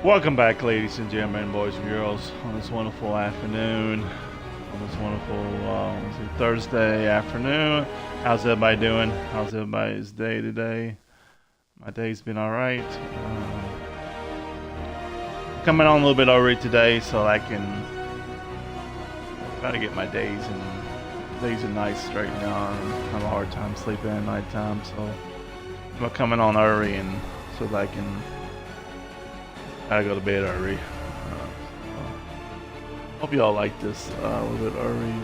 Welcome back, ladies and gentlemen, boys and girls, on this wonderful afternoon, on this wonderful Thursday afternoon. How's everybody doing? How's everybody's day today? My day's been all right. Coming on a little bit early today, so I can try to get my days and nights straightened out. I have a hard time sleeping at nighttime, so I'm coming on early and so that I can. I go to bed early. Hope y'all like this a little bit early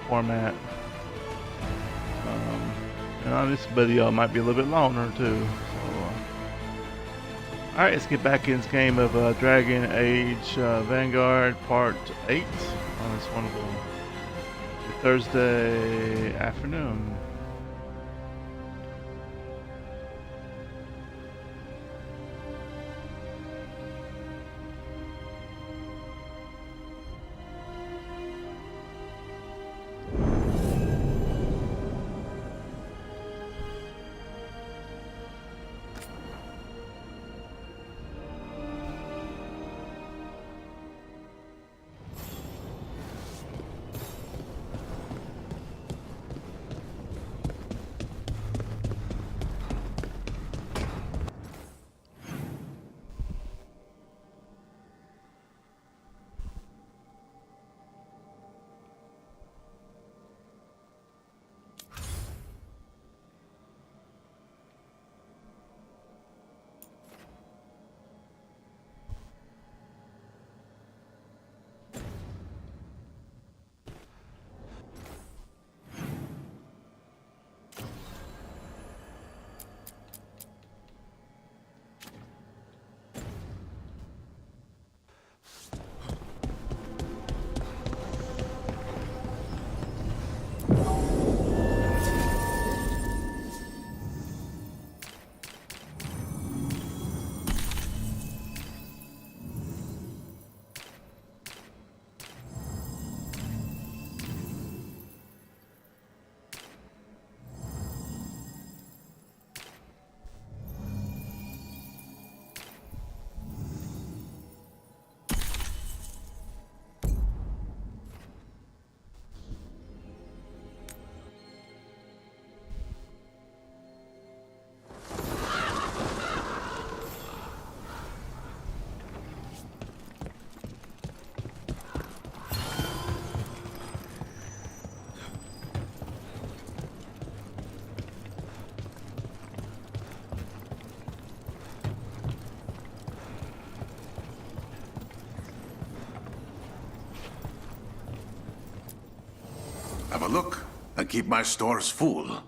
format. This video might be a little bit longer too. So, alright, let's get back in this game of Dragon Age Veilguard Part 8 on this wonderful Thursday afternoon. Have a look and keep my stores full.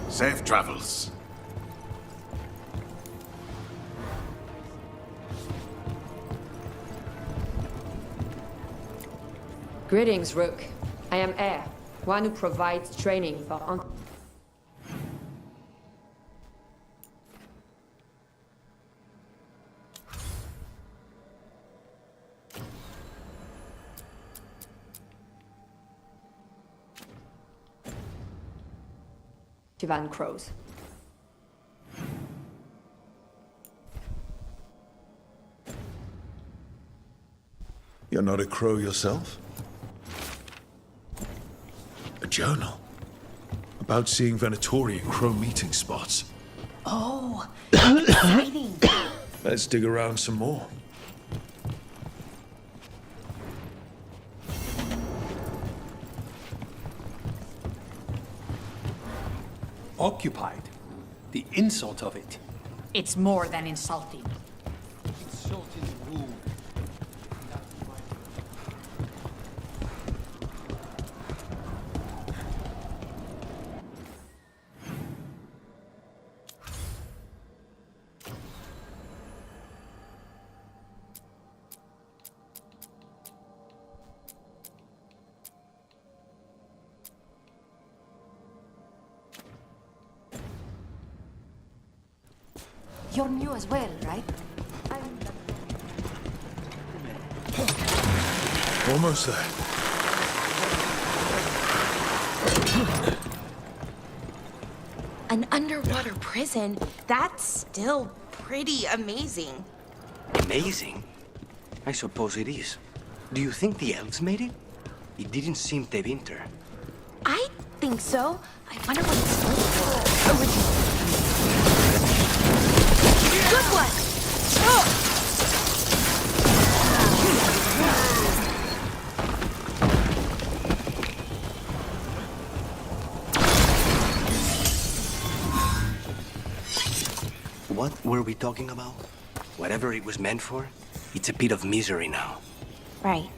Safe travels. Greetings, Rook. I am Air, one who provides training for Van Crows. You're not a crow yourself? A journal about seeing Venatorian crow meeting spots. Oh, exciting. Let's dig around some more. Occupied. The insult of it. It's more than insulting. Insult is rude. You're new as well, right? Almost there. An underwater prison? That's still pretty amazing. Amazing? I suppose it is. Do you think the elves made it? It didn't seem to winter. I think so. I wonder what it's like originally. Good one! Oh! What were we talking about? Whatever it was meant for, it's a pit of misery now. Right.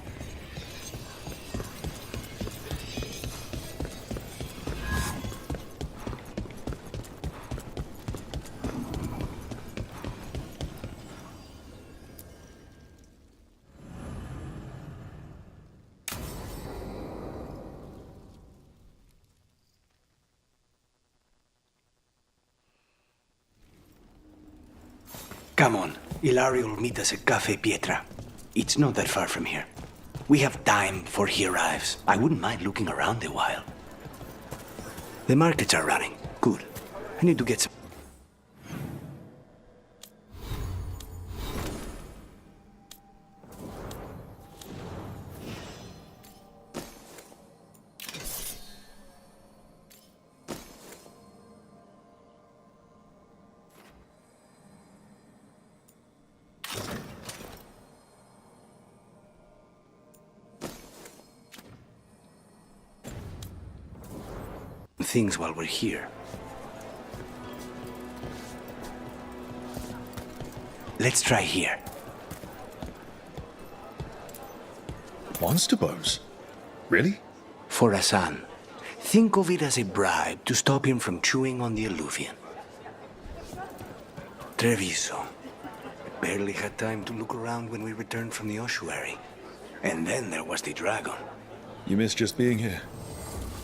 Come on, Ilario will meet us at Cafe Pietra. It's not that far from here. We have time before he arrives. I wouldn't mind looking around a while. The markets are running. Good. I need to get some... things while we're here. Let's try here. Monster bones? Really? For Hassan, think of it as a bribe to stop him from chewing on the alluvian. Treviso. Barely had time to look around when we returned from the ossuary. And then there was the dragon. You miss just being here?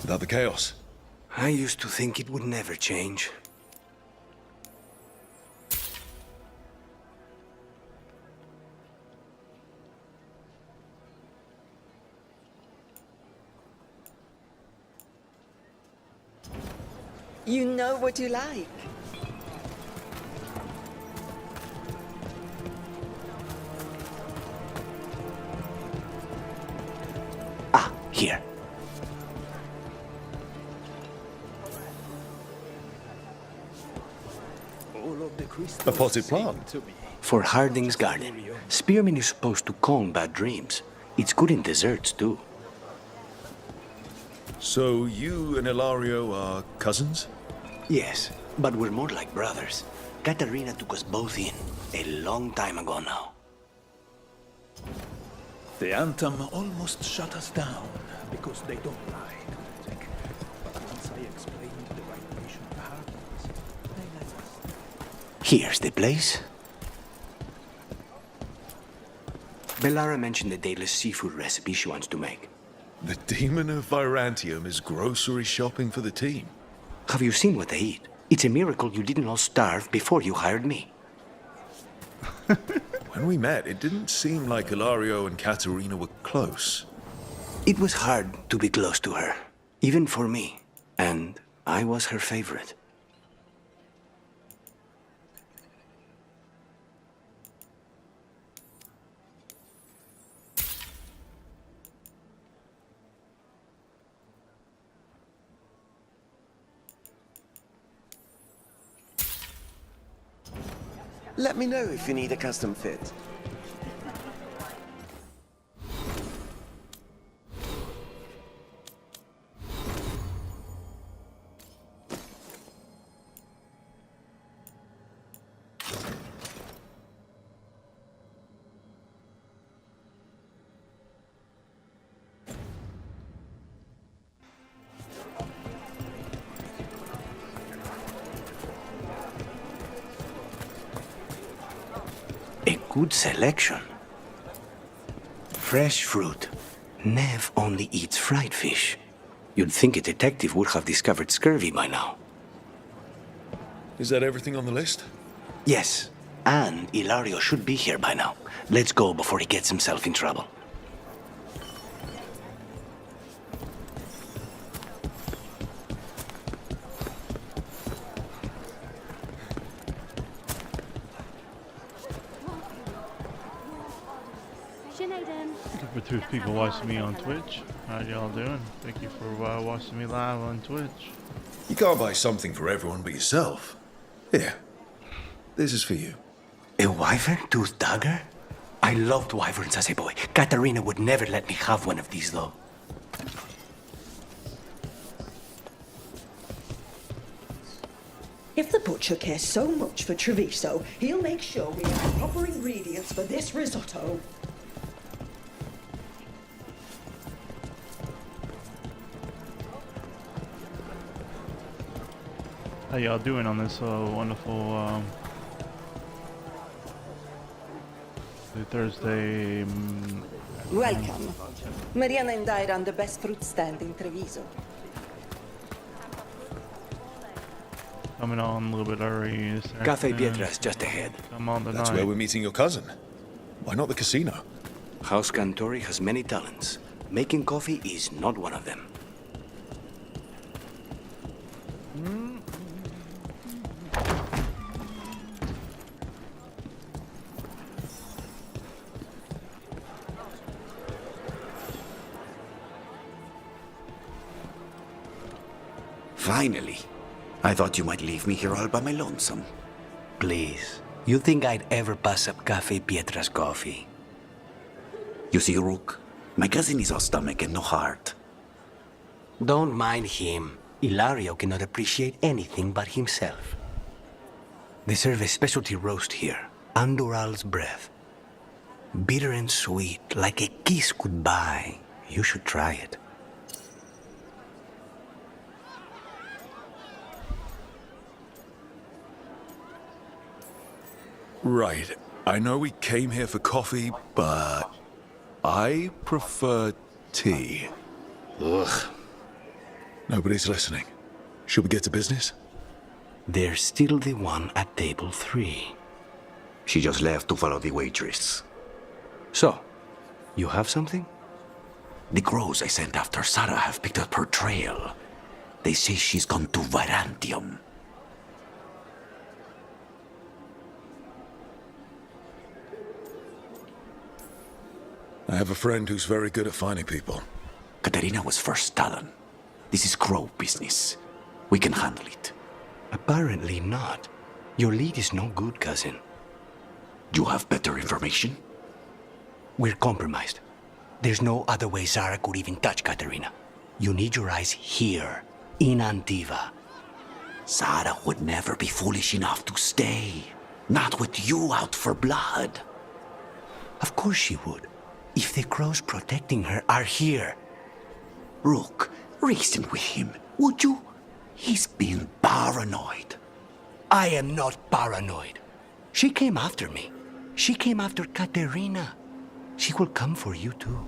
Without the chaos? I used to think it would never change. You know what you like. Ah, here. A potted plant? For Harding's garden. Spearmint is supposed to calm bad dreams. It's good in desserts, too. So you and Ilario are cousins? Yes, but we're more like brothers. Katarina took us both in, a long time ago now. The Anthem almost shut us down because they don't lie. But once I explained the vibration of Hardings, they let us. Here's the place. Bellara mentioned the dayless seafood recipe she wants to make. The demon of Virantium is grocery shopping for the team. Have you seen what they eat? It's a miracle you didn't all starve before you hired me. When we met, it didn't seem like Ilario and Katerina were close. It was hard to be close to her, even for me. And I was her favorite. Let me know if you need a custom fit. A good selection. Fresh fruit. Nev only eats fried fish. You'd think a detective would have discovered scurvy by now. Is that everything on the list? Yes, And Ilario should be here by now. Let's go before he gets himself in trouble. Thank you for 2 people watching me on Twitch. How y'all doing? Thank you for watching me live on Twitch. You can't buy something for everyone but yourself. Here. This is for you. A wyvern tooth dagger? I loved wyverns as a boy. Katarina would never let me have one of these, though. If the butcher cares so much for Treviso, he'll make sure we have proper ingredients for this risotto. How y'all doing on this wonderful Thursday? Welcome. Mariana and I run the best fruit stand in Treviso. Coming on a little bit early this Cafe afternoon. Pietra's just ahead. Come on tonight. That's where we're meeting your cousin. Why not the casino? House Cantori has many talents. Making coffee is not one of them. Finally. I thought you might leave me here all by my lonesome. Please. You think I'd ever pass up Cafe Pietra's coffee? You see, Rook, my cousin is all stomach and no heart. Don't mind him. Ilario cannot appreciate anything but himself. They serve a specialty roast here, Andoral's breath. Bitter and sweet, like a kiss goodbye. You should try it. Right. I know we came here for coffee, but I prefer tea. Ugh. Nobody's listening. Should we get to business? There's still the one at table 3. She just left to follow the waitress. So, you have something? The crows I sent after Sarah have picked up her trail. They say she's gone to Varantium. I have a friend who's very good at finding people. Katerina was first Talon. This is crow business. We can handle it. Apparently not. Your lead is no good, cousin. You have better information? We're compromised. There's no other way Zara could even touch Katerina. You need your eyes here, in Antiva. Zara would never be foolish enough to stay. Not with you out for blood. Of course she would. If the crows protecting her are here. Rook, reason with him, would you? He's being paranoid. I am not paranoid. She came after me. She came after Katerina. She will come for you too.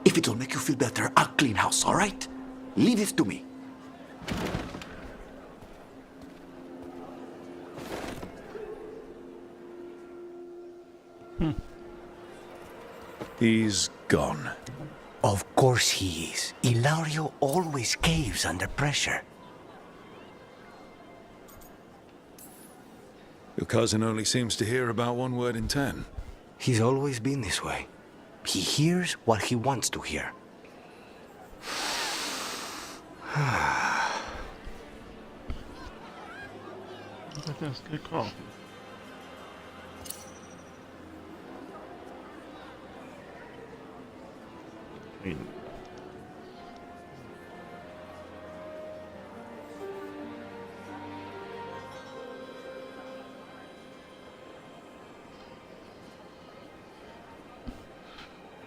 If it'll make you feel better, I'll clean house, all right? Leave this to me. He's gone. Of course he is. Ilario always caves under pressure. Your cousin only seems to hear about one word in 10. He's always been this way. He hears what he wants to hear. That's good coffee.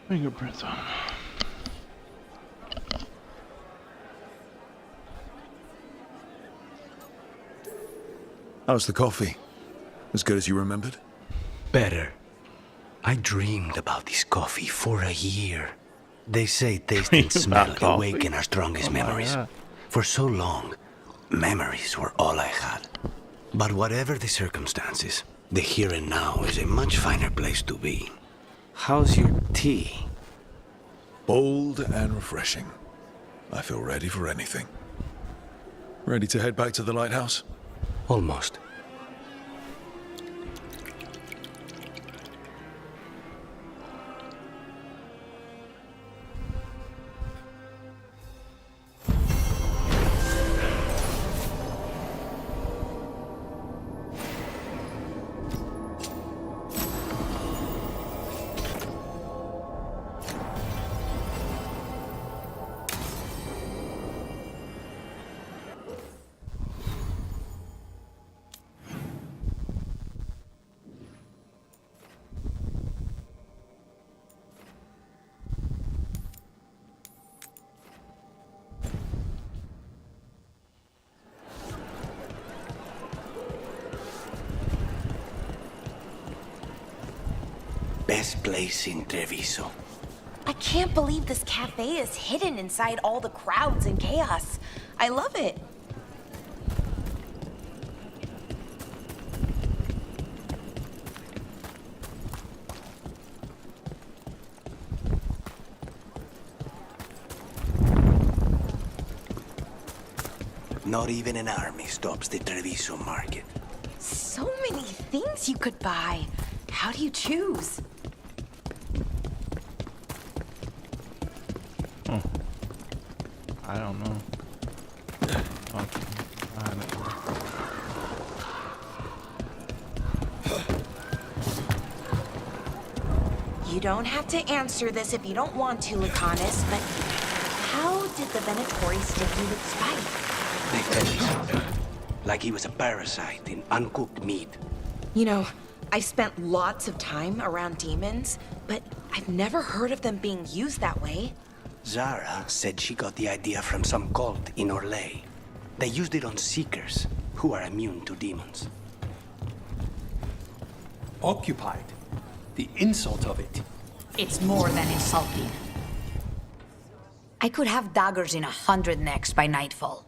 Fingerprints on. How's the coffee? As good as you remembered? Better. I dreamed about this coffee for a year. They say taste and smell awaken our strongest memories. For so long, memories were all I had. But whatever the circumstances, The here and now is a much finer place to be. How's your tea? Bold and refreshing. I feel ready for anything. Ready to head back to the lighthouse? Almost. Best place in Treviso. I can't believe this cafe is hidden inside all the crowds and chaos. I love it. Not even an army stops the Treviso market. So many things you could buy. How do you choose? I don't know. Okay. I don't know. You don't have to answer this if you don't want to, Lucanus, but how did the Venatori stick you with spite? They fed me something. Like he was a parasite in uncooked meat. You know, I spent lots of time around demons, but I've never heard of them being used that way. Zara said she got the idea from some cult in Orlais. They used it on seekers who are immune to demons. Occupied. The insult of it. It's more than insulting. I could have daggers in 100 necks by nightfall.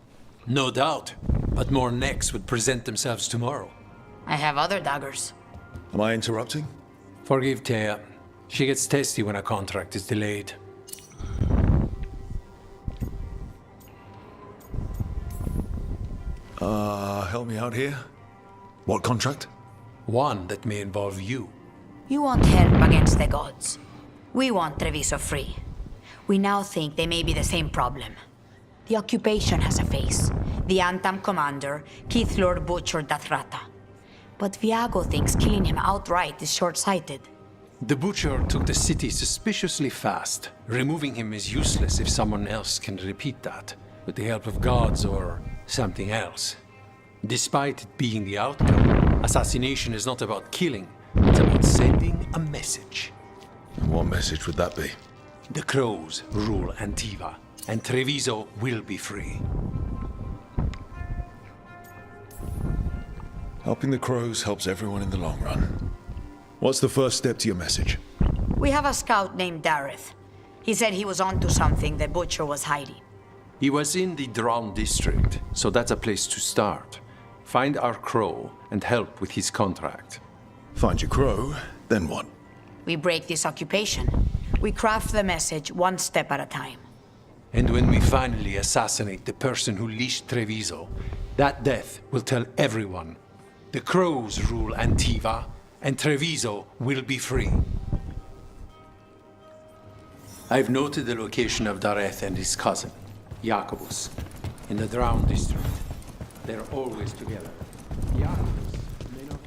No doubt. But more necks would present themselves tomorrow. I have other daggers. Am I interrupting? Forgive Thea. She gets testy when a contract is delayed. Help me out here. What contract? One that may involve you. You want help against the gods. We want Treviso free. We now think they may be the same problem. The occupation has a face. The Antam commander, Keith Lord Butcher Dathrata. But Viago thinks killing him outright is short-sighted. The Butcher took the city suspiciously fast. Removing him is useless if someone else can repeat that, with the help of gods or something else. Despite it being the outcome, assassination is not about killing, it's about sending a message. What message would that be? The Crows rule Antiva, and Treviso will be free. Helping the crows helps everyone in the long run. What's the first step to your message? We have a scout named Dareth. He said he was onto something the Butcher was hiding. He was in the Drown district, so that's a place to start. Find our crow and help with his contract. Find your crow, then what? We break this occupation. We craft the message one step at a time. And when we finally assassinate the person who leashed Treviso, that death will tell everyone. The crows rule Antiva, and Treviso will be free. I've noted the location of Dareth and his cousin, Jacobus, in the Drown district. They're always together. Jacobus may not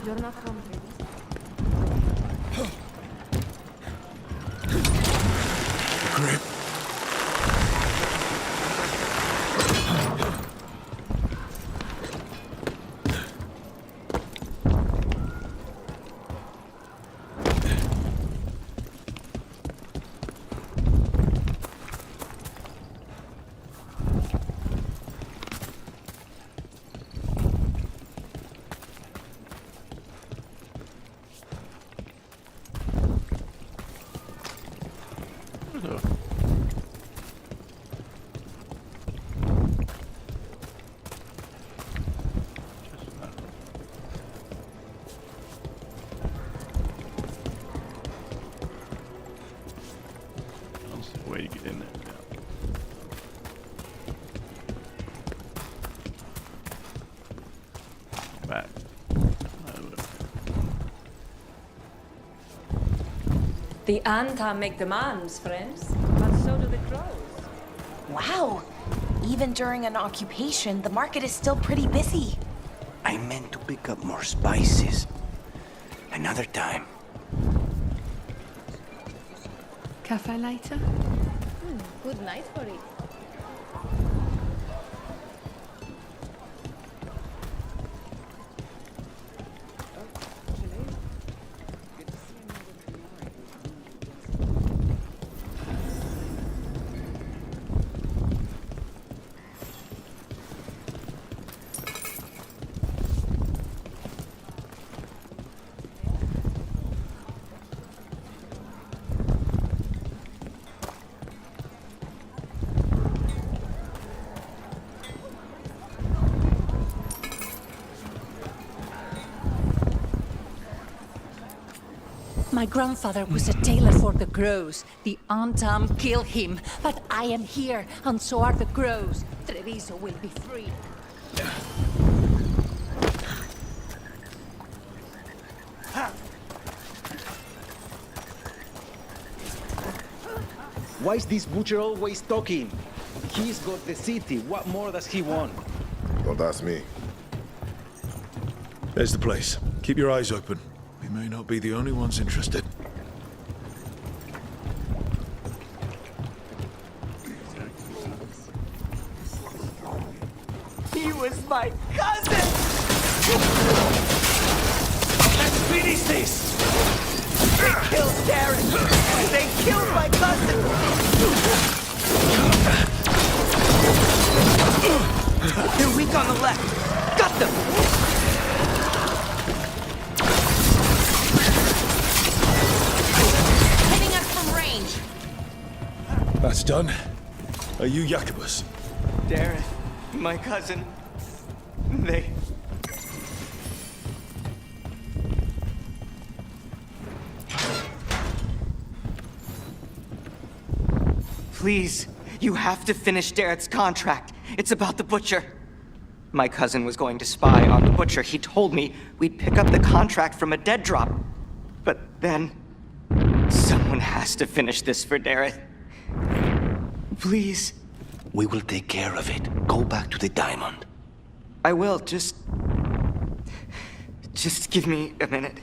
You're not from here. Grip. way to get in there. Yeah. Back. The Anta make demands, friends. But so do the crows. Wow. Even during an occupation, the market is still pretty busy. I meant to pick up more spices. Another time. Cafe later? Good night for it. My grandfather was a tailor for the crows. The Antam killed him, but I am here, and so are the crows. Treviso will be free. Why is this butcher always talking? He's got the city. What more does he want? Don't ask me. There's the place. Keep your eyes open. We may not be the only ones interested. He was my cousin! Let's finish this! They killed Darren! They killed my cousin! They're weak on the left! Got them! Hitting us from range. That's done. Are you Jacobus? Darren, my cousin, they... Please, you have to finish Darrett's contract. It's about the Butcher. My cousin was going to spy on the Butcher. He told me we'd pick up the contract from a dead drop. But then... someone has to finish this for Darrett. Please. We will take care of it. Go back to the diamond. I will, just give me a minute.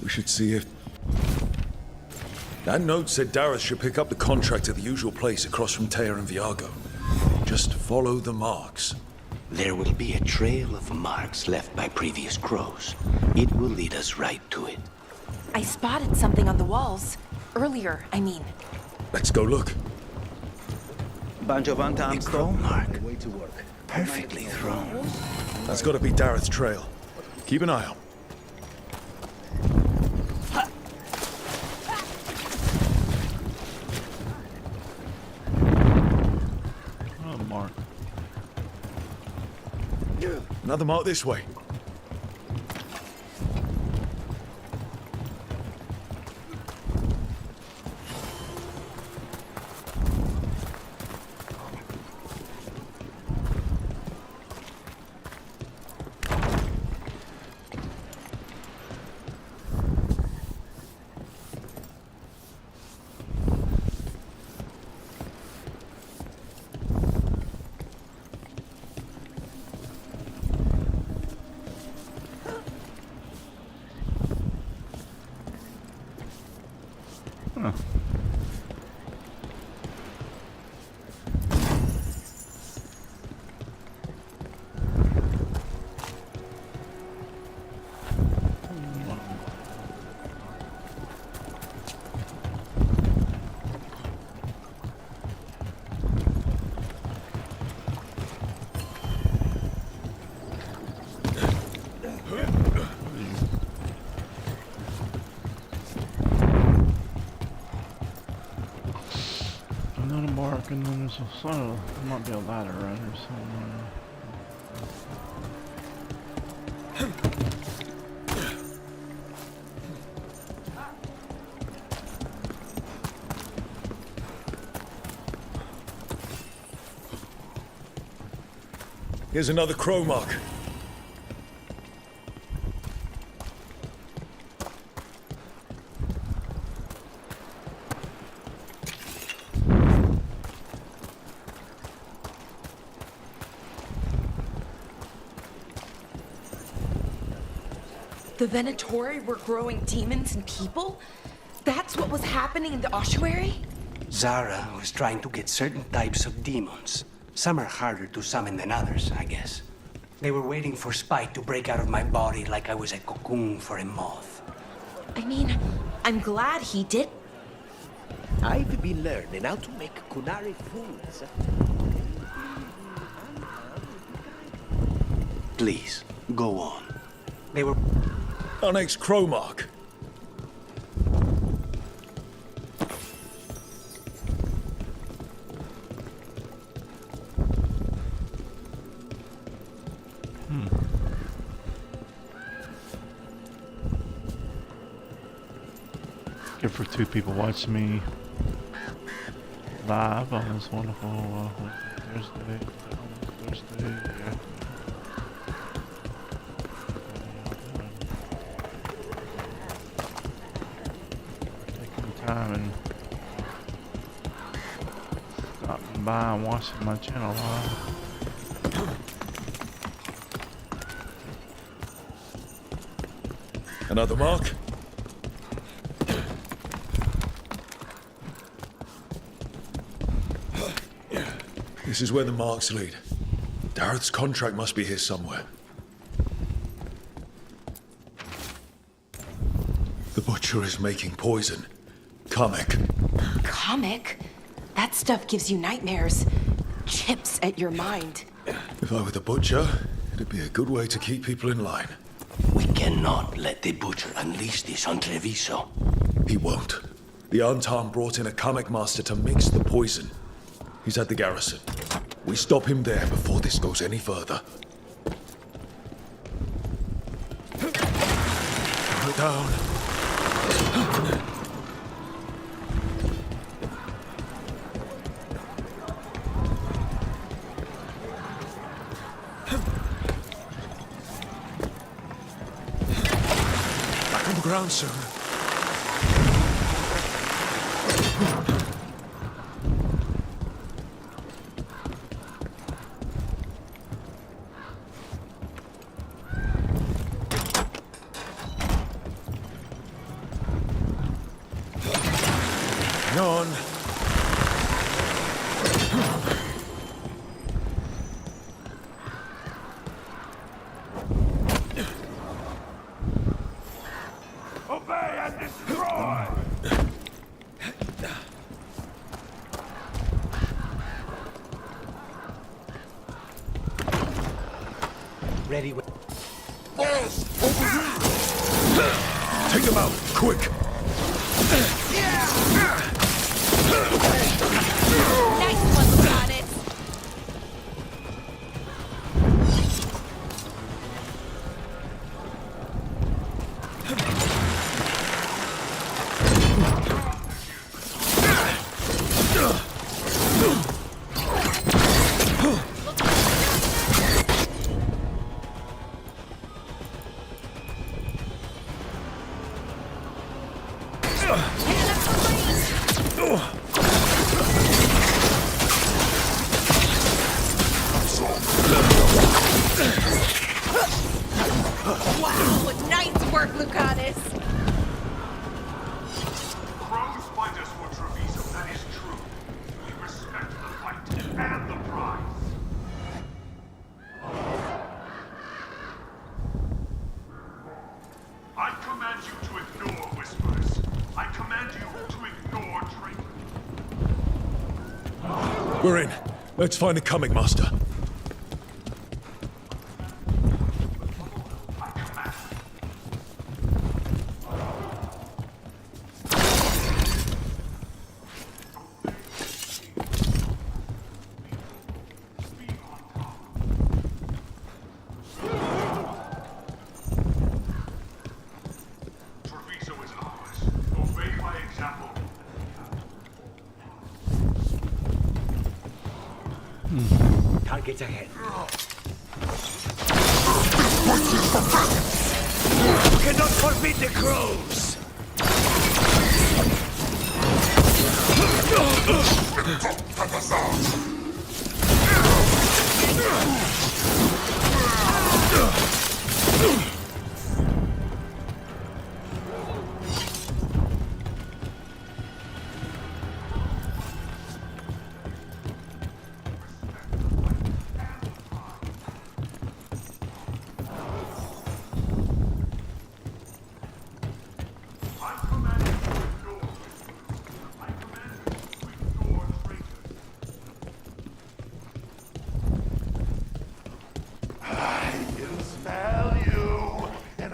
We should see if... That note said Dareth should pick up the contract at the usual place across from Teir and Viago. Just follow the marks. There will be a trail of marks left by previous crows. It will lead us right to it. I spotted something on the walls. Earlier, I mean. Let's go look. Bunch of Antam's crow mark. Way to work. Perfectly thrown. That's got to be Dareth's trail. Keep an eye out. Mark. Another mark this way. dark, and then there's a sort of, there might be a ladder right here somewhere. Here's another crow mark. The Venatori were growing demons and people? That's what was happening in the ossuary? Zara was trying to get certain types of demons. Some are harder to summon than others, I guess. They were waiting for Spike to break out of my body like I was a cocoon for a moth. I mean, I'm glad he did. I've been learning how to make Kunari foods. Please, go on. They were... Our next crow mark. Good for two people watching me live on this wonderful Thursday. Yeah. Taking the time and stopping by and watching my channel live. Another mark. This is where the marks lead. Dareth's contract must be here somewhere. The butcher is making poison. Kamek. Comic? That stuff gives you nightmares. Chips at your mind. If I were the butcher, it'd be a good way to keep people in line. We cannot let the butcher unleash this on Treviso. He won't. The Antam brought in a Kamek master to mix the poison. He's at the garrison. We stop him there before this goes any further. Throw it down. Back on the ground soon. On. Obey and destroy! Ready with... Balls! Over here! Take them out, quick! Nice one, Lucanis! Wow, nice work, Lucanis! Crows fight us for Treviso, that is true. We respect the fight and the prize. I command you to ignore whispers. I command you to ignore traitor. We're in. Let's find the Kamek master. Targets ahead. You cannot forbid the crows!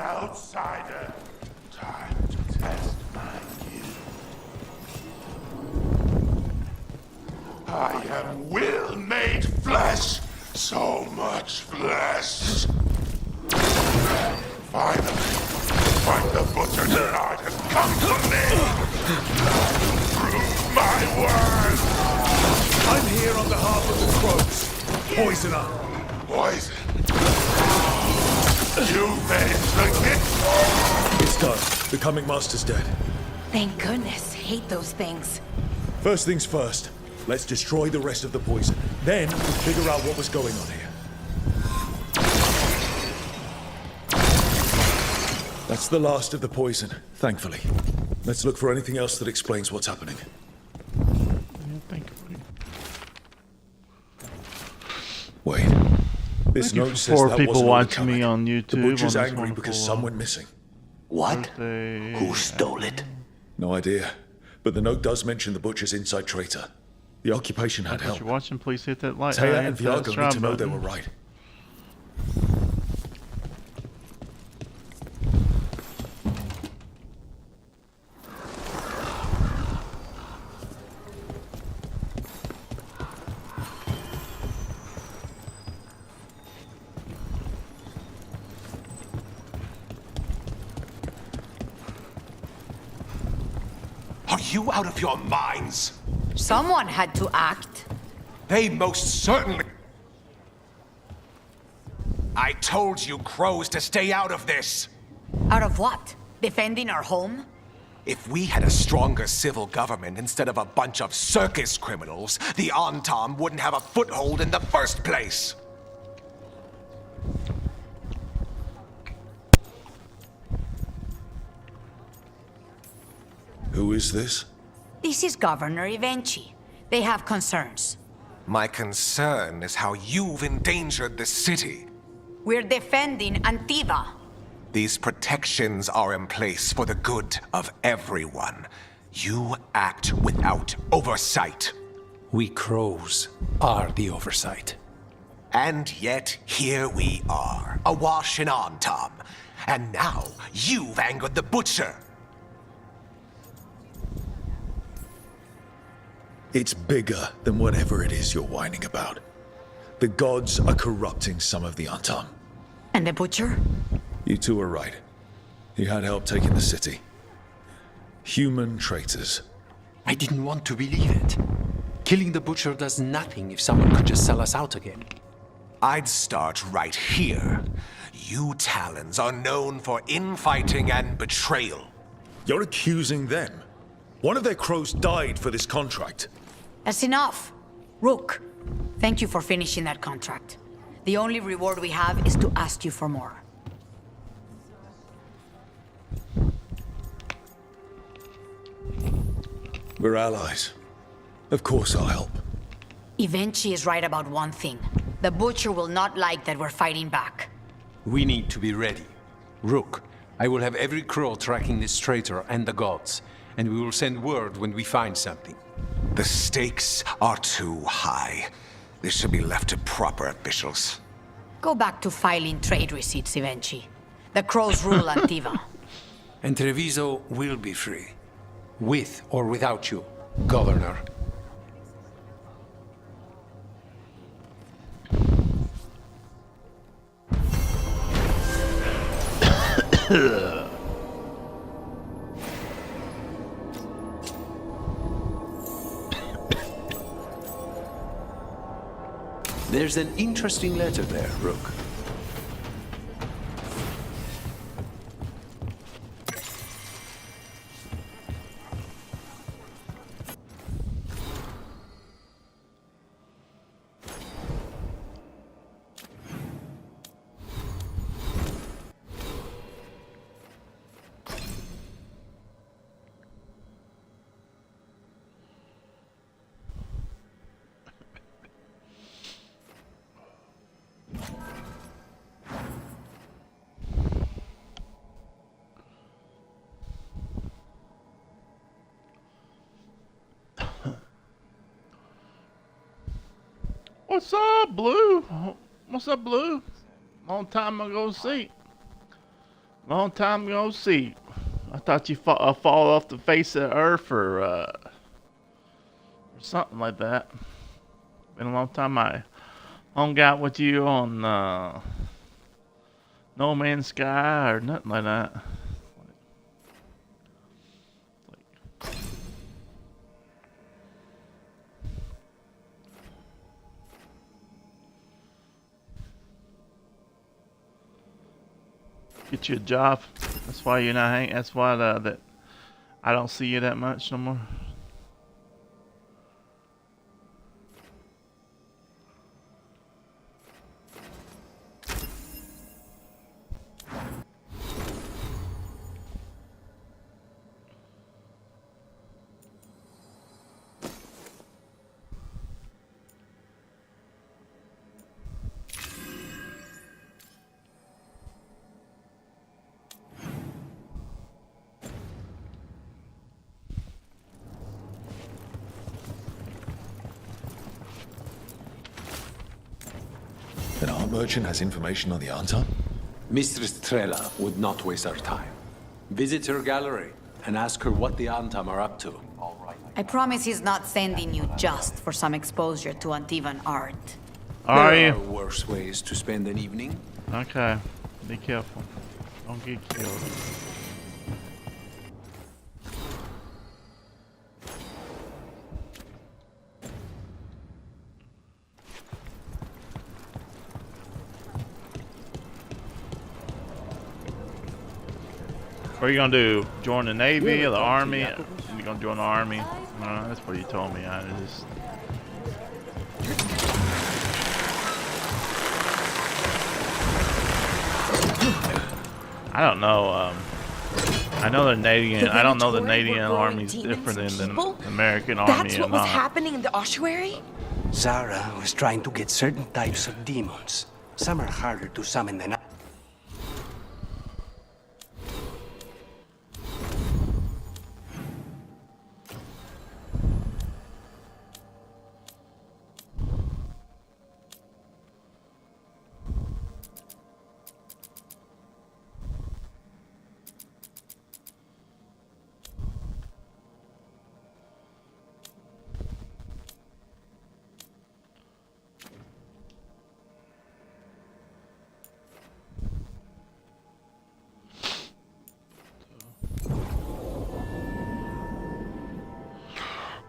Outsider, time to test my gift. I am will made flesh, so much flesh. Finally, find the butcher tonight has come to me. Prove my worth. I'm here on behalf of the crows. Poisoner. Poison. You made the gift. It's done. The coming master's dead. Thank goodness. Hate those things. First things first. Let's destroy the rest of the poison. Then we'll figure out what was going on here. That's the last of the poison, thankfully. Let's look for anything else that explains what's happening. Wait. This note says Four that people wasn't watching all me on YouTube. The butcher's on this angry because wonderful, some went missing. What? birthday. Who stole it? No idea. But the note does mention the butcher's inside traitor. The occupation had If help. you're watching, please hit that like. Taya hit and that Viago need subscribe to know they button. were right. Are you out of your minds? Someone had to act. They most certainly... I told you crows to stay out of this. Out of what? Defending our home? If we had a stronger civil government instead of a bunch of circus criminals, the Antam wouldn't have a foothold in the first place. Who is this? This is Governor Evenchi. They have concerns. My concern is how you've endangered the city. We're defending Antiva. These protections are in place for the good of everyone. You act without oversight. We crows are the oversight. And yet, here we are, awash in Antam. And now, you've angered the butcher. It's bigger than whatever it is you're whining about. The gods are corrupting some of the Antam. And the butcher? You two are right. He had help taking the city. Human traitors. I didn't want to believe it. Killing the butcher does nothing if someone could just sell us out again. I'd start right here. You Talons are known for infighting and betrayal. You're accusing them. One of their crows died for this contract. That's enough. Rook, thank you for finishing that contract. The only reward we have is to ask you for more. We're allies. Of course I'll help. Evenchi is right about one thing. The butcher will not like that we're fighting back. We need to be ready. Rook, I will have every crow tracking this traitor and the gods, and we will send word when we find something. The stakes are too high. This should be left to proper officials. Go back to filing trade receipts, Evenchi. The crows rule Antiva. And Treviso will be free. With or without you, Governor. There's an interesting letter there, Rook. What's up, Blue? What's up, Blue? Long time ago see. Long time ago see. I thought you fall off the face of the earth or something like that. Been a long time I hung out with you on No Man's Sky or nothing like that. Get you a job. That's why you're not hanging. That's why that I don't see you that much no more. An art merchant has information on the Anton? Mistress Trella would not waste our time. Visit her gallery and ask her what the Antam are up to. I promise he's not sending you just for some exposure to Antivan art. There are worse ways to spend an evening. Okay, be careful. Don't get killed. What are you gonna do? Join the Navy or the Army? You gonna join the Army? That's what you told me. I just. I don't know. I know the Canadian. I don't know the Canadian Army's different than the American Army. That's what was happening in the ossuary? Zara was trying to get certain types of demons. Some are harder to summon than others.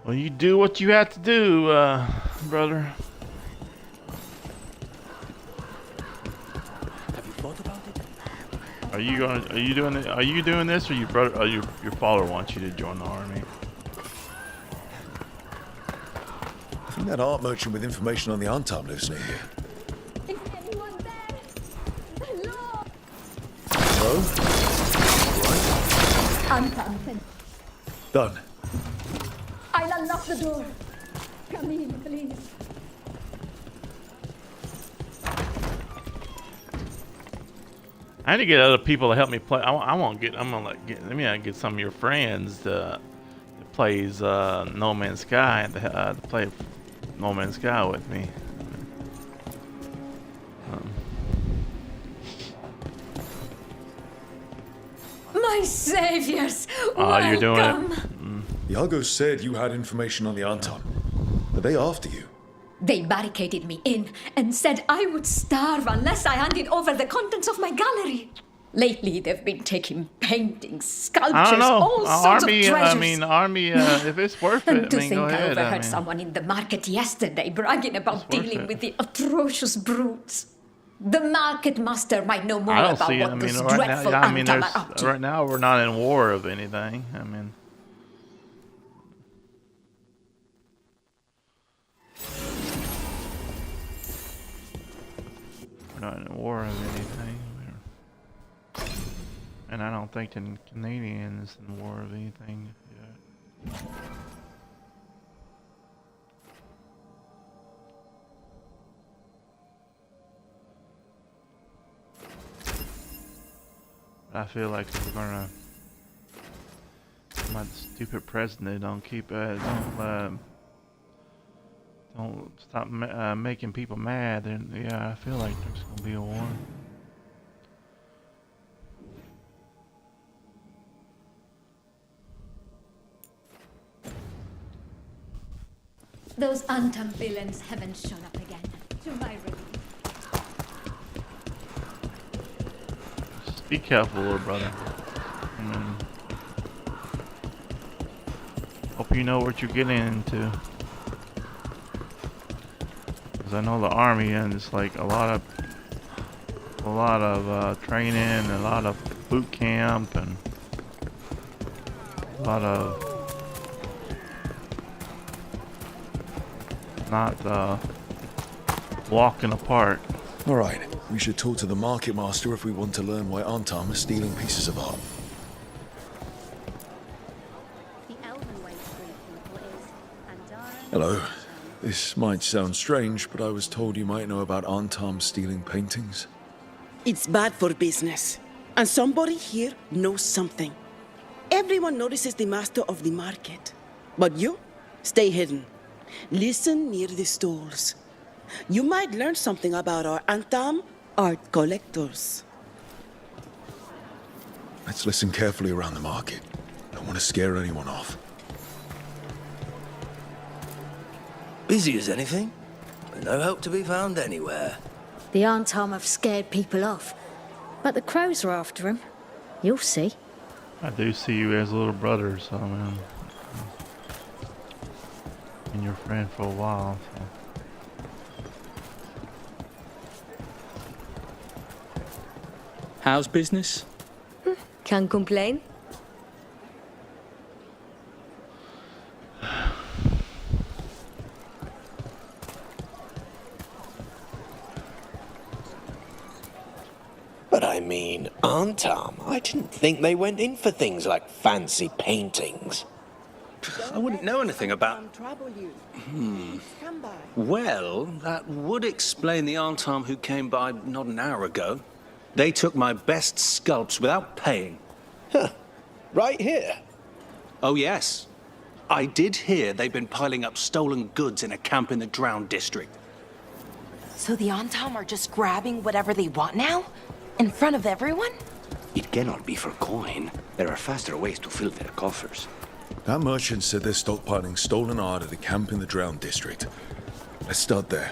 Well, you do what you have to do, brother. Have you thought about it? Are you doing it? Are you doing this, or your brother, or your father wants you to join the army? I think that art merchant with information on the Antam lives near here. Is anyone there? Hello? Hello? Antam, Done. I'll unlock the door. Come in, please. I need to get other people to help me play. I'm gonna let me get some of your friends that plays No Man's Sky to play No Man's Sky with me. My saviors, You're doing welcome. it. Iago said you had information on the Anton. Are they after you? They barricaded me in and said I would starve unless I handed over the contents of my gallery. Lately, they've been taking paintings, sculptures, I don't know. all sorts Army, of treasures. I mean, Army, if it's worth it, To I mean, think go I ahead. overheard I mean, someone in the market yesterday bragging about It's worth dealing it. with the atrocious brutes. The market master might know more I don't about see it. what I mean, those right dreadful now, I mean, Antam are up to. right now we're not in war of anything. I mean, we're not in war of anything. And I don't think the Canadian is in war of anything yet. I feel like we're gonna. My stupid president don't stop making people mad. Then yeah, I feel like there's gonna be a war. Those Antam villains haven't shown up again. To my relief. Just be careful, little brother. I mean, hope you know what you're getting into. Because I know the army and it's like a lot of training, a lot of boot camp, and a lot of not walk in the park. All right, we should talk to the market master if we want to learn why Antam is stealing pieces of art. Hello. This might sound strange, but I was told you might know about Antam stealing paintings. It's bad for business. And somebody here knows something. Everyone notices the master of the market. But you, stay hidden. Listen near the stalls. You might learn something about our Antam art collectors. Let's listen carefully around the market. Don't want to scare anyone off. Busy as anything, but no help to be found anywhere. The Antam have scared people off, but the crows are after him. You'll see. I do see you as a little brother, so I mean, been your friend for a while. So. How's business? Can't complain. But I mean, Antam, I didn't think they went in for things like fancy paintings. I wouldn't know anything about... Trouble you. Come by. Well, that would explain the Antam who came by not an hour ago. They took my best sculpts without paying. Huh. Right here? Oh, yes. I did hear they've been piling up stolen goods in a camp in the Drowned district. So the Antam are just grabbing whatever they want now? In front of everyone? It cannot be for coin. There are faster ways to fill their coffers. That merchant said they're stockpiling stolen art at a camp in the Drowned district. Let's start there.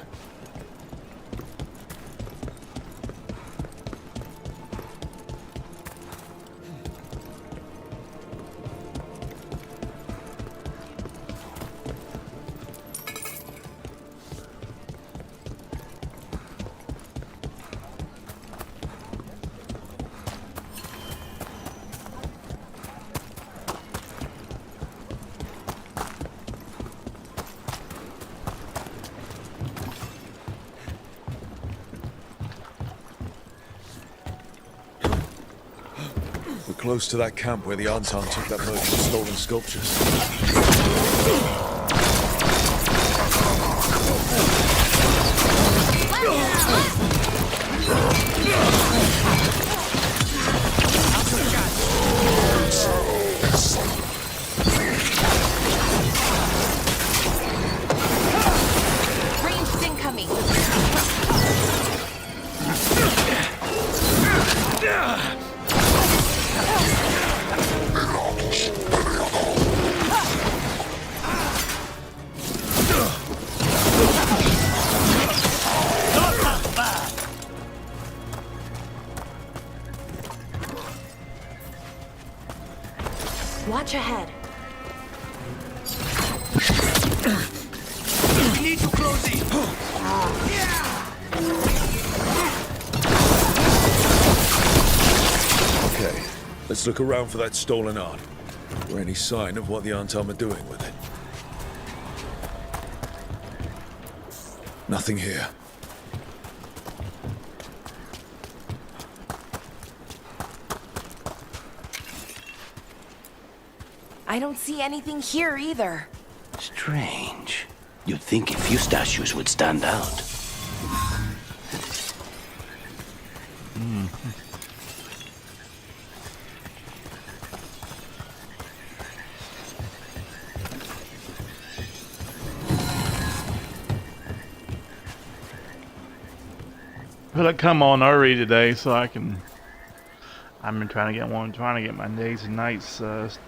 Close to that camp where the Antam took that merchant's stolen sculptures. Ranged incoming. much ahead. We need to close it! Okay, let's look around for that stolen art. Or any sign of what the Antam are doing with it. Nothing here. I don't see anything here either. Strange. You'd think a few statues would stand out. But I come on early today so I can. I've been trying to get my days and nights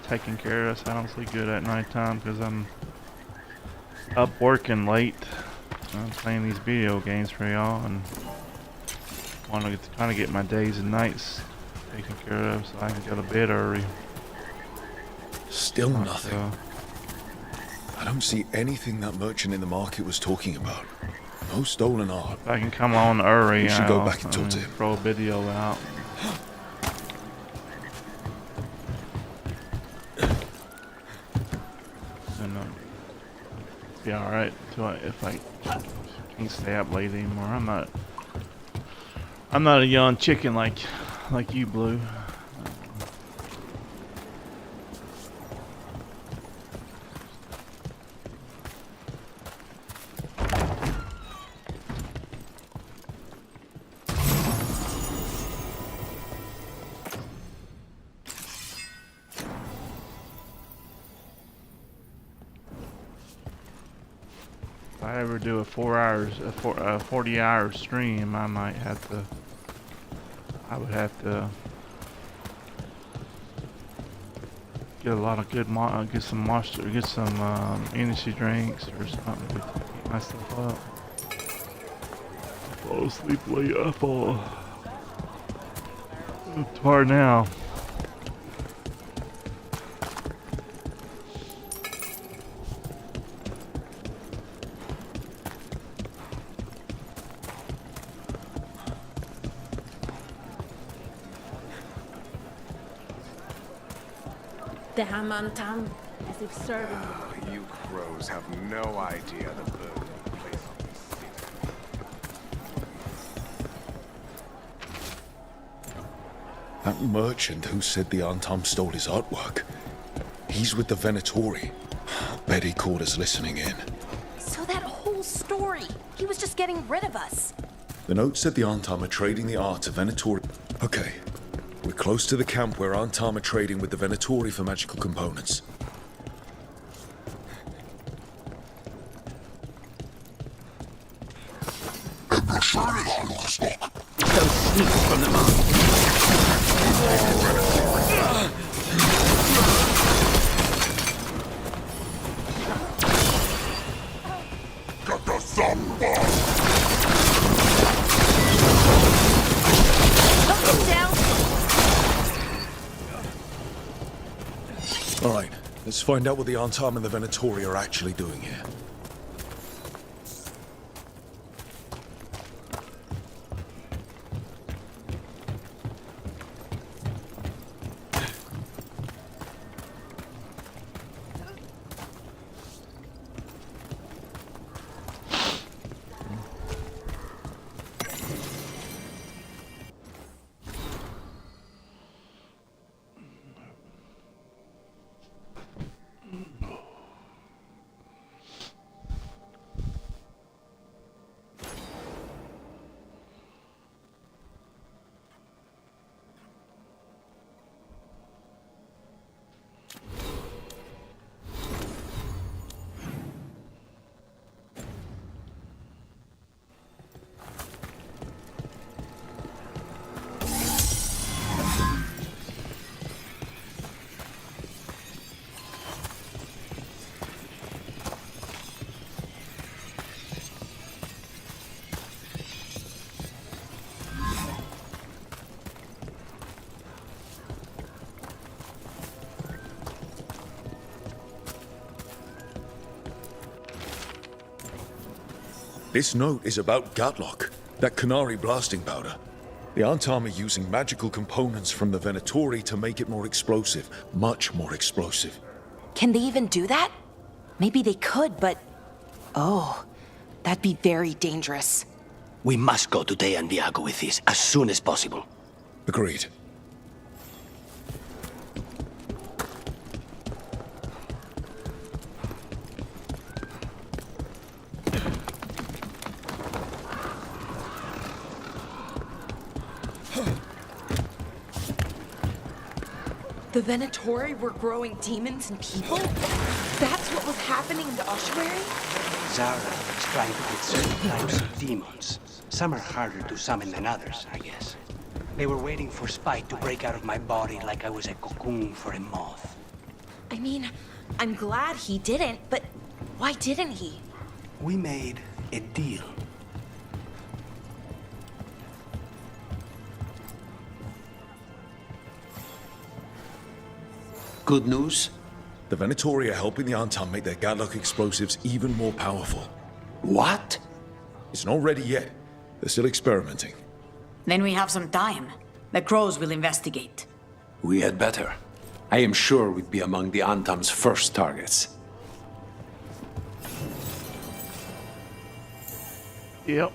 taken care of, so I don't sleep good at nighttime because I'm up working late. I'm playing these video games for y'all and trying to get my days and nights taken care of so I can go to bed early. Still nothing. I don't see anything that merchant in the market was talking about. No stolen art. If I can come on early, we should go back and talk to him. Throw a video out. And be all right if I can't stay up late anymore. I'm not a young chicken like you, Blue. If I ever do a 40-hour stream, I would have to get a lot of good get some energy drinks or something to keep myself up. Fall asleep late. I fall tired now. The Hamantam, as if serving them. You crows have no idea the burden you place on this city. That merchant who said the Antam stole his artwork. He's with the Venatori. Bet he caught us listening in. So that whole story, he was just getting rid of us. The note said the Antam are trading the art to Venatori. Okay. We're close to the camp where Antam are trading with the Venatori for magical components. Those sneaks from the mountain. Get the samba! All right, let's find out what the Antam and the Venatori are actually doing here. This note is about Gatlock, that Canary blasting powder. The Antam are using magical components from the Venatori to make it more explosive. Much more explosive. Can they even do that? Maybe they could, but... Oh, that'd be very dangerous. We must go to Dea and Viago with this as soon as possible. Agreed. The Venatori were growing demons and people? That's what was happening in the ossuary? Zara is trying to get certain types of demons. Some are harder to summon than others, I guess. They were waiting for Spite to break out of my body like I was a cocoon for a moth. I mean, I'm glad he didn't, but why didn't he? We made a deal. Good news? The Venatori are helping the Antam make their Gatlock explosives even more powerful. What? It's not ready yet. They're still experimenting. Then we have some time. The crows will investigate. We had better. I am sure we'd be among the Antam's first targets. Yep.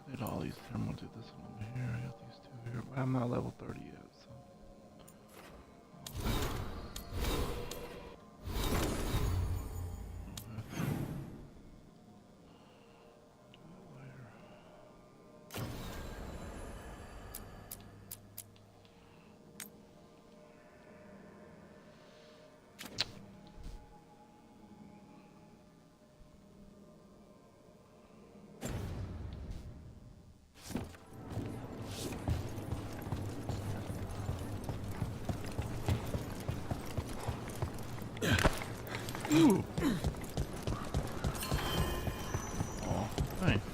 I did all these. I'm gonna do this one over here. I got these two here. I'm not level 30 yet, so. Ooh. Oh, thanks.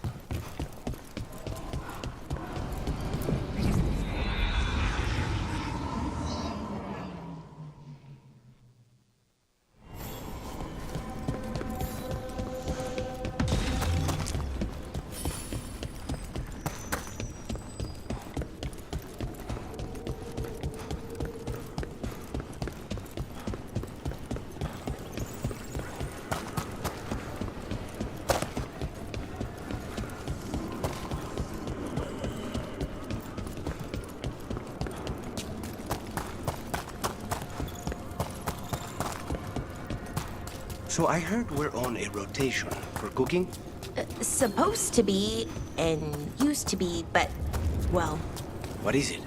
So I heard we're on a rotation for cooking? Supposed to be, and used to be, but, well... What is it?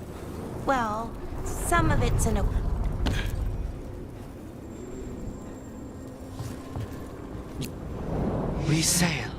Well, some of it's an... Resale.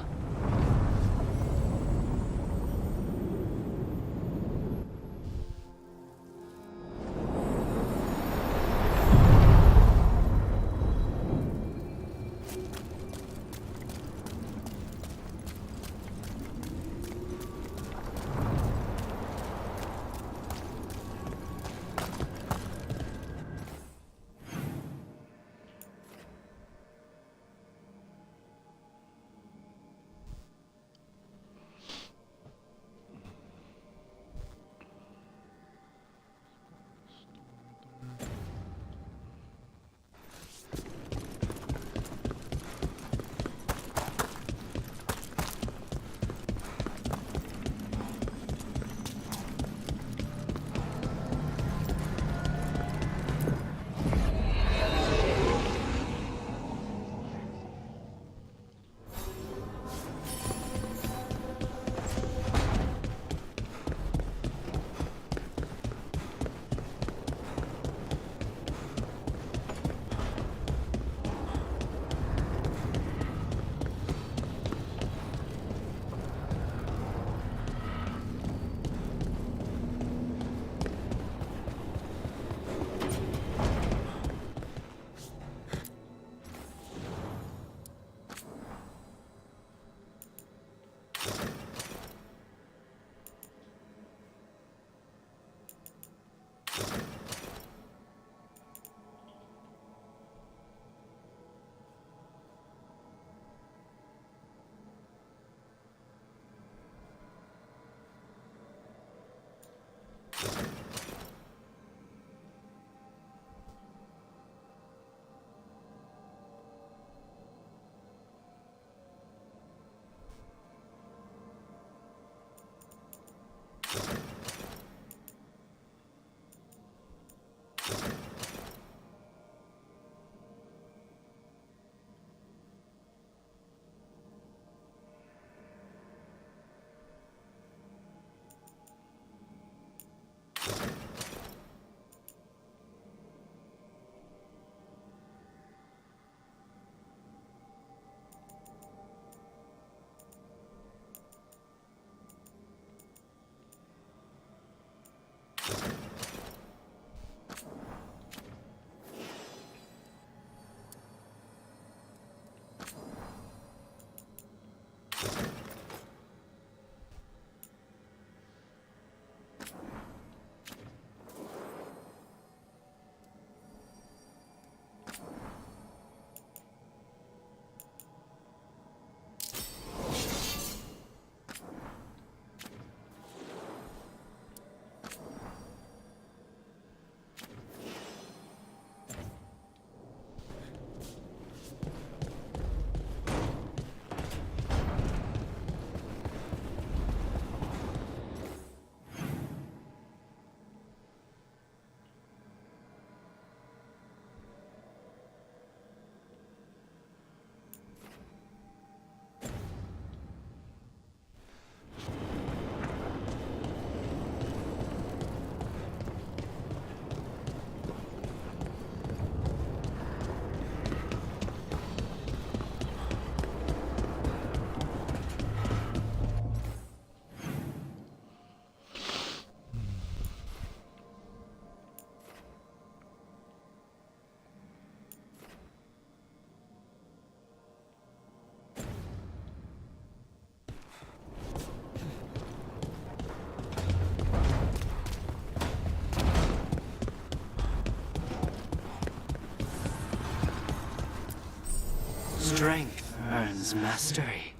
Strength earns mastery.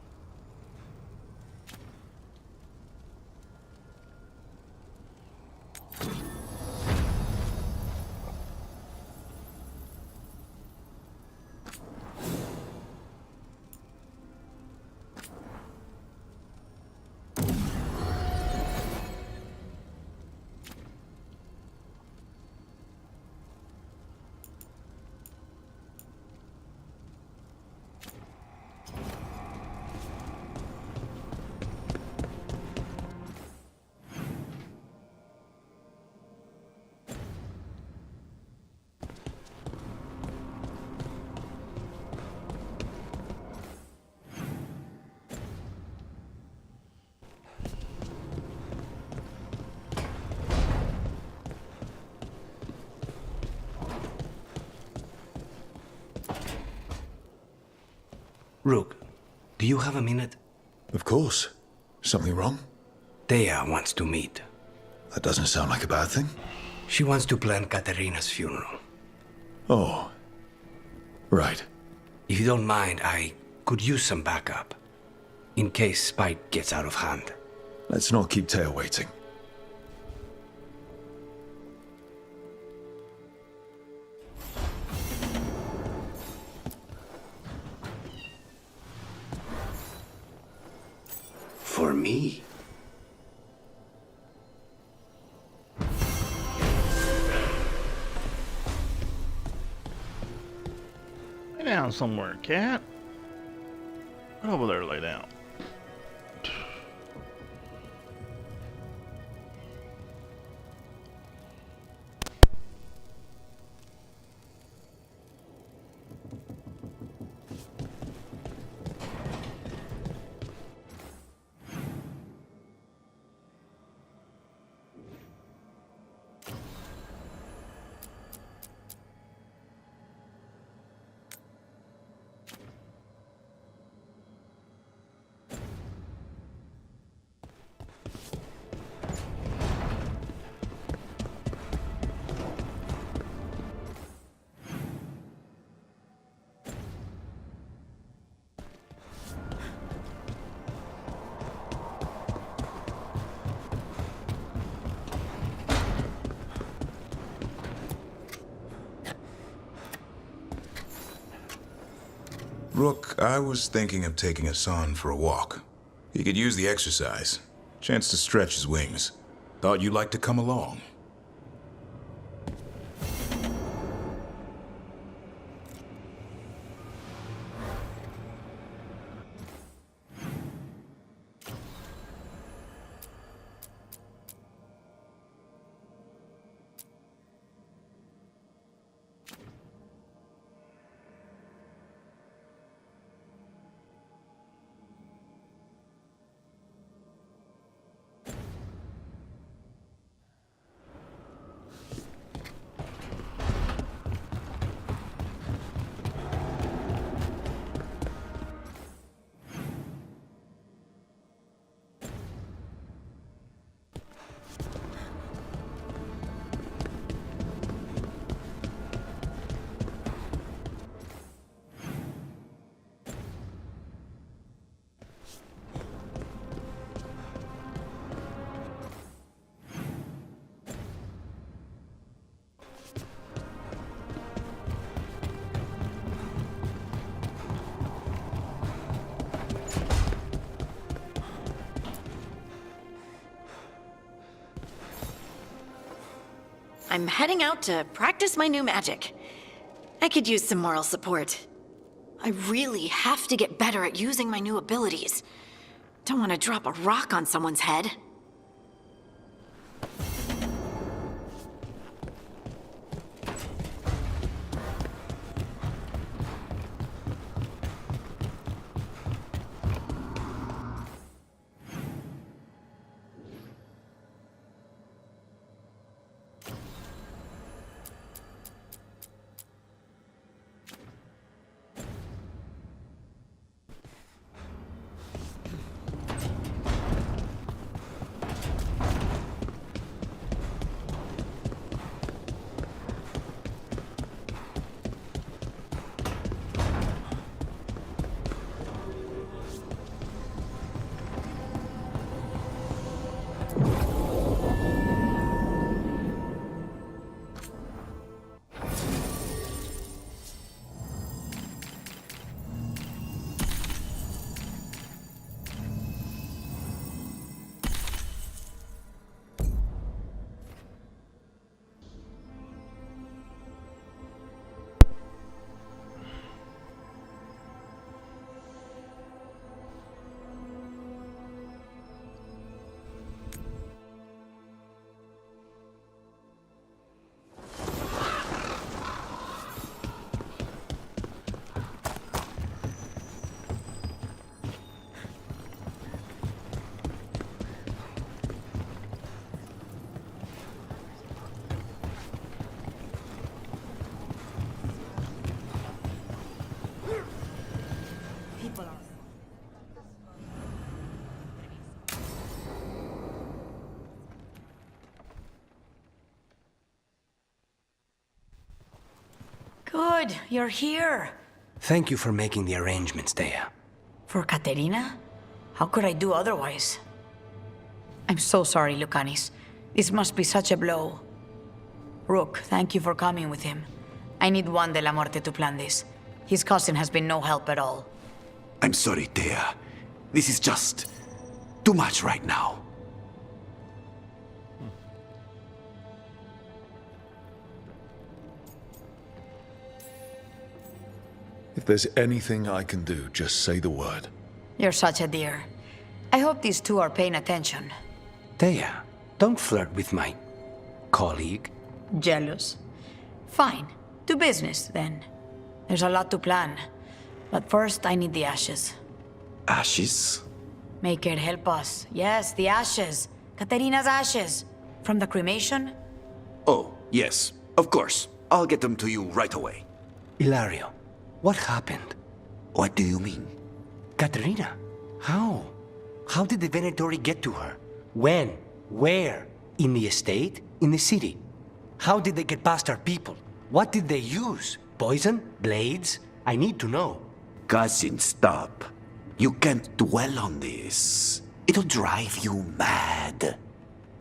Rook, do you have a minute? Of course. Something wrong? Thea wants to meet. That doesn't sound like a bad thing. She wants to plan Katerina's funeral. Oh. Right. If you don't mind, I could use some backup. In case Spike gets out of hand. Let's not keep Taya waiting. For me? Lay down somewhere, cat. Right over there, lay down. Rook, I was thinking of taking Hassan for a walk. He could use the exercise. Chance to stretch his wings. Thought you'd like to come along. I'm heading out to practice my new magic. I could use some moral support. I really have to get better at using my new abilities. Don't want to drop a rock on someone's head. Good, you're here. Thank you for making the arrangements, Dea. For Katerina? How could I do otherwise? I'm so sorry, Lucanis. This must be such a blow. Rook, thank you for coming with him. I need Juan de la Muerte to plan this. His cousin has been no help at all. I'm sorry, Dea. This is just too much right now. If there's anything I can do, just say the word. You're such a dear. I hope these two are paying attention. Dea, don't flirt with my colleague. Jealous. Fine. To business, then. There's a lot to plan. But first, I need the ashes. Ashes? Make it help us. Yes, the ashes. Katerina's ashes. From the cremation? Oh, yes, of course. I'll get them to you right away. Ilario, what happened? What do you mean? Katerina, how? How did the Venatori get to her? When? Where? In the estate? In the city? How did they get past our people? What did they use? Poison? Blades? I need to know. Cousin, stop. You can't dwell on this. It'll drive you mad.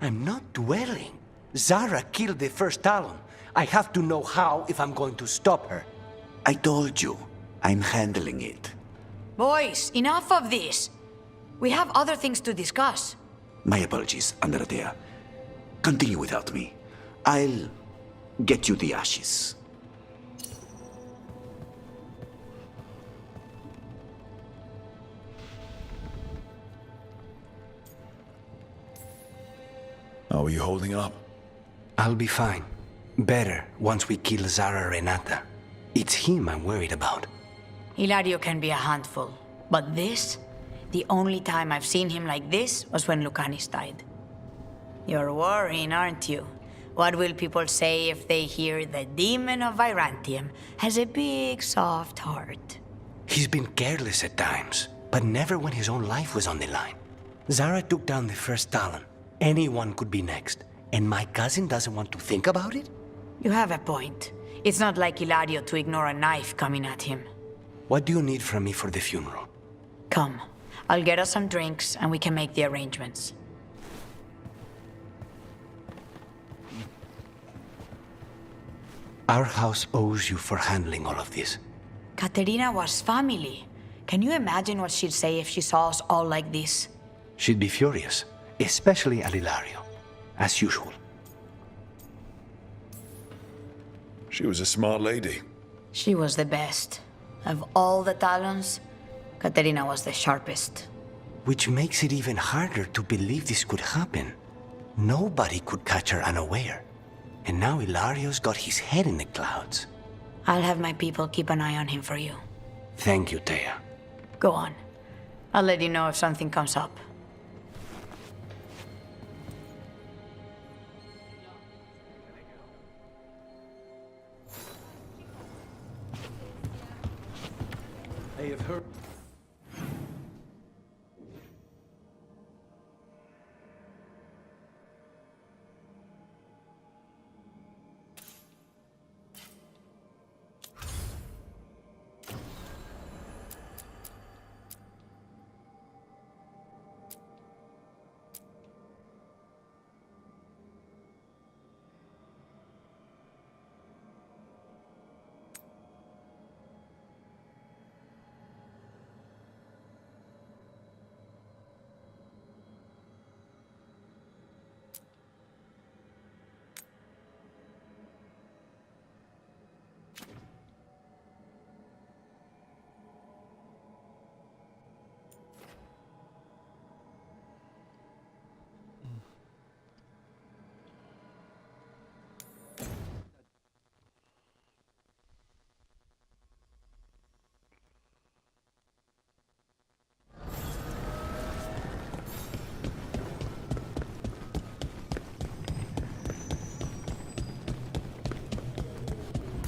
I'm not dwelling. Zara killed the first Talon. I have to know how if I'm going to stop her. I told you. I'm handling it. Boys, enough of this. We have other things to discuss. My apologies, Andradea. Continue without me. I'll get you the ashes. How are you holding up? I'll be fine. Better once we kill Zara Renata. It's him I'm worried about. Hilario can be a handful. But this? The only time I've seen him like this was when Lucanis died. You're worrying, aren't you? What will people say if they hear the demon of Virantium has a big, soft heart? He's been careless at times, but never when his own life was on the line. Zara took down the first Talon. Anyone could be next, and my cousin doesn't want to think about it? You have a point. It's not like Hilario to ignore a knife coming at him. What do you need from me for the funeral? Come. I'll get us some drinks, and we can make the arrangements. Our house owes you for handling all of this. Katerina was family. Can you imagine what she'd say if she saw us all like this? She'd be furious, especially at Hilario, as usual. She was a smart lady. She was the best. Of all the Talons, Katerina was the sharpest. Which makes it even harder to believe this could happen. Nobody could catch her unaware. And now Hilario's got his head in the clouds. I'll have my people keep an eye on him for you. Thank you, Dea. Go on. I'll let you know if something comes up. I have heard.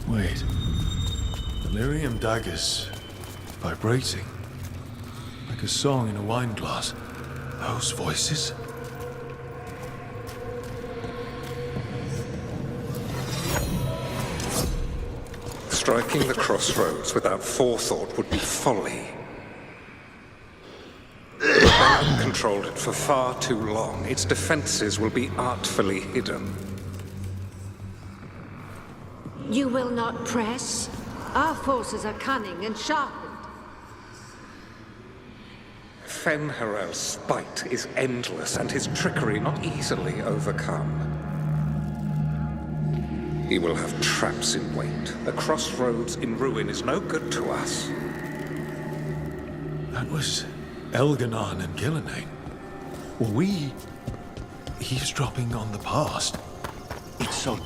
Wait. Delirium daggers. Vibrating. Like a song in a wine glass. Those voices? Striking the crossroads without forethought would be folly. The rebellion controlled it for far too long. Its defenses will be artfully hidden. You will not press? Our forces are cunning and sharpened. Fen'Harel's spite is endless and his trickery not easily overcome. He will have traps in wait. A crossroads in ruin is no good to us. That was Elganon and Gillenane. Were we eavesdropping on the past? It's so...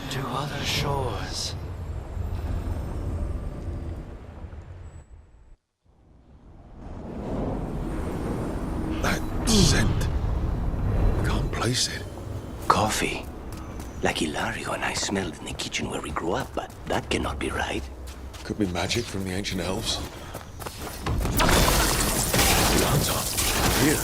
To other shores. That scent. Can't place it. Coffee. Like Hilario and I smelled in the kitchen where we grew up, but that cannot be right. Could be magic from the ancient elves. The answer. Here.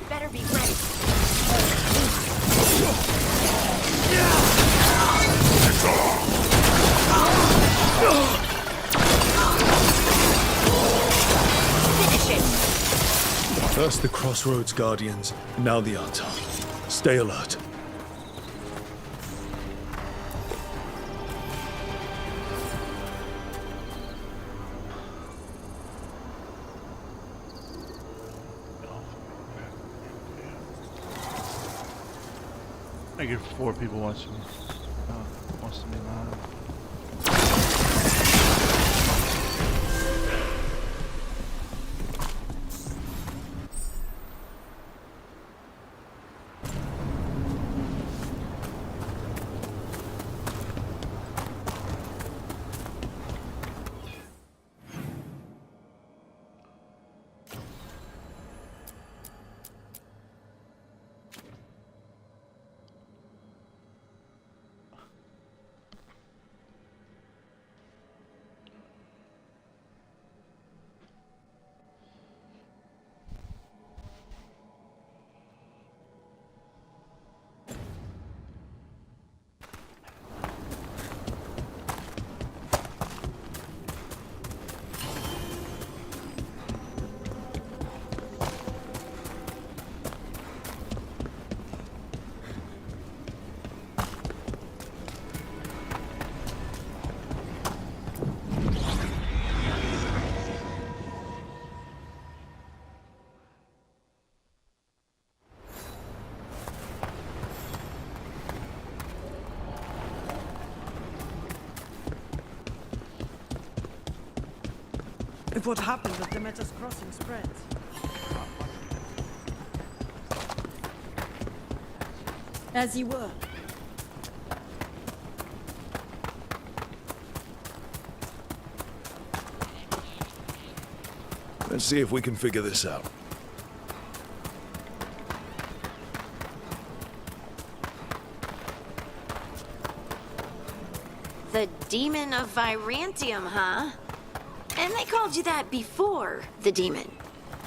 Better be ready. Finish it. First the Crossroads Guardians, now the Artar. Stay alert. I get 4 people watching me. Watching me live. If what happened with Demeter's crossing spreads. As you were. Let's see if we can figure this out. The Demon of Virantium, huh? And they called you that before the demon.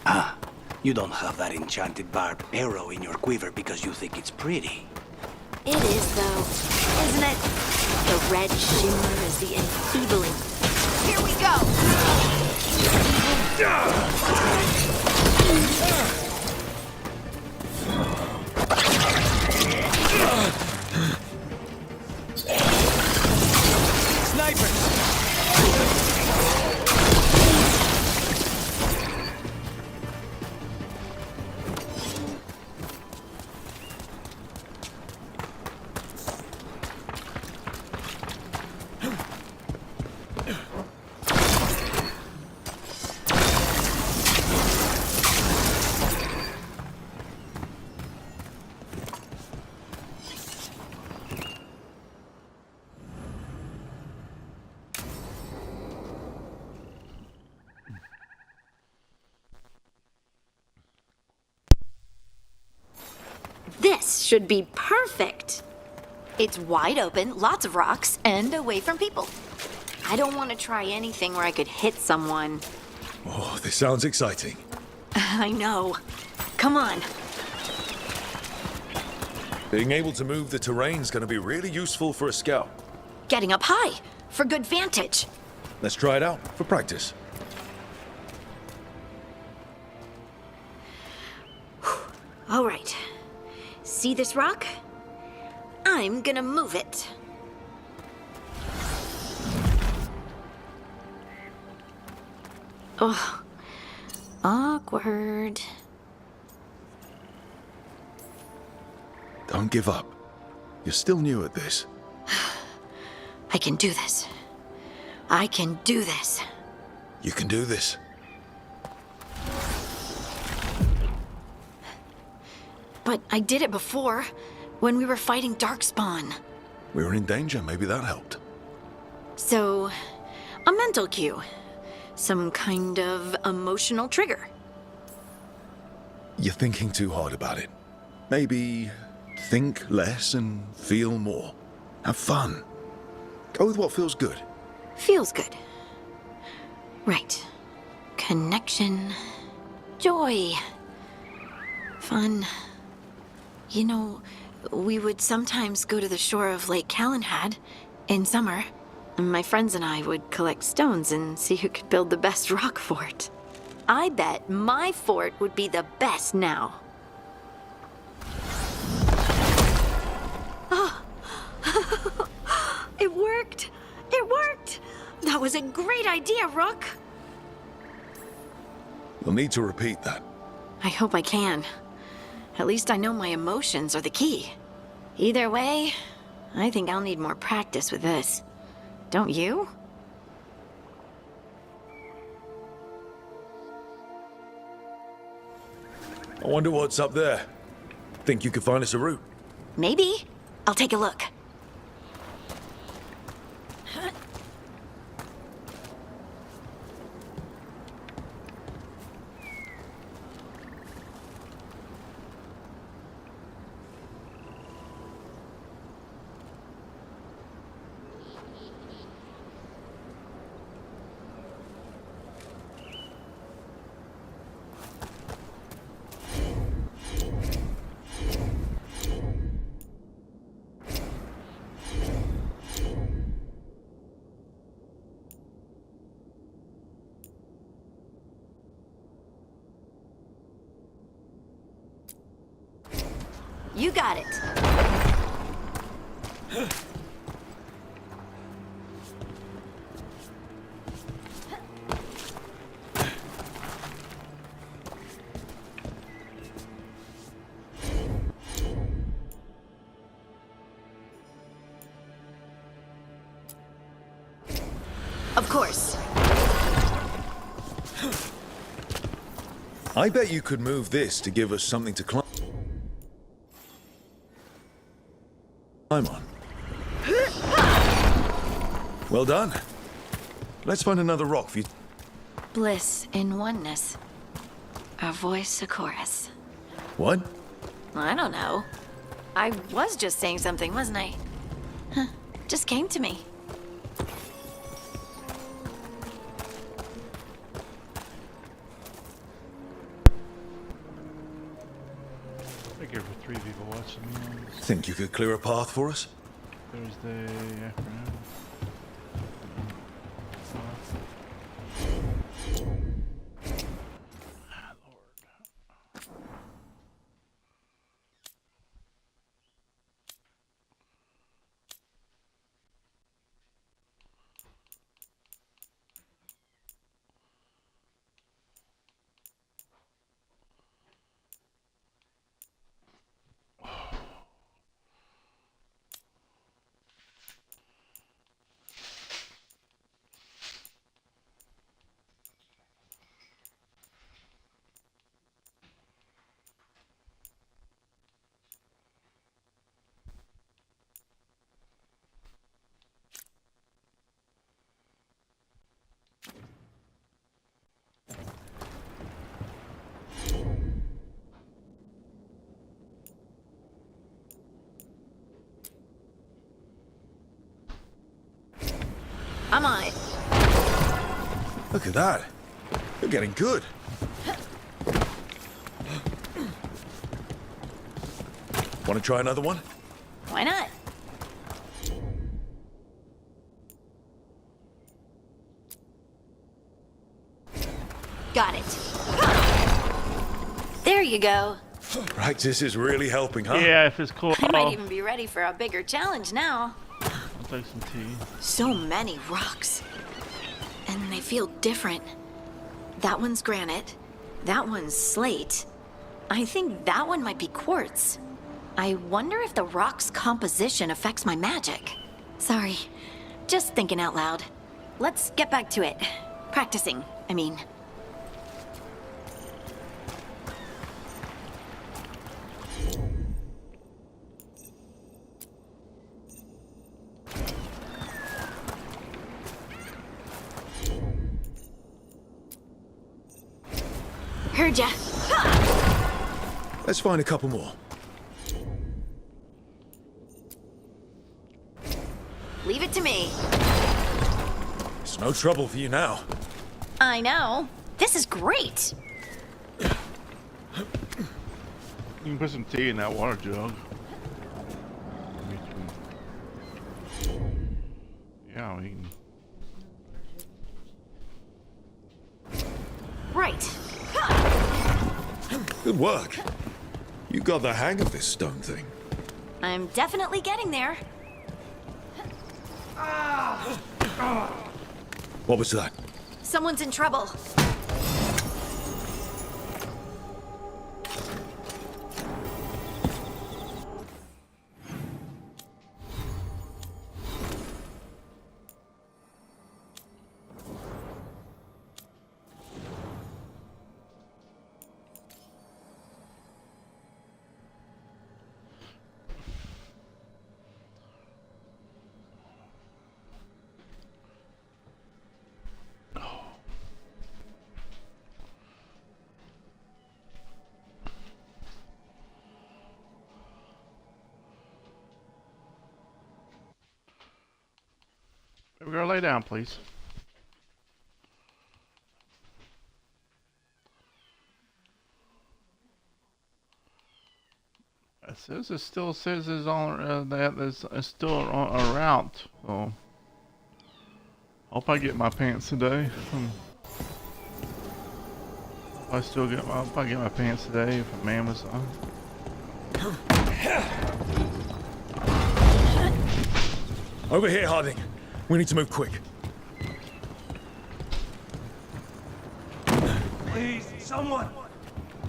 Ah, you don't have that enchanted barbed arrow in your quiver because you think it's pretty. It is, though, isn't it? The red shimmer is the enfeebling. Here we go! This should be perfect. It's wide open, lots of rocks, and away from people. I don't want to try anything where I could hit someone. Oh, this sounds exciting. I know. Come on. Being able to move the terrain's gonna be really useful for a scout. Getting up high for good vantage. Let's try it out for practice. All right. See this rock? I'm gonna move it. Oh, awkward. Don't give up. You're still new at this. I can do this. I can do this. You can do this. But I did it before, when we were fighting Darkspawn. We were in danger, maybe that helped. So, a mental cue. Some kind of emotional trigger. You're thinking too hard about it. Maybe think less and feel more. Have fun. Go with what feels good. Feels good. Right. Connection. Joy. Fun. You know, we would sometimes go to the shore of Lake Calenhad in summer. My friends and I would collect stones and see who could build the best rock fort. I bet my fort would be the best now. Oh. It worked! It worked! That was a great idea, Rook! You'll need to repeat that. I hope I can. At least I know my emotions are the key. Either way, I think I'll need more practice with this. Don't you? I wonder what's up there. Think you could find us a route? Maybe. I'll take a look. You got it. Of course. I bet you could move this to give us something to climb on. Well done. Let's find another rock for you. Bliss in oneness. A voice, a chorus. What? I don't know. I was just saying something, wasn't I? Huh. Just came to me. Thank you for 3 people watching me. Think you could clear a path for us? Thursday afternoon. I'm on it. Look at that. You're getting good. Want to try another one? Why not? Got it. There you go. Practice is really helping, huh? Yeah, if it's cool. I might even be ready for a bigger challenge now. I'll take some tea. So many rocks. And they feel different. That one's granite. That one's slate. I think that one might be quartz. I wonder if the rock's composition affects my magic. Sorry, just thinking out loud. Let's get back to it. Practicing, I mean. Heard ya. Let's find a couple more. Leave it to me. It's no trouble for you now. I know. This is great. You can put some tea in that water jug. Yeah, we can. Right. Good work. You got the hang of this stone thing. I'm definitely getting there. What was that? Someone's in trouble. We're gonna lay down, please. It says it still says it's on that it's still on a route. So hope I get my pants today. Hope I get my pants today from Amazon. Over here, Harding. We need to move quick. Please, someone!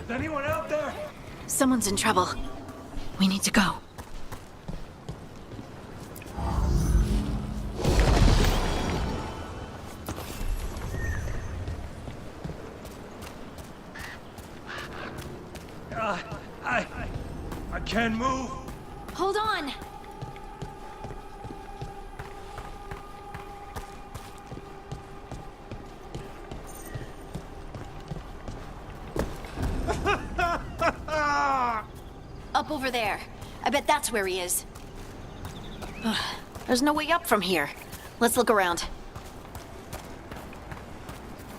Is anyone out there? Someone's in trouble. We need to go. I can't move. Hold on. Up over there. I bet that's where he is. There's no way up from here. Let's look around.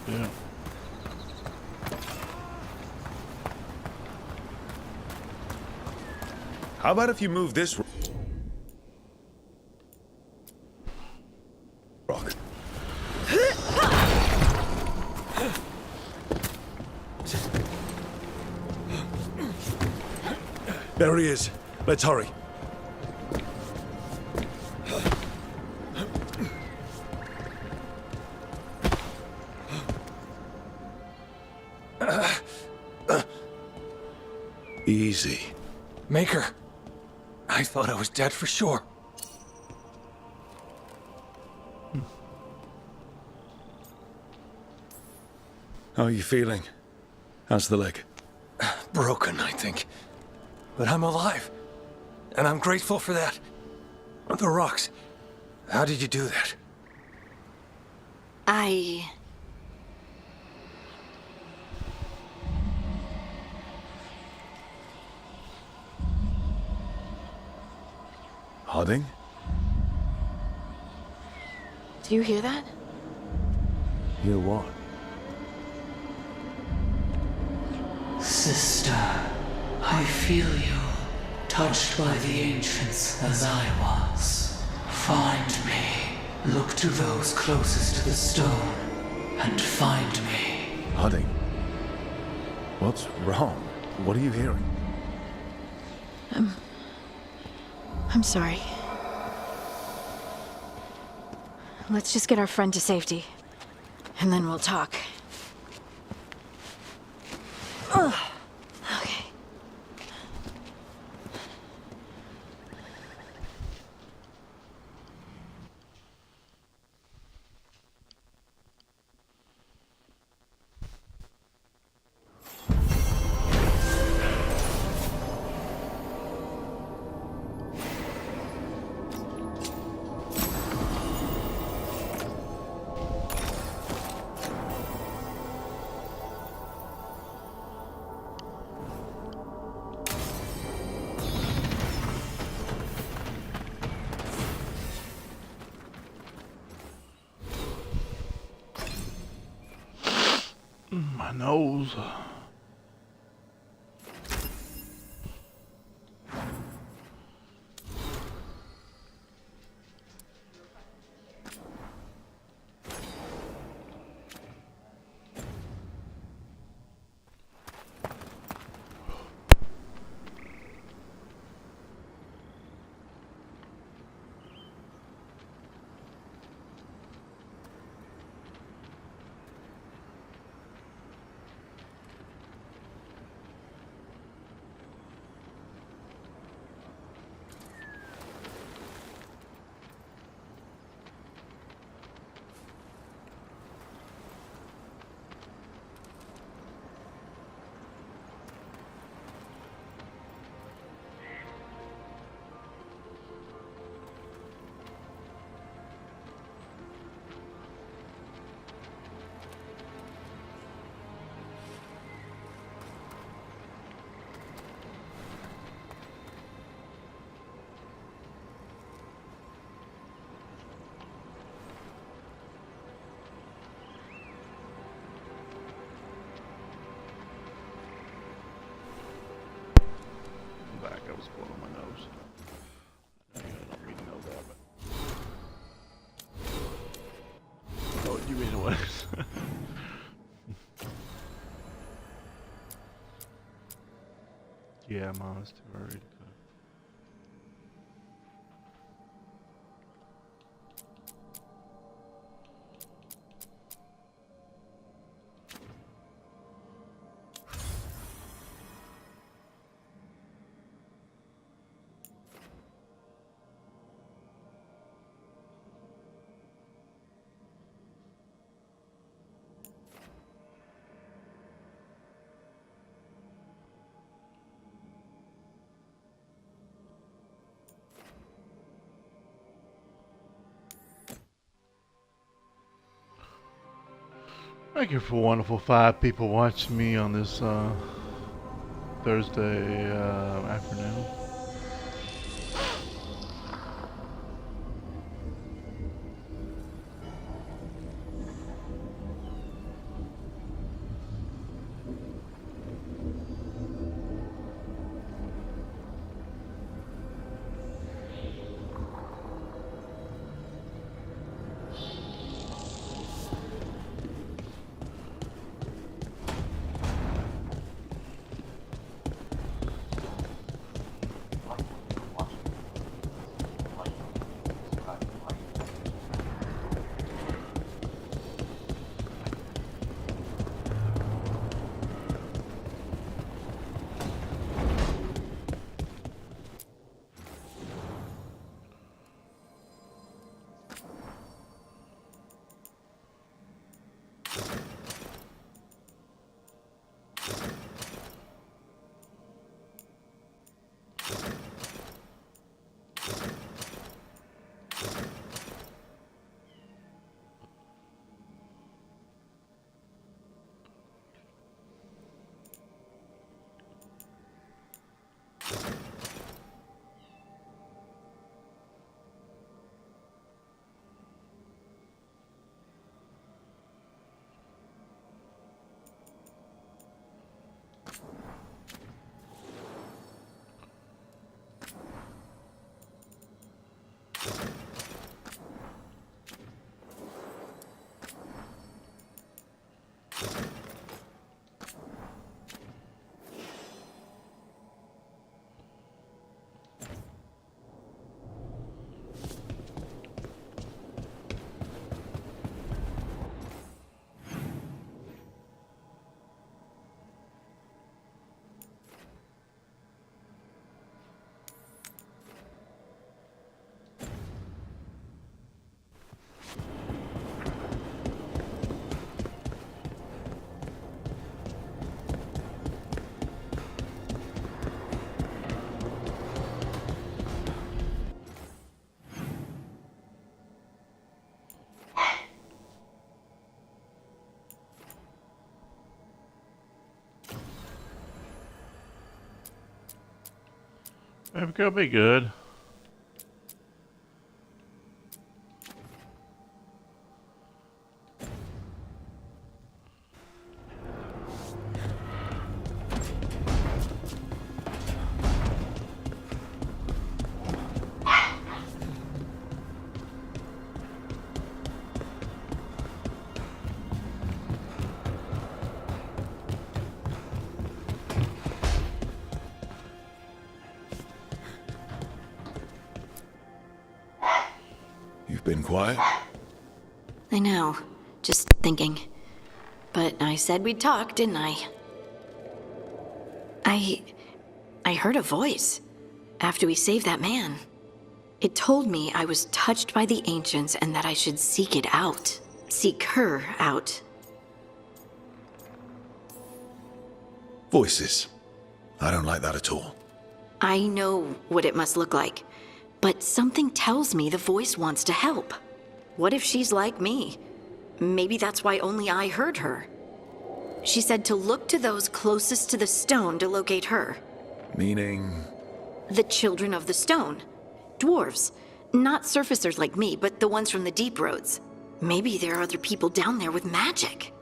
Yeah. How about if you move this rock? There he is. Let's hurry. Easy. Maker. I thought I was dead for sure. How are you feeling? How's the leg? Broken, I think. But I'm alive. And I'm grateful for that. The rocks. How did you do that? Harding? Do you hear that? Hear what? Sister, I feel you, touched by the ancients as I was. Find me. Look to those closest to the stone, and find me. Hudding. What's wrong? What are you hearing? I'm sorry. Let's just get our friend to safety, and then we'll talk. Ugh. Okay. My nose. That was blown on my nose. I don't really know that, but oh, you mean what? Yeah, Mom, it's too early to cook. Thank you for wonderful 5 people watching me on this Thursday afternoon. It could be good. You've been quiet? I know. Just thinking. But I said we'd talk, didn't I? I heard a voice after we saved that man. It told me I was touched by the ancients and that I should seek it out. Seek her out. Voices. I don't like that at all. I know what it must look like, but something tells me the voice wants to help. What if she's like me? Maybe that's why only I heard her. She said to look to those closest to the stone to locate her. Meaning? The children of the stone. Dwarves. Not surfacers like me, but the ones from the deep roads. Maybe there are other people down there with magic.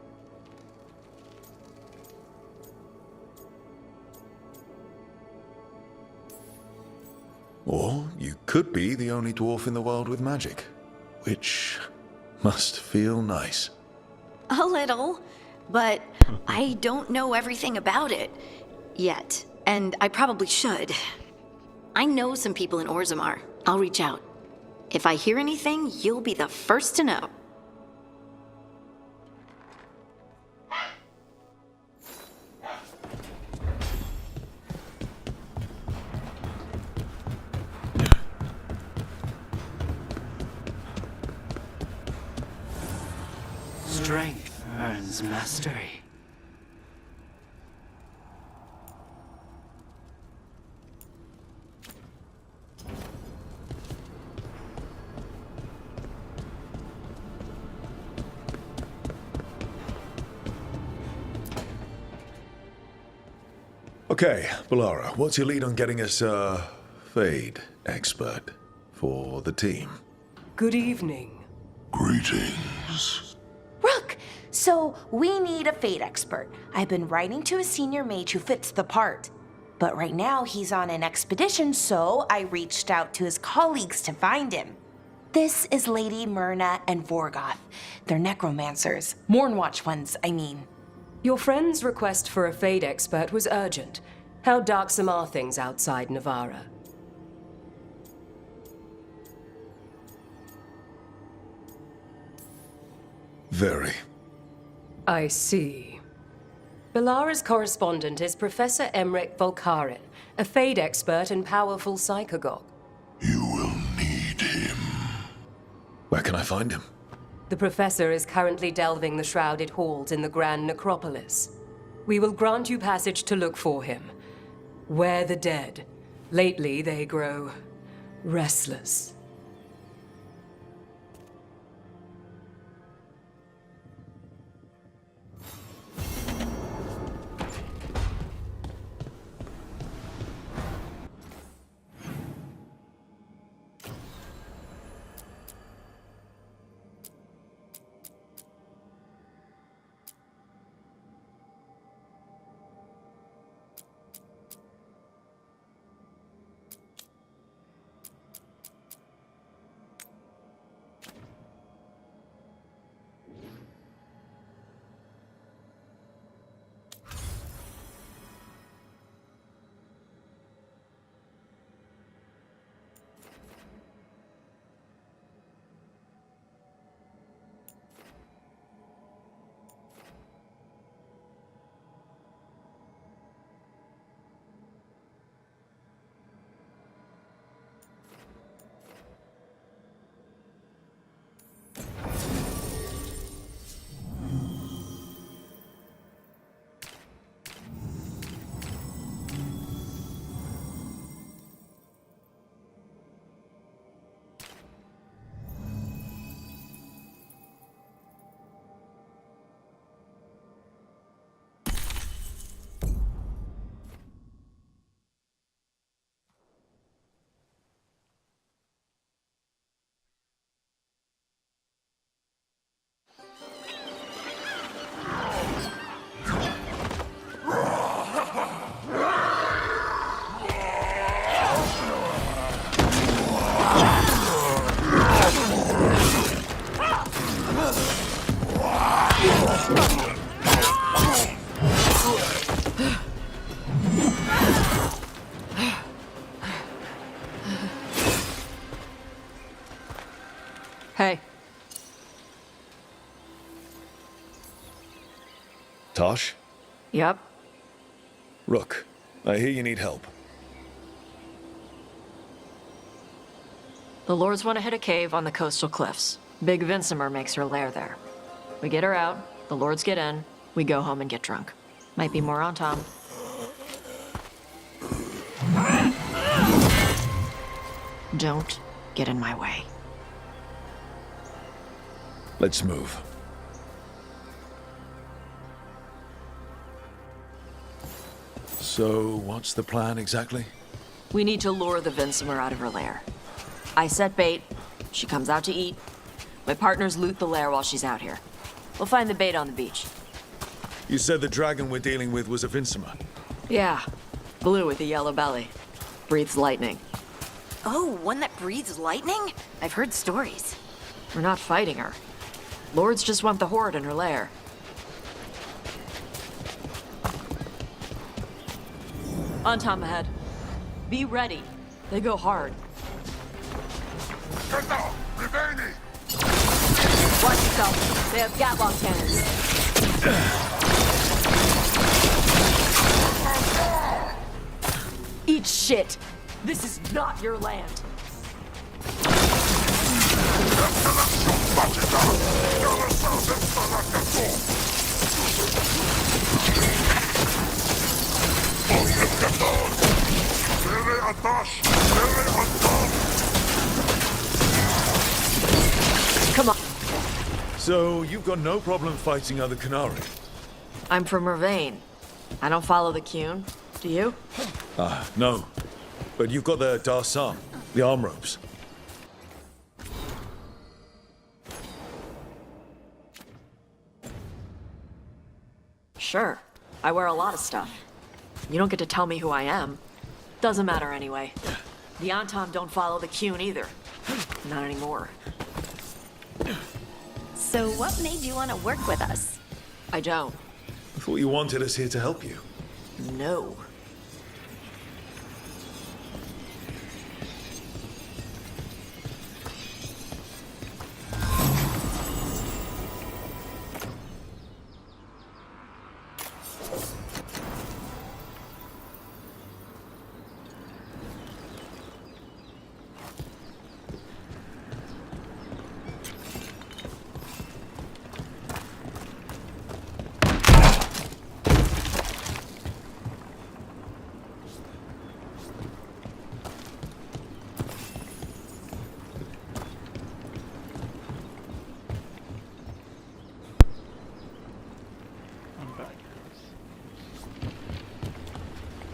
Or you could be the only dwarf in the world with magic, which must feel nice. A little, but I don't know everything about it yet, and I probably should. I know some people in Orzammar. I'll reach out. If I hear anything, you'll be the first to know. Strength earns mastery. Okay, Balara, what's your lead on getting us a Fade expert for the team? Good evening. Greetings. Rook! So, we need a Fate expert. I've been writing to a senior mage who fits the part. But right now, he's on an expedition, so I reached out to his colleagues to find him. This is Lady Myrna and Vorgoth. They're necromancers. Mournwatch ones, I mean. Your friend's request for a Fade expert was urgent. How darksome are things outside Navarra? Very. I see. Balara's correspondent is Professor Emmerich Volkaren, a Fade expert and powerful psychagogue. Where can I find him? The Professor is currently delving the shrouded halls in the Grand Necropolis. We will grant you passage to look for him. Where the dead. Lately they grow restless. Hey. Tosh? Yep. Rook, I hear you need help. The Lords want to hit a cave on the coastal cliffs. Big Vincimer makes her lair there. We get her out, the Lords get in, we go home and get drunk. Might be more on Tom. Don't get in my way. Let's move. So, what's the plan exactly? We need to lure the Vincimer out of her lair. I set bait, she comes out to eat. My partners loot the lair while she's out here. We'll find the bait on the beach. You said the dragon we're dealing with was a Vincimer. Yeah, blue with a yellow belly. Breathes lightning. Oh, one that breathes lightning? I've heard stories. We're not fighting her. Lords just want the horde in her lair. On Tom ahead. Be ready. They go hard. Watch yourself. They have Gatlock cannons. Eat shit. This is not your land. Come on. So, you've got no problem fighting other Canari? I'm from Mervain. I don't follow the Qun. Do you? No. But you've got the Darsam, the arm ropes. Sure. I wear a lot of stuff. You don't get to tell me who I am. Doesn't matter anyway. The Antam don't follow the Qun either. Not anymore. So what made you want to work with us? I don't. I thought you wanted us here to help you. No.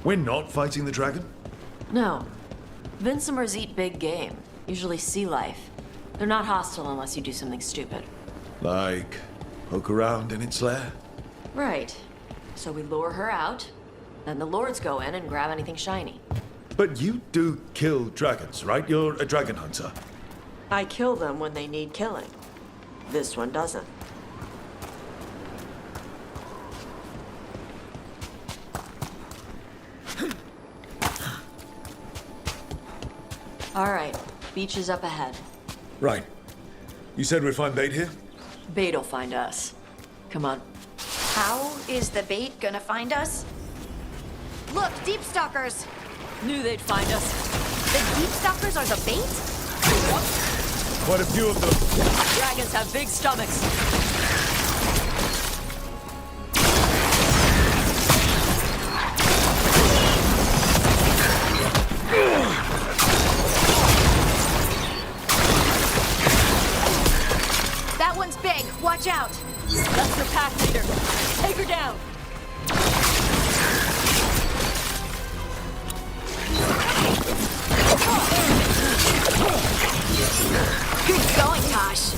We're not fighting the dragon? No. Vincimers eat big game, usually sea life. They're not hostile unless you do something stupid. Like, poke around in its lair? Right. So we lure her out, then the Lords go in and grab anything shiny. But you do kill dragons, right? You're a dragon hunter. I kill them when they need killing. This one doesn't. All right, beach is up ahead. Right. You said we'd find bait here? Bait'll find us. Come on. How is the bait gonna find us? Look, deep stalkers! Knew they'd find us. The deep stalkers are the bait? Quite a few of them. Dragons have big stomachs. That one's big. Watch out. That's your pack leader. Take her down. Good going, Tosh.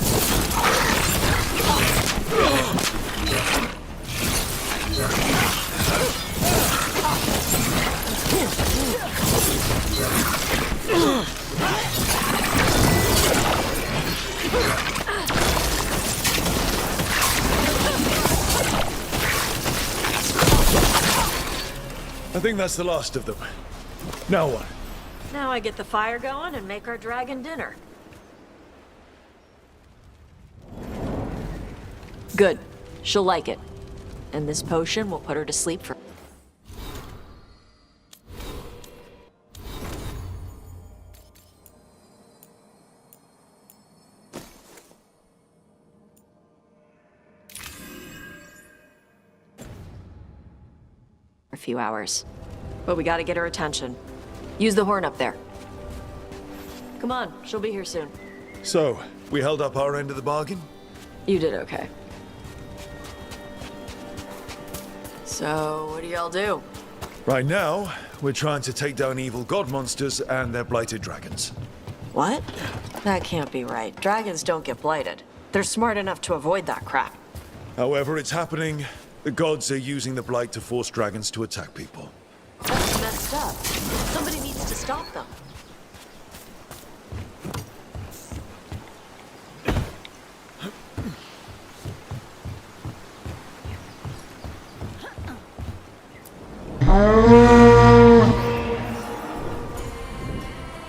I think that's the last of them. Now what? Now I get the fire going and make our dragon dinner. Good. She'll like it. And this potion will put her to sleep for a few hours. But we gotta get her attention. Use the horn up there. Come on, she'll be here soon. So, we held up our end of the bargain? You did okay. So, what do y'all do? Right now, we're trying to take down evil god monsters and their blighted dragons. What? That can't be right. Dragons don't get blighted. They're smart enough to avoid that crap. However it's happening, the gods are using the blight to force dragons to attack people. That's messed up. Somebody needs to stop them.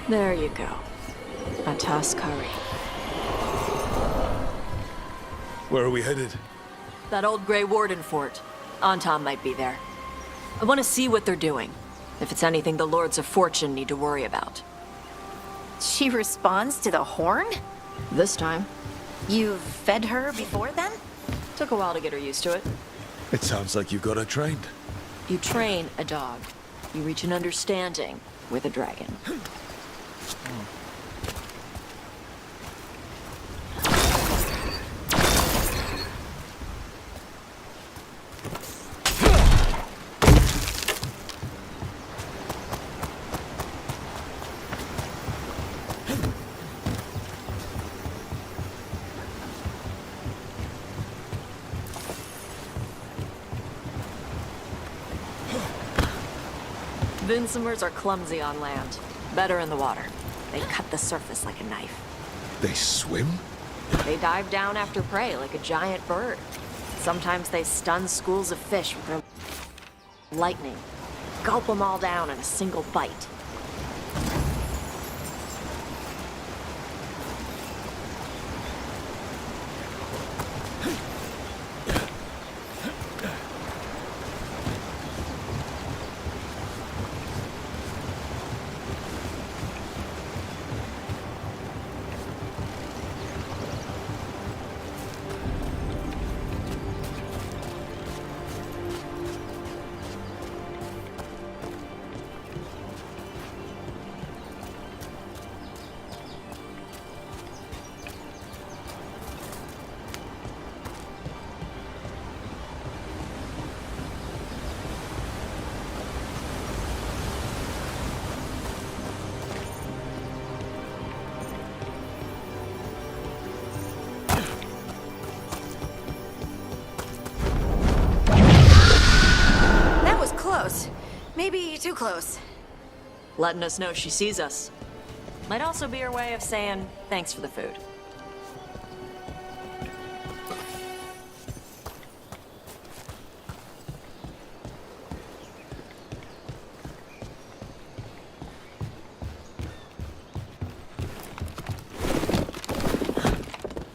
There you go. A Tuskari. Where are we headed? That old Grey Warden fort. Anton might be there. I want to see what they're doing. If it's anything the Lords of Fortune need to worry about. She responds to the horn? This time. You've fed her before then? Took a while to get her used to it. It sounds like you got her trained. You train a dog. You reach an understanding with a dragon. Vincimers are clumsy on land, better in the water. They cut the surface like a knife. They swim? They dive down after prey like a giant bird. Sometimes they stun schools of fish with their lightning. Gulp them all down in a single bite. Maybe too close. Letting us know she sees us. Might also be her way of saying thanks for the food.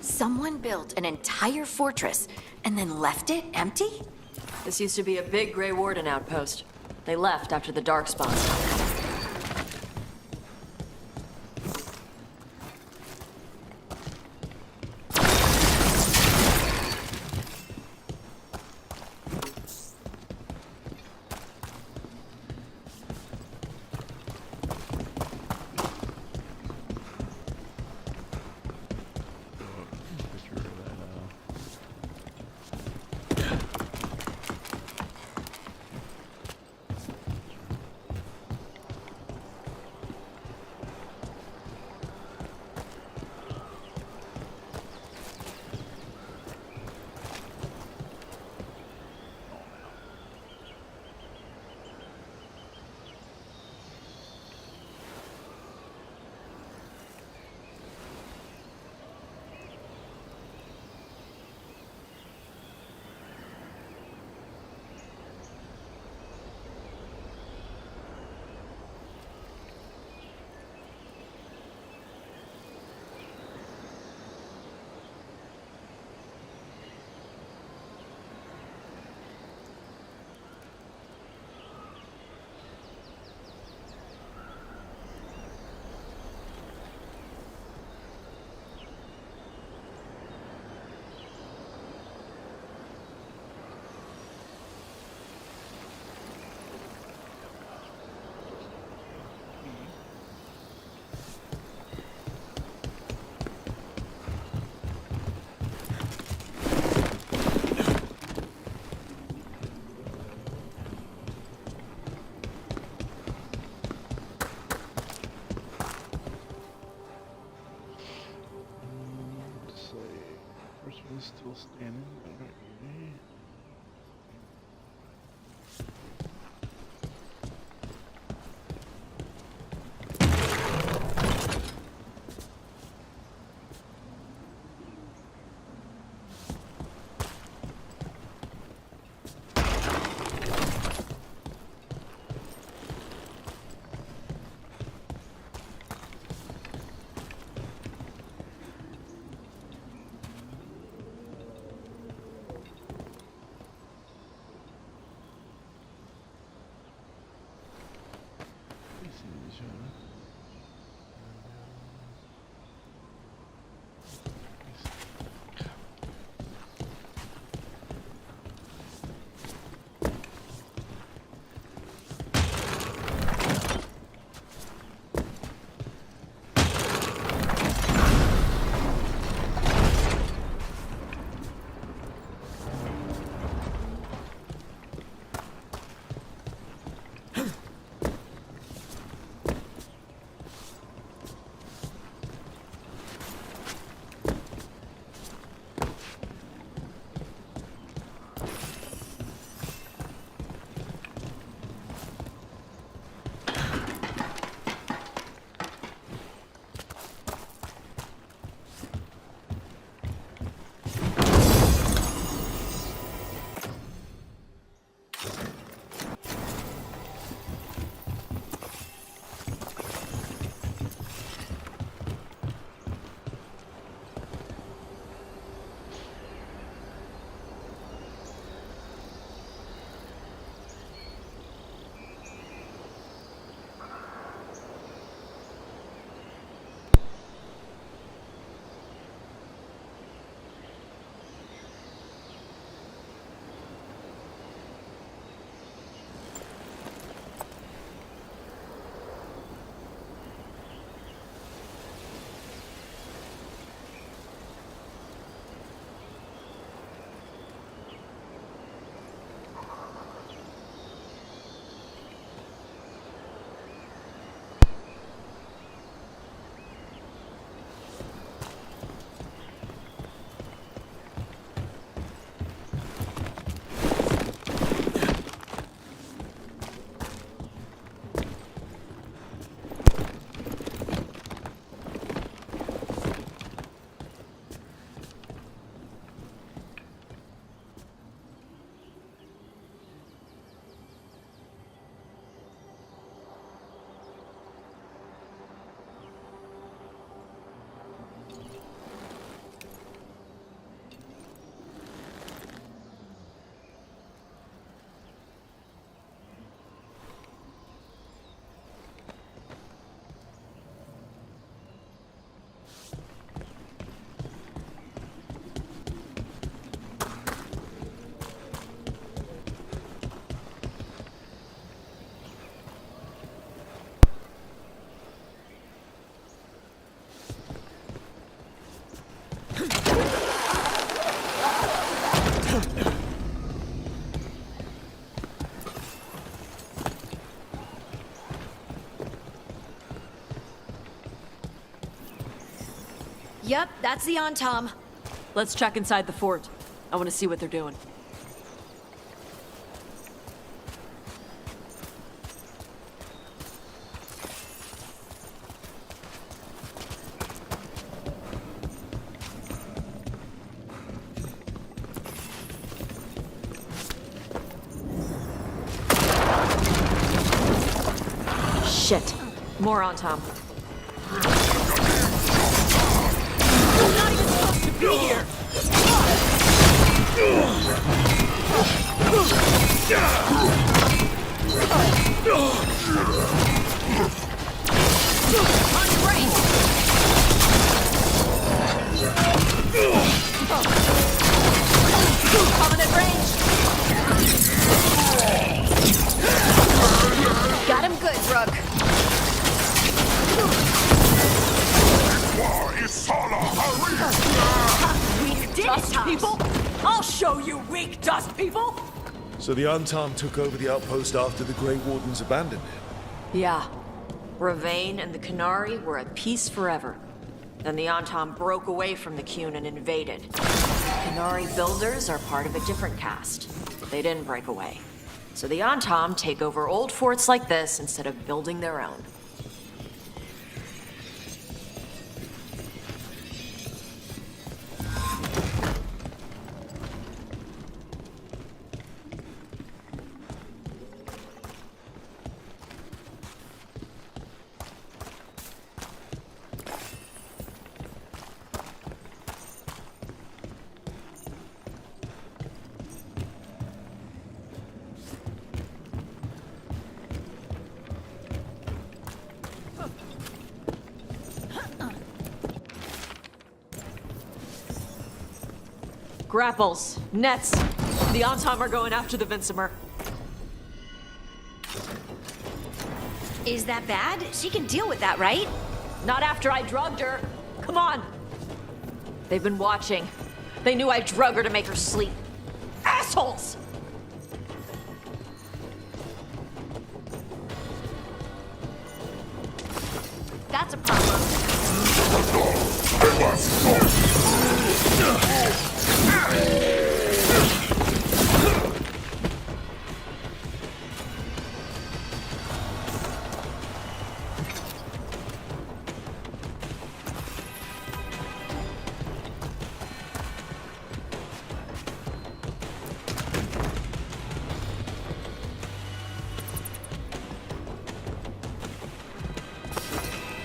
Someone built an entire fortress and then left it empty? This used to be a big Grey Warden outpost. They left after the Darkspawn stopped. still standing. Okay. Yep, that's the Antom. Let's check inside the fort. I want to see what they're doing. Shit. More Antom. Be here! On your brain! Coming at range! Got him good, Rook. Weak dust people? I'll show you weak dust people! So the Antom took over the outpost after the Grey Wardens abandoned it? Yeah. Ravane and the Canary were at peace forever. Then the Antom broke away from the Qun and invaded. Canary builders are part of a different caste. They didn't break away. So the Antam take over old forts like this instead of building their own. Grapples, nets. The Antam are going after the Vincemer. Is that bad? She can deal with that, right? Not after I drugged her. Come on. They've been watching. They knew I drug her to make her sleep. Assholes! That's a problem.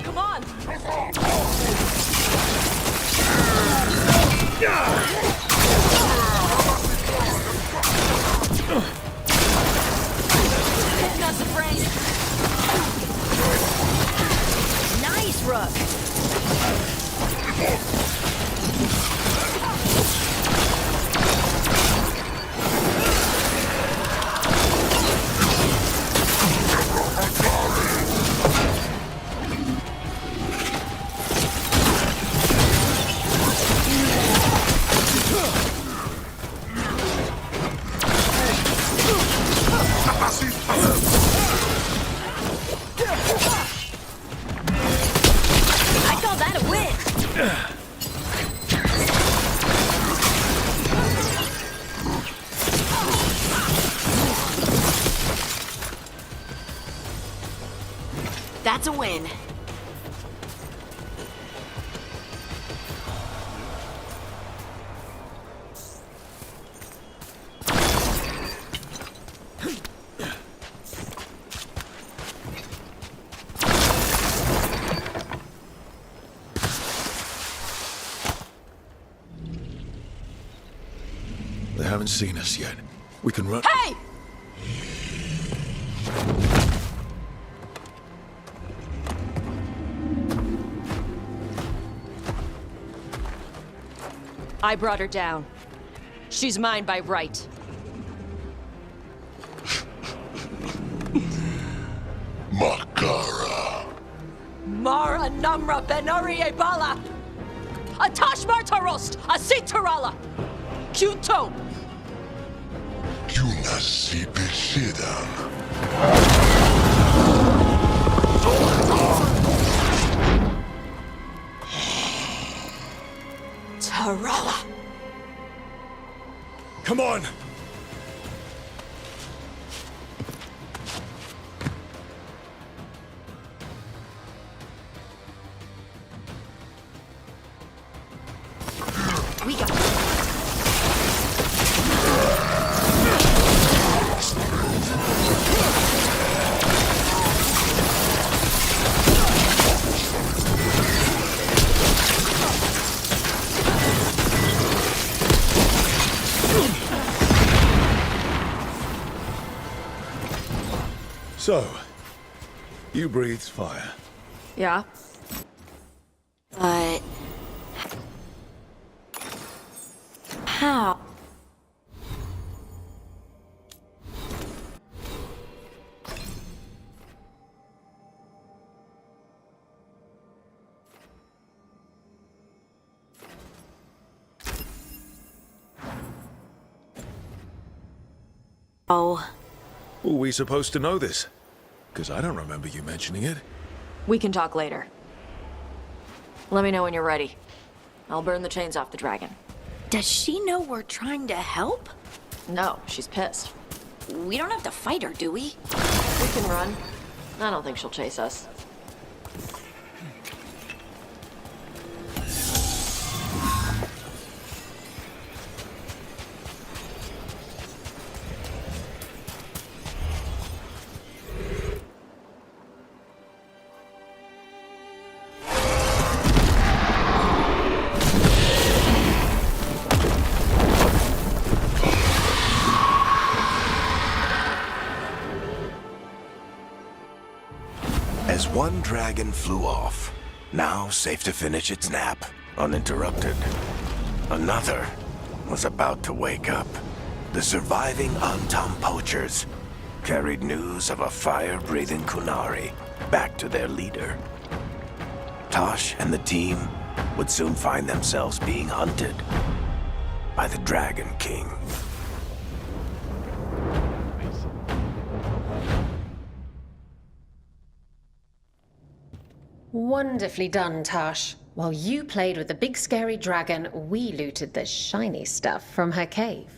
Come on! Hitting us a friend. Nice, Rook. I call that a win. That's a win. They haven't seen us yet. We can run. Hey! I brought her down. She's mine by right. Makara. Mara Namra Benari Ebala! Atash Martarost! Asitarala! Kyuto! Yunasi Bishidam. Tarala! Come on! We got So, you breathed fire. Yeah? But... how? Oh. Were we supposed to know this? Because I don't remember you mentioning it. We can talk later. Let me know when you're ready. I'll burn the chains off the dragon. Does she know we're trying to help? No, she's pissed. We don't have to fight her, do we? We can run. I don't think she'll chase us. As one dragon flew off, now safe to finish its nap, uninterrupted. Another was about to wake up. The surviving Antam poachers carried news of a fire-breathing Kunari back to their leader. Tosh and the team would soon find themselves being hunted by the Dragon King. Wonderfully done, Tosh. While you played with the big scary dragon, we looted the shiny stuff from her cave.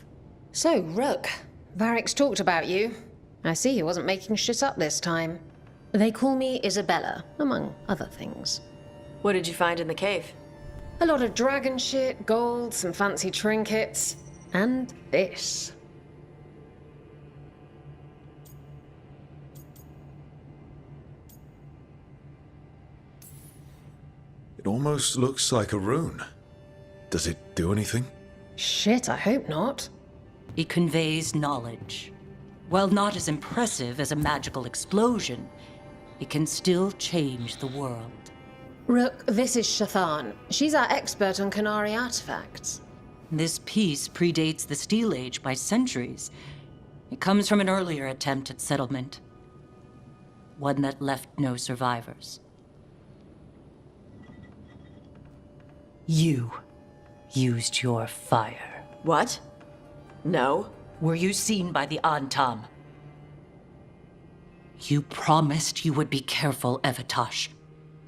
So, Rook, Varric's talked about you. I see he wasn't making shit up this time. They call me Isabella, among other things. What did you find in the cave? A lot of dragon shit, gold, some fancy trinkets, and this. It almost looks like a rune. Does it do anything? Shit, I hope not. It conveys knowledge. While not as impressive as a magical explosion, it can still change the world. Rook, this is Shathan. She's our expert on Kunari artifacts. This piece predates the Steel Age by centuries. It comes from an earlier attempt at settlement. One that left no survivors. You used your fire. What? No. Were you seen by the Antam? You promised you would be careful, Evatosh.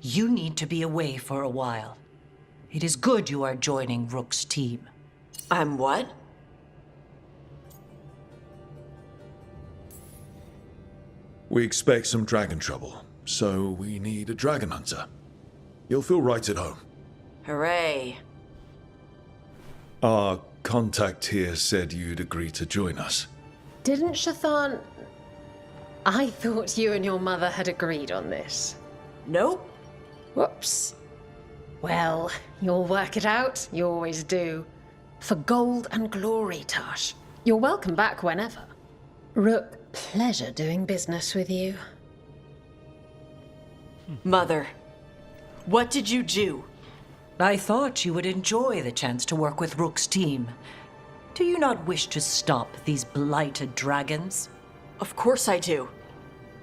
You need to be away for a while. It is good you are joining Rook's team. I'm what? We expect some dragon trouble, so we need a dragon hunter. You'll feel right at home. Hooray. Our contact here said you'd agree to join us. Didn't Shathan... I thought you and your mother had agreed on this. Nope. Whoops. Well, you'll work it out. You always do. For gold and glory, Tosh. You're welcome back whenever. Rook, pleasure doing business with you. Mother, what did you do? I thought you would enjoy the chance to work with Rook's team. Do you not wish to stop these blighted dragons? Of course I do.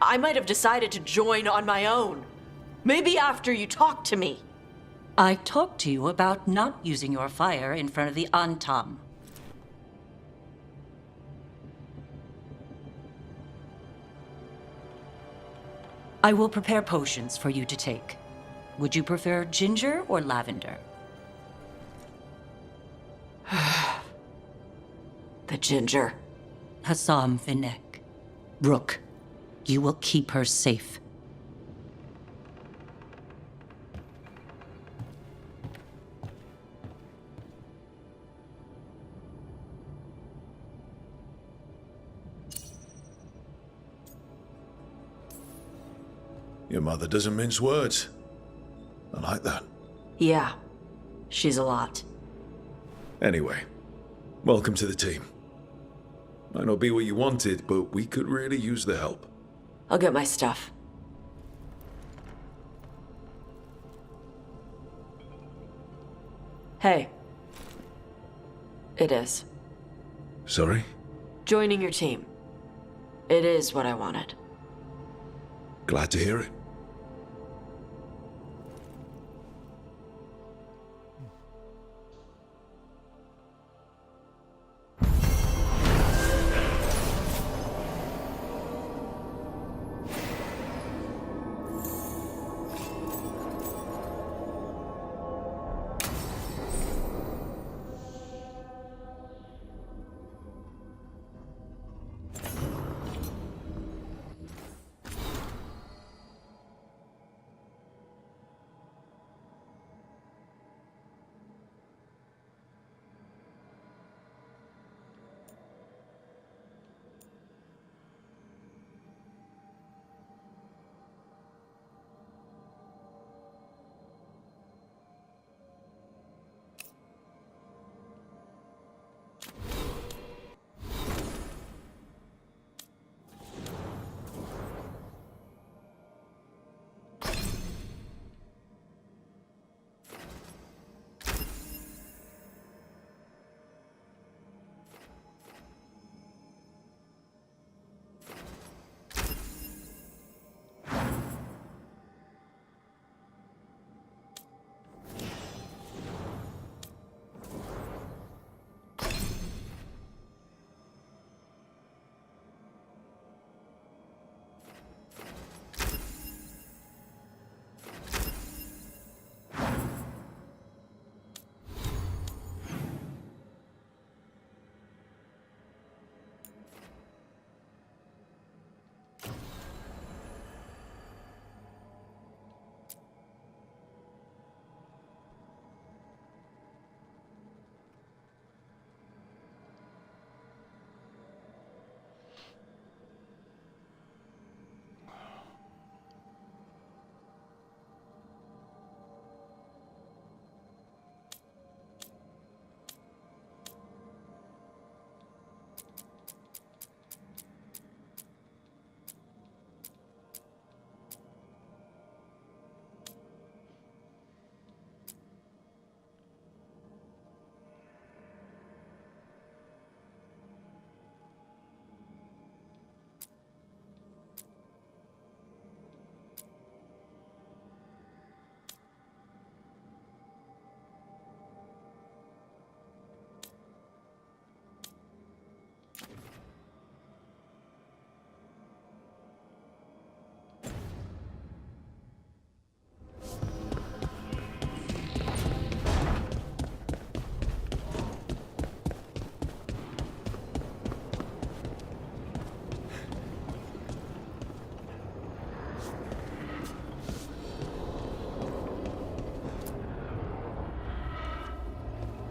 I might have decided to join on my own. Maybe after you talked to me. I talked to you about not using your fire in front of the Antam. I will prepare potions for you to take. Would you prefer ginger or lavender? The ginger. Hassam Vinek. Rook, you will keep her safe. Your mother doesn't mince words. I like that. Yeah, she's a lot. Anyway, welcome to the team. Might not be what you wanted, but we could really use the help. I'll get my stuff. Hey. It is. Sorry? Joining your team. It is what I wanted. Glad to hear it.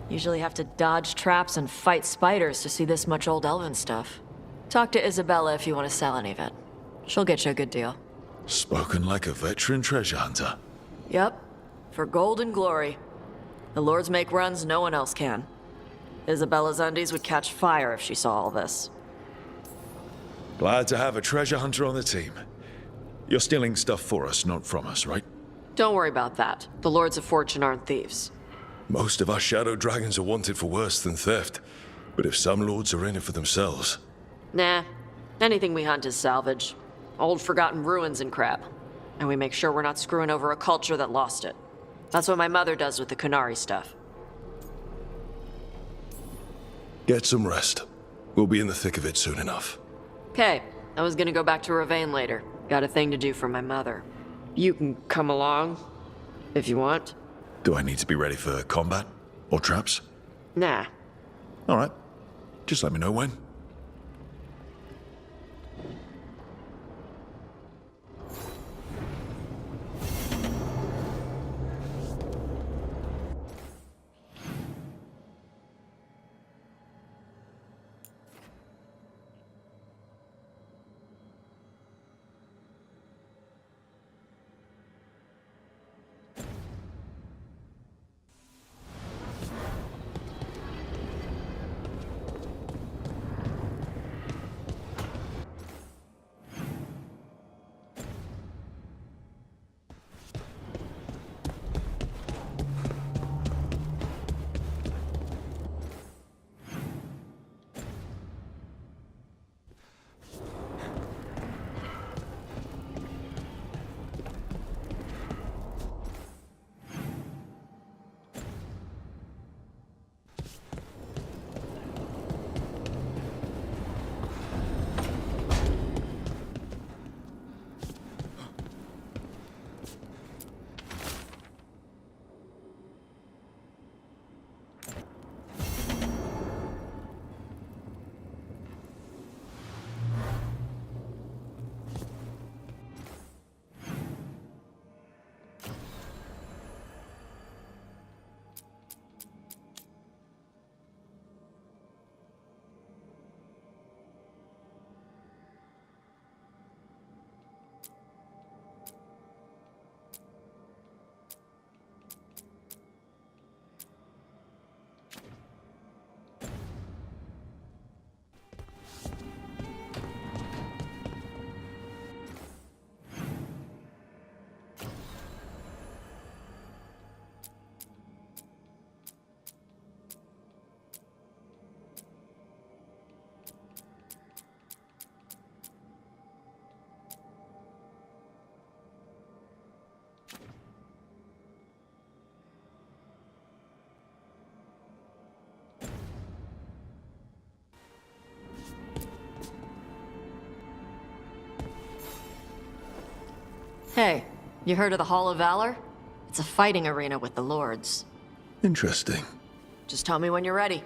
Usually have to dodge traps and fight spiders to see this much old elven stuff. Talk to Isabella if you want to sell any of it. She'll get you a good deal. Spoken like a veteran treasure hunter. Yep. For gold and glory. The lords make runs no one else can. Isabella's undies would catch fire if she saw all this. Glad to have a treasure hunter on the team. You're stealing stuff for us, not from us, right? Don't worry about that. The lords of fortune aren't thieves. Most of us shadow dragons are wanted for worse than theft. But if some lords are in it for themselves... Nah. Anything we hunt is salvage. Old forgotten ruins and crap. And we make sure we're not screwing over a culture that lost it. That's what my mother does with the Kunari stuff. Get some rest. We'll be in the thick of it soon enough. Okay, I was gonna go back to Ravane later. Got a thing to do for my mother. You can come along, if you want. Do I need to be ready for combat? Or traps? Nah. Alright. Just let me know when. Hey, you heard of the Hall of Valor? It's a fighting arena with the lords. Interesting. Just tell me when you're ready.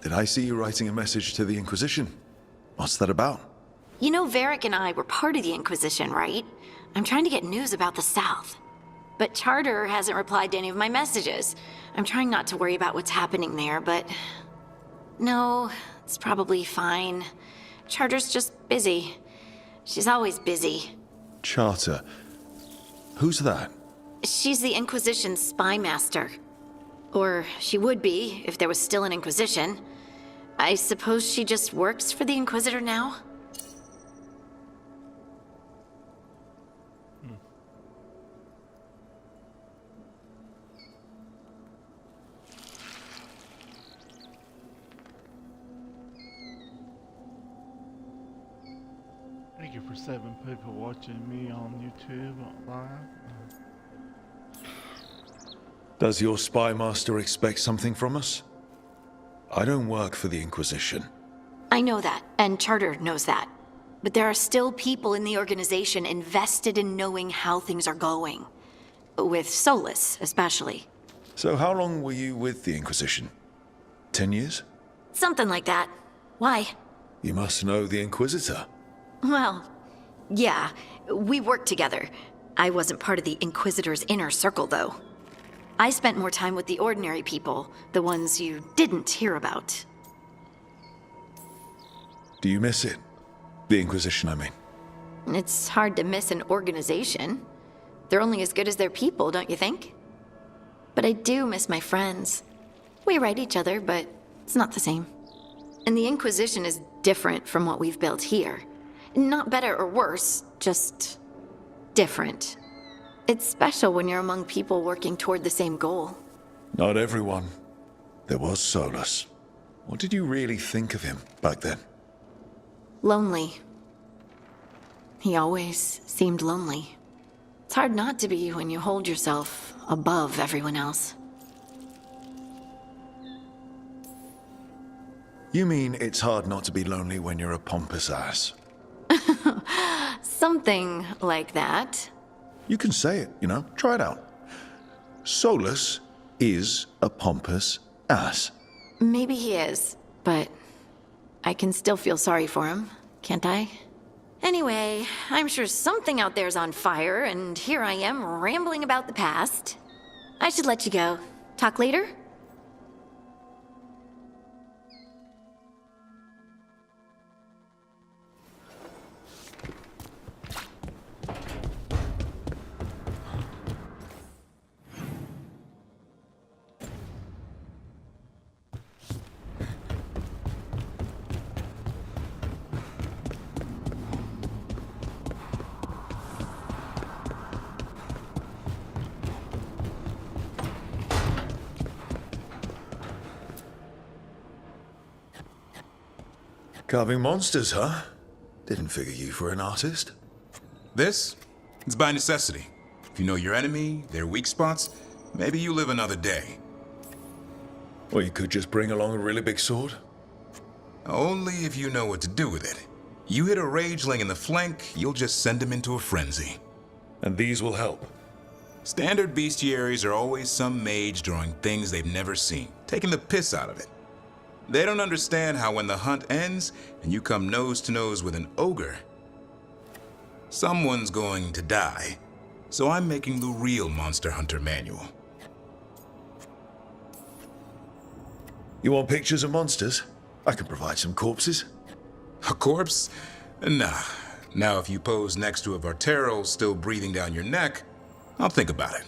Did I see you writing a message to the Inquisition? What's that about? You know, Varric and I were part of the Inquisition, right? I'm trying to get news about the South. But Charter hasn't replied to any of my messages. I'm trying not to worry about what's happening there, but... No, it's probably fine. Charter's just busy. She's always busy. Charter. Who's that? She's the Inquisition's spy master. Or she would be, if there was still an Inquisition. I suppose she just works for the Inquisitor now? Thank you for 7 people watching me on YouTube live. Does your spy master expect something from us? I don't work for the Inquisition. I know that, and Charter knows that. But there are still people in the organization invested in knowing how things are going. With Solus, especially. So how long were you with the Inquisition? 10 years? Something like that. Why? You must know the Inquisitor. Well, yeah, we worked together. I wasn't part of the Inquisitor's inner circle, though. I spent more time with the ordinary people, the ones you didn't hear about. Do you miss it? The Inquisition, I mean. It's hard to miss an organization. They're only as good as their people, don't you think? But I do miss my friends. We write each other, but it's not the same. And the Inquisition is different from what we've built here. Not better or worse, just different. It's special when you're among people working toward the same goal. Not everyone. There was Solus. What did you really think of him back then? Lonely. He always seemed lonely. It's hard not to be when you hold yourself above everyone else. You mean it's hard not to be lonely when you're a pompous ass? Something like that. You can say it, you know. Try it out. Solus is a pompous ass. Maybe he is, but I can still feel sorry for him, can't I? Anyway, I'm sure something out there's on fire, and here I am rambling about the past. I should let you go. Talk later? Carving monsters, huh? Didn't figure you for an artist. This? It's by necessity. If you know your enemy, their weak spots, maybe you live another day. Or you could just bring along a really big sword. Only if you know what to do with it. You hit a rageling in the flank, you'll just send him into a frenzy. And these will help. Standard bestiaries are always some mage drawing things they've never seen, taking the piss out of it. They don't understand how when the hunt ends and you come nose to nose with an ogre, someone's going to die. So I'm making the real Monster Hunter manual. You want pictures of monsters? I can provide some corpses. A corpse? Nah. Now if you pose next to a Vartero still breathing down your neck, I'll think about it.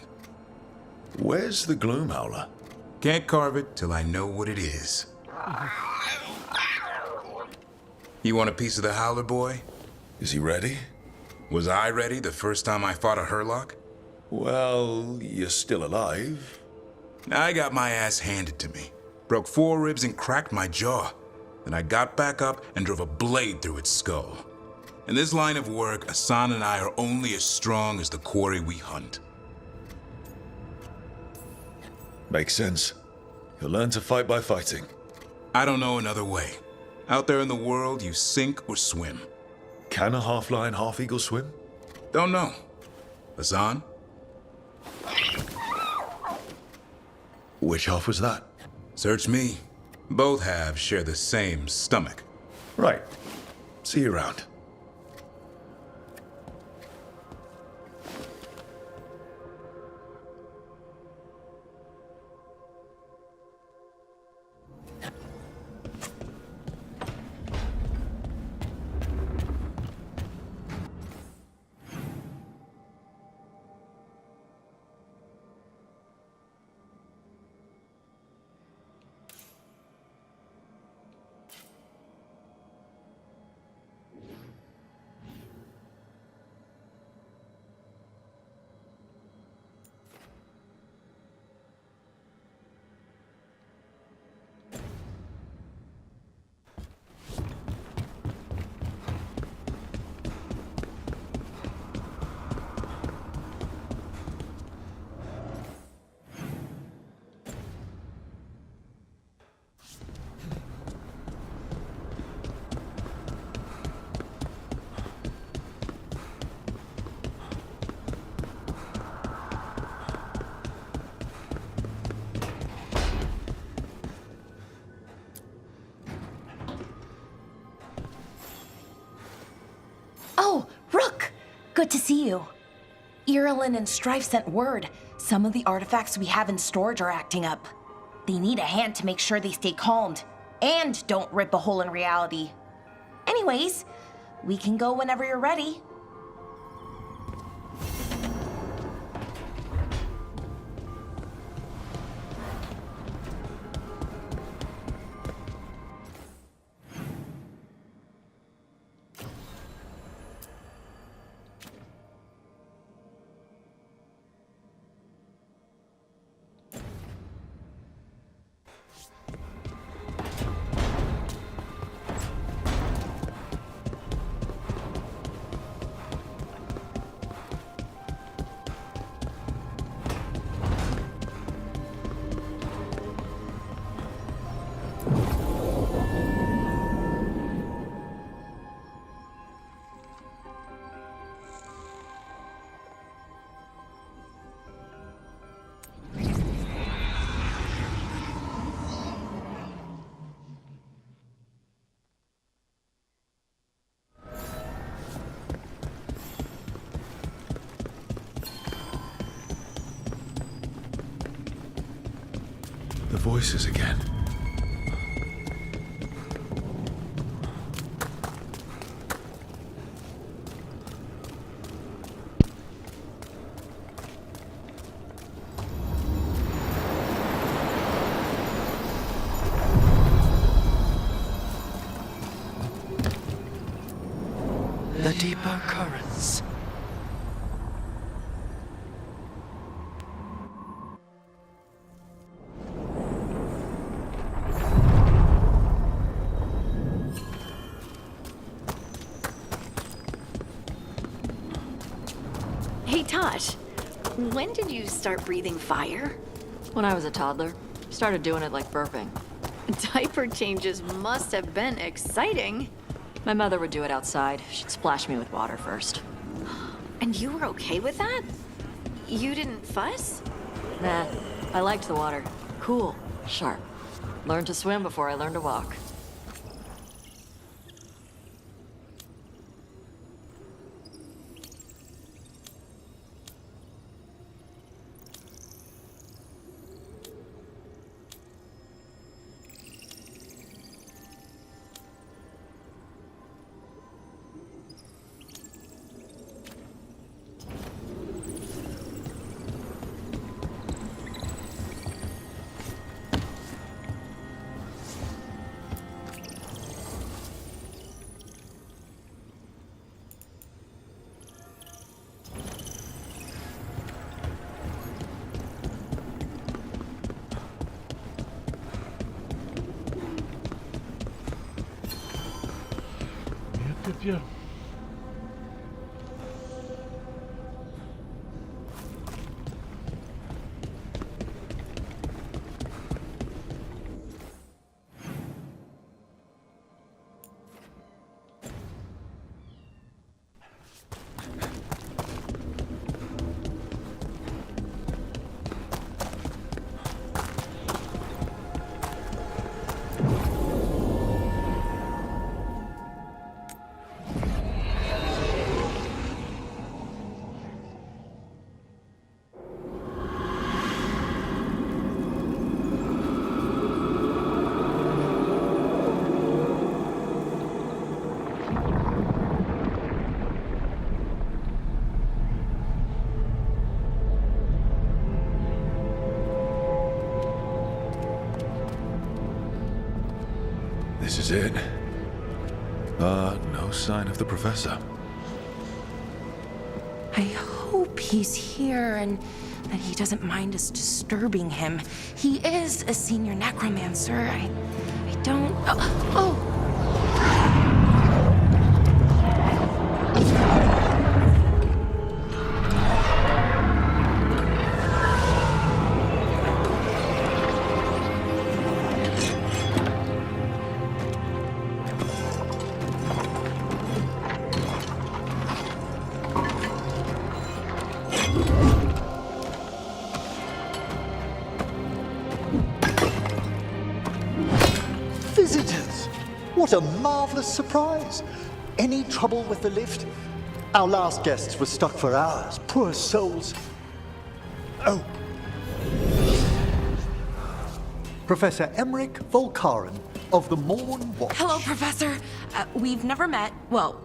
Where's the Gloom Howler? Can't carve it till I know what it is. You want a piece of the Howler, boy? Is he ready? Was I ready the first time I fought a Hurlock? Well, you're still alive. I got my ass handed to me. Broke 4 ribs and cracked my jaw. Then I got back up and drove a blade through its skull. In this line of work, Asan and I are only as strong as the quarry we hunt. Makes sense. You'll learn to fight by fighting. I don't know another way. Out there in the world, you sink or swim. Can a half-lion, half-eagle swim? Don't know. Asan? Which half was that? Search me. Both halves share the same stomach. Right. See you around. Oh, Rook! Good to see you. Irilyn and Strife sent word. Some of the artifacts we have in storage are acting up. They need a hand to make sure they stay calmed and don't rip a hole in reality. Anyways, we can go whenever you're ready. The voices again. The deeper currents. Hey, Tosh. When did you start breathing fire? When I was a toddler. Started doing it like burping. Diaper changes must have been exciting. My mother would do it outside. She'd splash me with water first. And you were okay with that? You didn't fuss? Nah, I liked the water. Cool, sharp. Learned to swim before I learned to walk. Yeah. This is it. No sign of the professor. I hope he's here and that he doesn't mind us disturbing him. He is a senior necromancer. I don't... Oh! Visitors! What a marvelous surprise! Any trouble with the lift? Our last guests were stuck for hours. Poor souls. Oh. Professor Emmerich Volkaren of the Morn Watch. Hello, Professor. We've never met, well,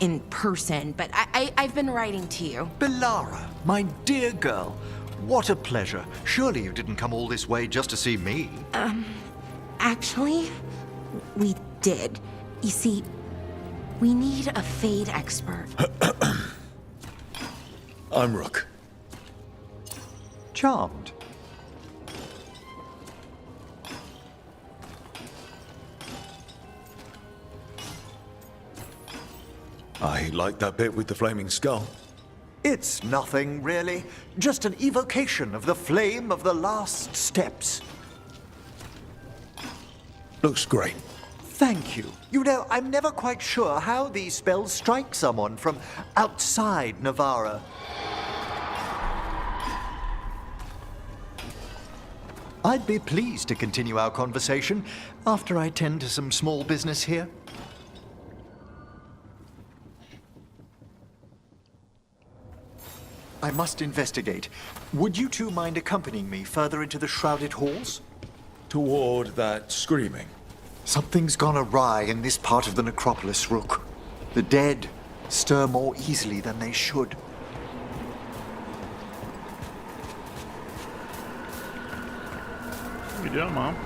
in person, but I've been writing to you. Belara, my dear girl. What a pleasure. Surely you didn't come all this way just to see me. Actually, we did. You see, we need a Fade expert. I'm Rook. Charmed. I like that bit with the flaming skull. It's nothing, really. Just an evocation of the flame of the last steps. Looks great. Thank you. You know, I'm never quite sure how these spells strike someone from outside Navarra. I'd be pleased to continue our conversation after I tend to some small business here. I must investigate. Would you two mind accompanying me further into the shrouded halls? Toward that screaming. Something's gone awry in this part of the necropolis, Rook. The dead stir more easily than they should. What are you doing, Mom?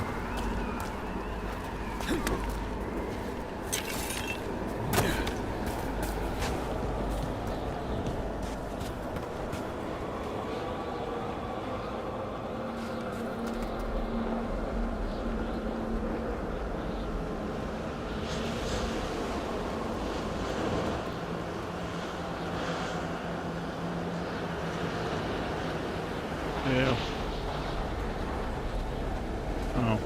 Yeah. Oh.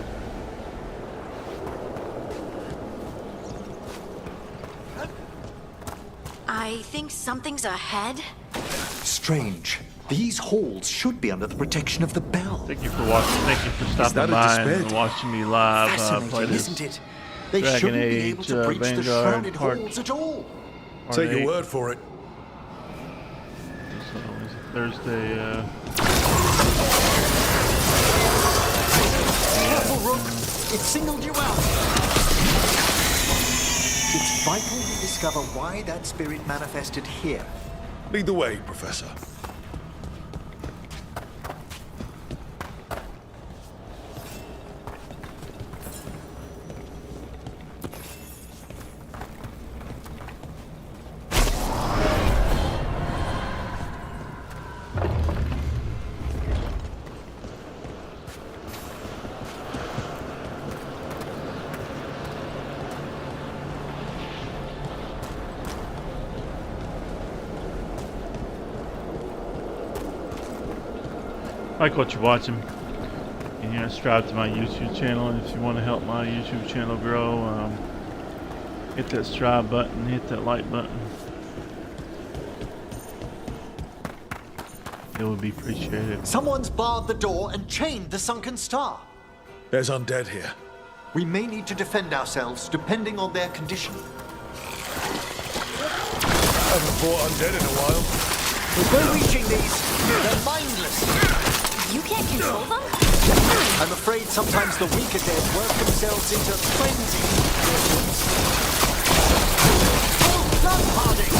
I think something's ahead. Strange. These halls should be under the protection of the bell. Thank you for watching. Thank you for stopping by and watching me live play this isn't it? They Dragon shouldn't be Age able to breach the Veilguard shrouded part. halls at all. Take your word for it. So it's Thursday. Careful, Rook. It singled you out. It's vital we discover why that spirit manifested here. Lead the way, Professor. Like what you're watching, and you know, subscribe to my YouTube channel. And if you want to help my YouTube channel grow, hit that subscribe button, hit that like button. It would be appreciated. Someone's barred the door and chained the sunken star. There's undead here. We may need to defend ourselves depending on their condition. Haven't fought undead in a while. With no reaching these, they're mindless. You can't control them? I'm afraid sometimes the weaker dead work themselves into frenzy. Oh, blood harding!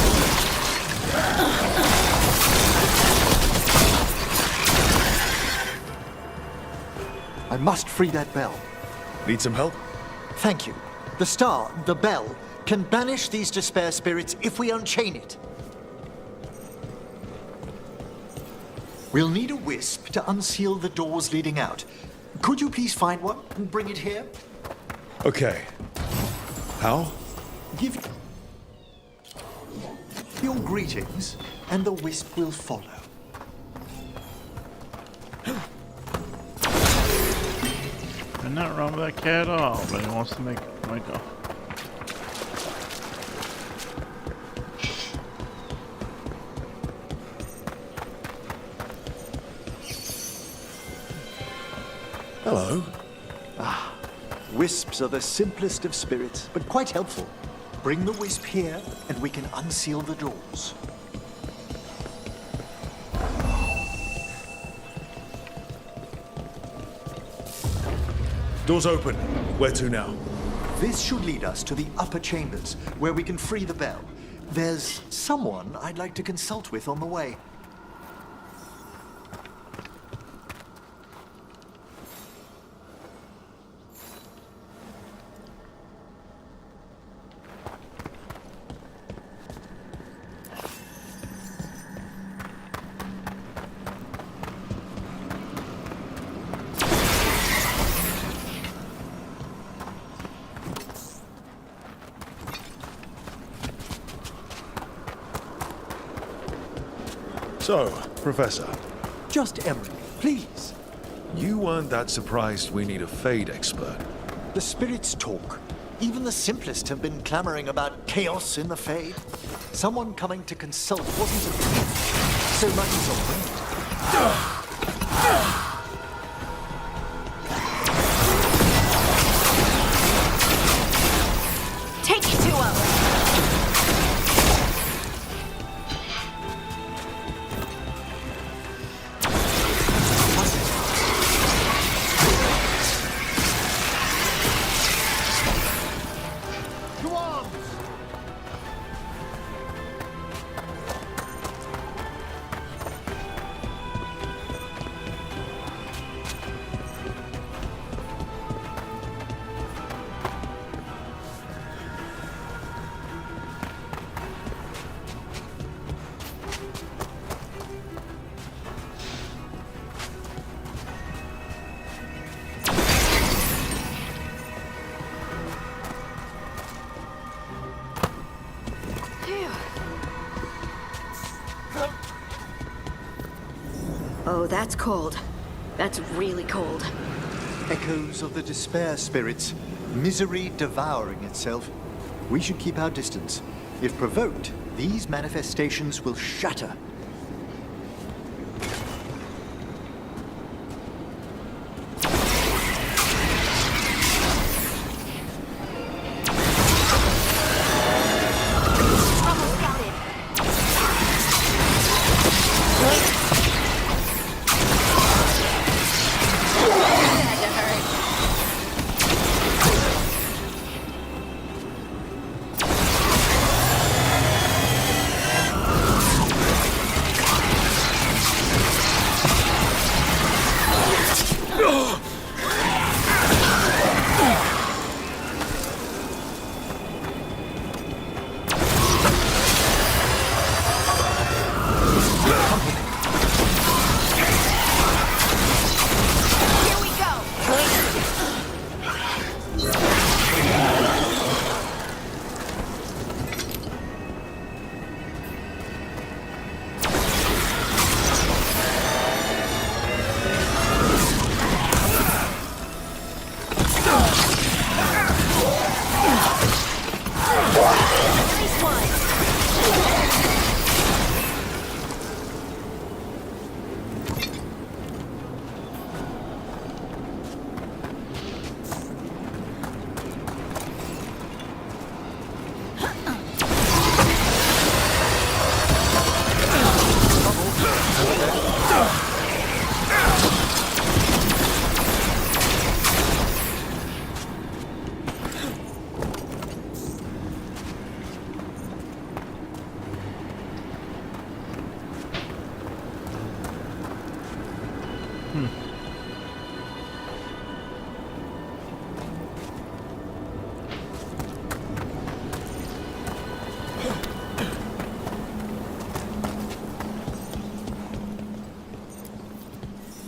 I must free that bell. Need some help? Thank you. The star, the bell, can banish these despair spirits if we unchain it. We'll need a wisp to unseal the doors leading out. Could you please find one and bring it here? Okay. How? Give your greetings, and the wisp will follow. I'm not wrong with that cat at all, but he wants to make a. Hello. Wisps are the simplest of spirits, but quite helpful. Bring the wisp here, and we can unseal the doors. Doors open. Where to now? This should lead us to the upper chambers, where we can free the bell. There's someone I'd like to consult with on the way. So, Professor. Just Emery, please. You weren't that surprised we need a Fade expert. The spirits talk. Even the simplest have been clamoring about chaos in the Fade. Someone coming to consult wasn't a thief so much as a friend. Take it to him! Oh, that's cold. That's really cold. Echoes of the despair spirits, misery devouring itself. We should keep our distance. If provoked, these manifestations will shatter.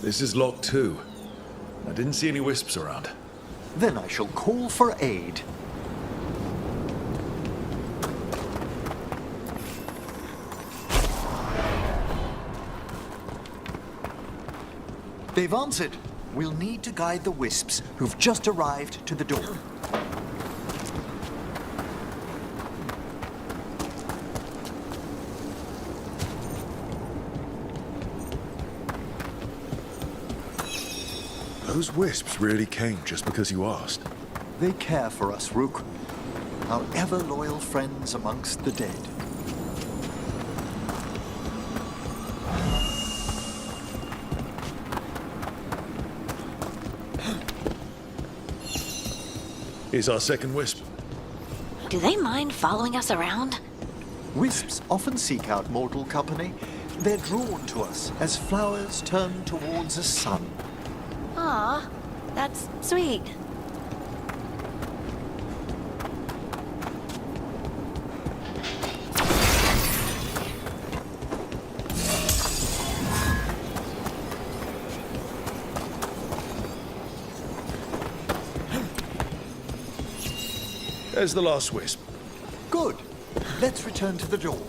This is locked too. I didn't see any wisps around. Then I shall call for aid. They've answered. We'll need to guide the wisps who've just arrived to the door. Those wisps really came just because you asked. They care for us, Rook. Our ever-loyal friends amongst the dead. Here's our second wisp. Do they mind following us around? Wisps often seek out mortal company. They're drawn to us as flowers turn towards a sun. Aw, that's sweet. There's the last wisp. Good. Let's return to the door.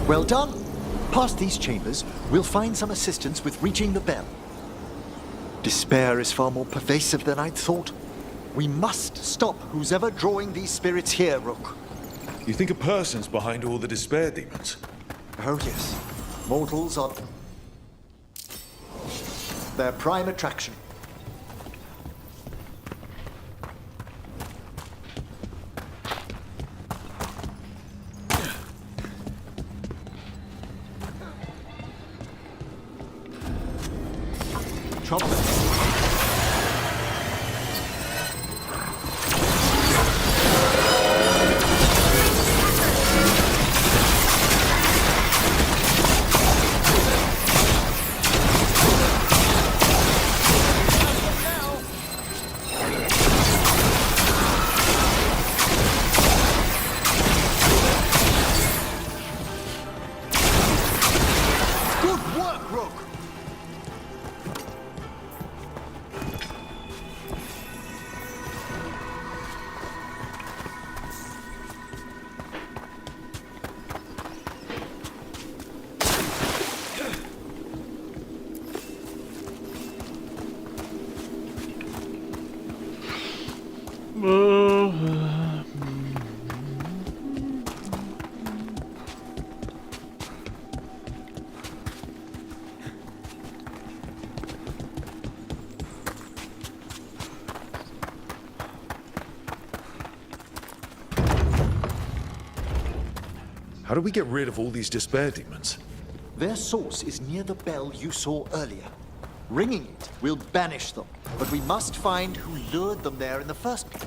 Well done. Past these chambers, we'll find some assistance with reaching the bell. Despair is far more pervasive than I'd thought. We must stop who's ever drawing these spirits here, Rook. You think a person's behind all the despair demons? Oh, yes. Mortals are their prime attraction. How do we get rid of all these despair demons? Their source is near the bell you saw earlier. Ringing it will banish them, but we must find who lured them there in the first place.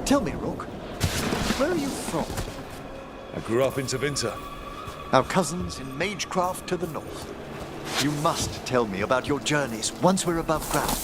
Tell me, Rook, where are you from? I grew up in Tevinter. Our cousins in Magecraft to the north. You must tell me about your journeys once we're above ground.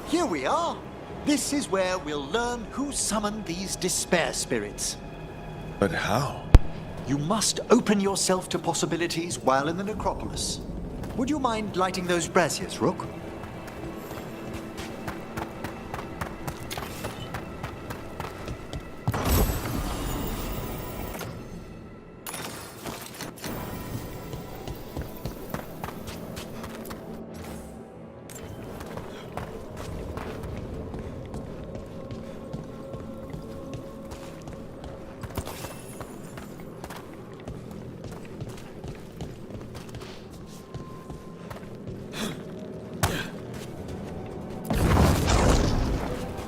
Here we are. This is where we'll learn who summoned these despair spirits. But how? You must open yourself to possibilities while in the necropolis. Would you mind lighting those braziers, Rook?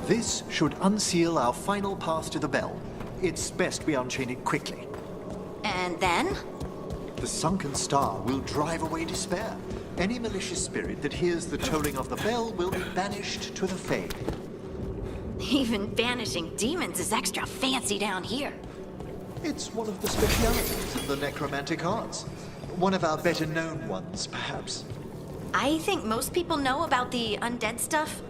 This should unseal our final path to the bell. It's best we unchain it quickly. And then? The sunken star will drive away despair. Any malicious spirit that hears the tolling of the bell will be banished to the Fae. Even banishing demons is extra fancy down here. It's one of the specialities of the necromantic arts. One of our better known ones, perhaps. I think most people know about the undead stuff.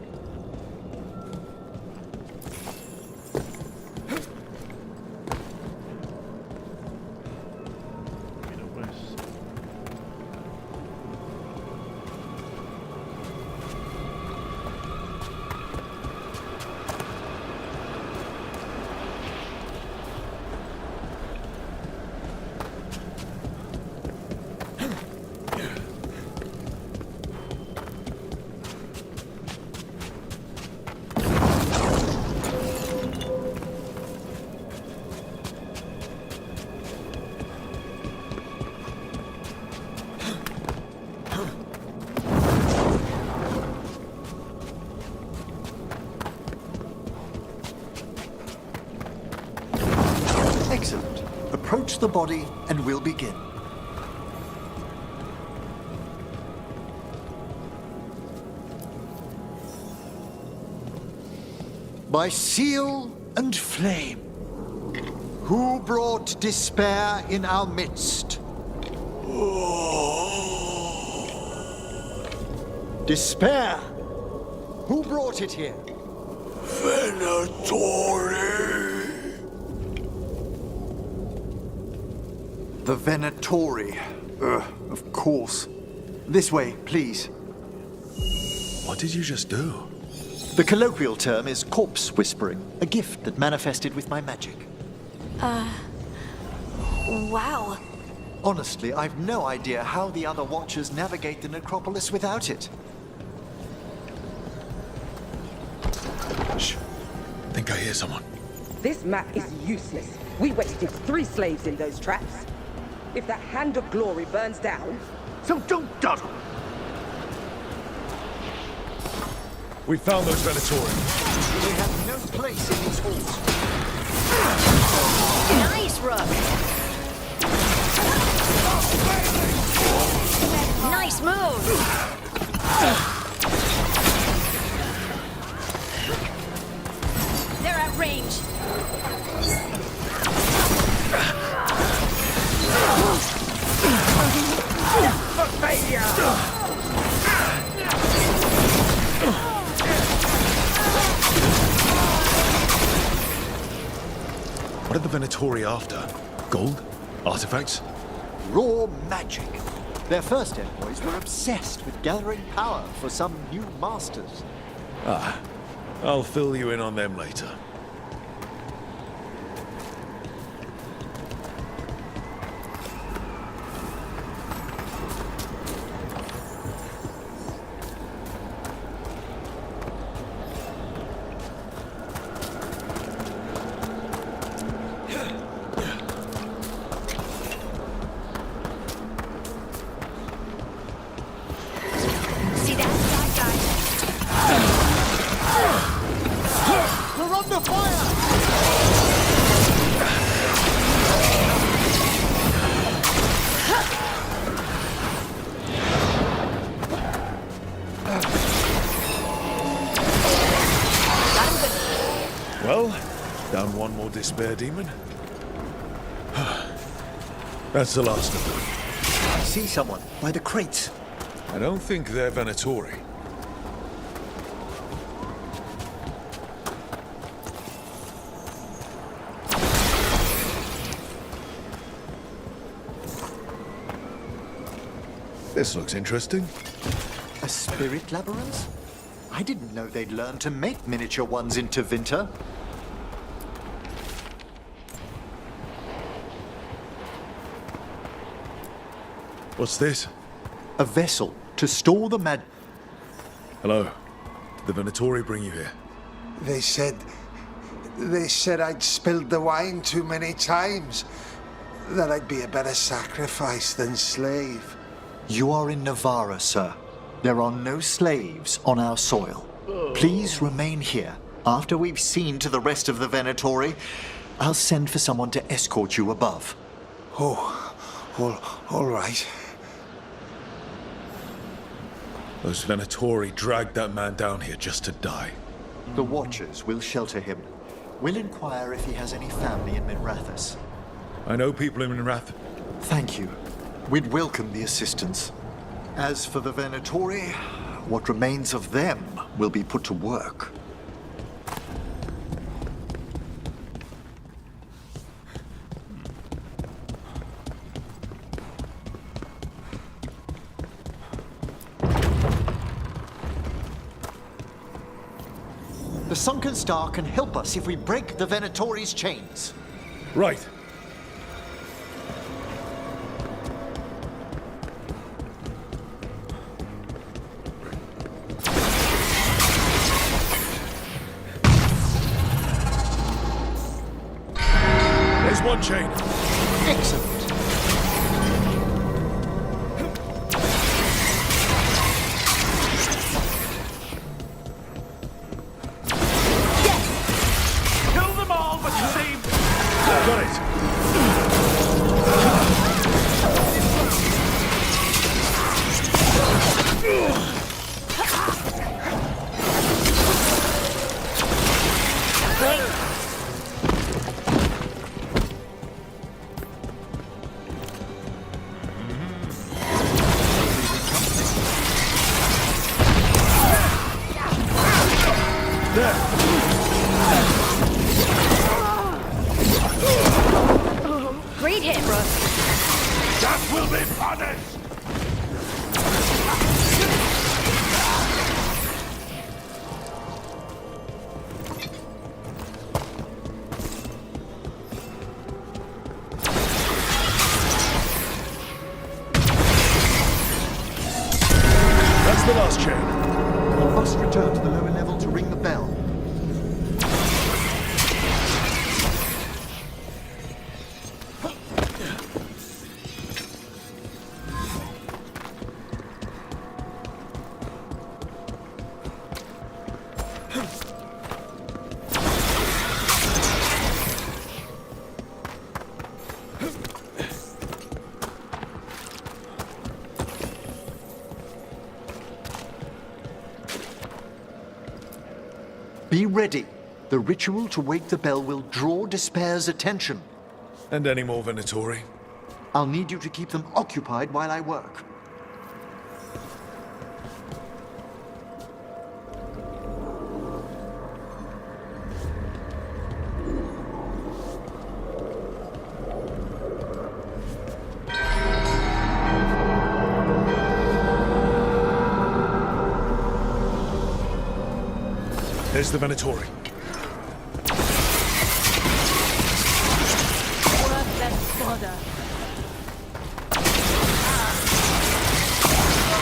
Excellent. Approach the body and we'll begin. By seal and flame, who brought despair in our midst? Despair! Who brought it here? Venatori! The Venatori. Of course. This way, please. What did you just do? The colloquial term is corpse whispering, a gift that manifested with my magic. Wow. Honestly, I've no idea how the other Watchers navigate the necropolis without it. Shh. Think I hear someone. This map is useless. We wasted 3 slaves in those traps. If that Hand of Glory burns down... So don't dawdle! We found those Venatori. They have no place in these halls. Nice, Rook! Nice move! They're at range. For failure! What are the Venatori after? Gold? Artifacts? Raw magic. Their first envoys were obsessed with gathering power for some new masters. Ah, I'll fill you in on them later. See that guy? We're under fire! Well, down one more despair demon. That's the last of them. I see someone by the crates. I don't think they're Venatori. This looks interesting. A spirit labyrinth? I didn't know they'd learn to make miniature ones in Tevinter. What's this? A vessel to store the mag... Hello. Did the Venatori bring you here? They said I'd spilled the wine too many times. That I'd be a better sacrifice than slave. You are in Navarra, sir. There are no slaves on our soil. Please remain here. After we've seen to the rest of the Venatori, I'll send for someone to escort you above. Oh, all right. Those Venatori dragged that man down here just to die. The Watchers will shelter him. We'll inquire if he has any family in Minrathous. I know people in Minrath. Thank you. We'd welcome the assistance. As for the Venatori, what remains of them will be put to work. The sunken star can help us if we break the Venatori's chains. Right. There's one chain. Excellent. Kill them all, but save them! Got it. Great hit, Rook. That will be punished! That's the last chain. We must return to the lower level to ring the bell. Be ready. The ritual to wake the bell will draw Despair's attention. And any more Venatori? I'll need you to keep them occupied while I work. There's the Venatori.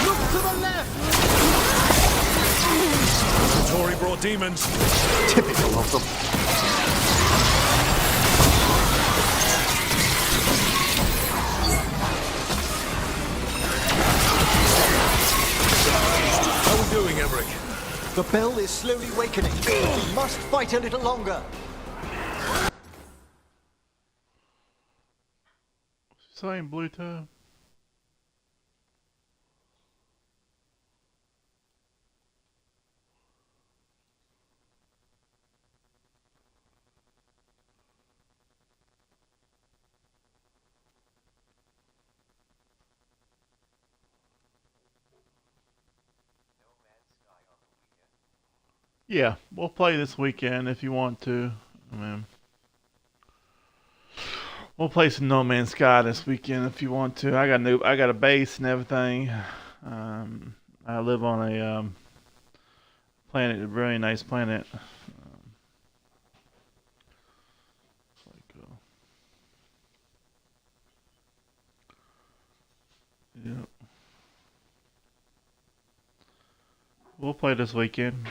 Look to the left! Venatori brought demons. Typical of them. How are we doing, Emmerich? The bell is slowly wakening. We must fight a little longer. Saying Bluetooth. Yeah, we'll play this weekend if you want to. I mean, We'll play some No Man's Sky this weekend if you want to. I got a base and everything. I live on a planet, a really nice planet. Yep. We'll play this weekend.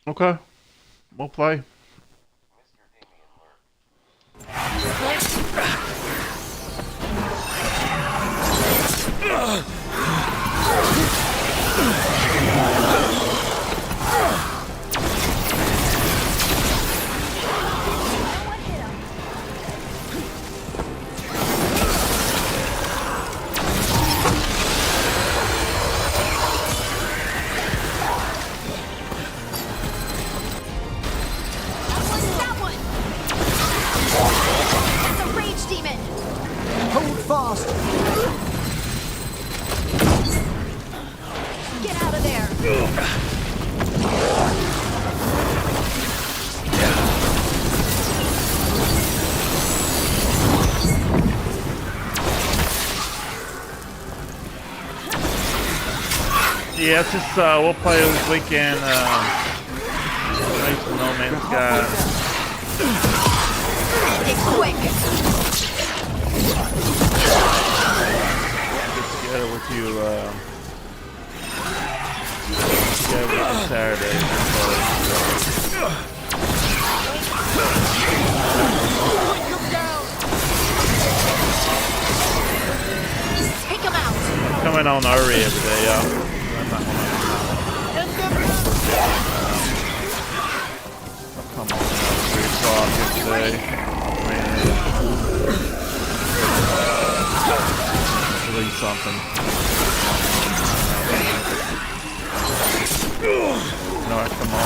Okay, we'll play. Yeah, it's just we'll play this weekend. Play some No Man's Sky. Get quick. Get together with you. Together with you Saturday. Take him out. I'm coming on early every day, y'all. Come on, 3 o'clock today. Doing something. No, come on.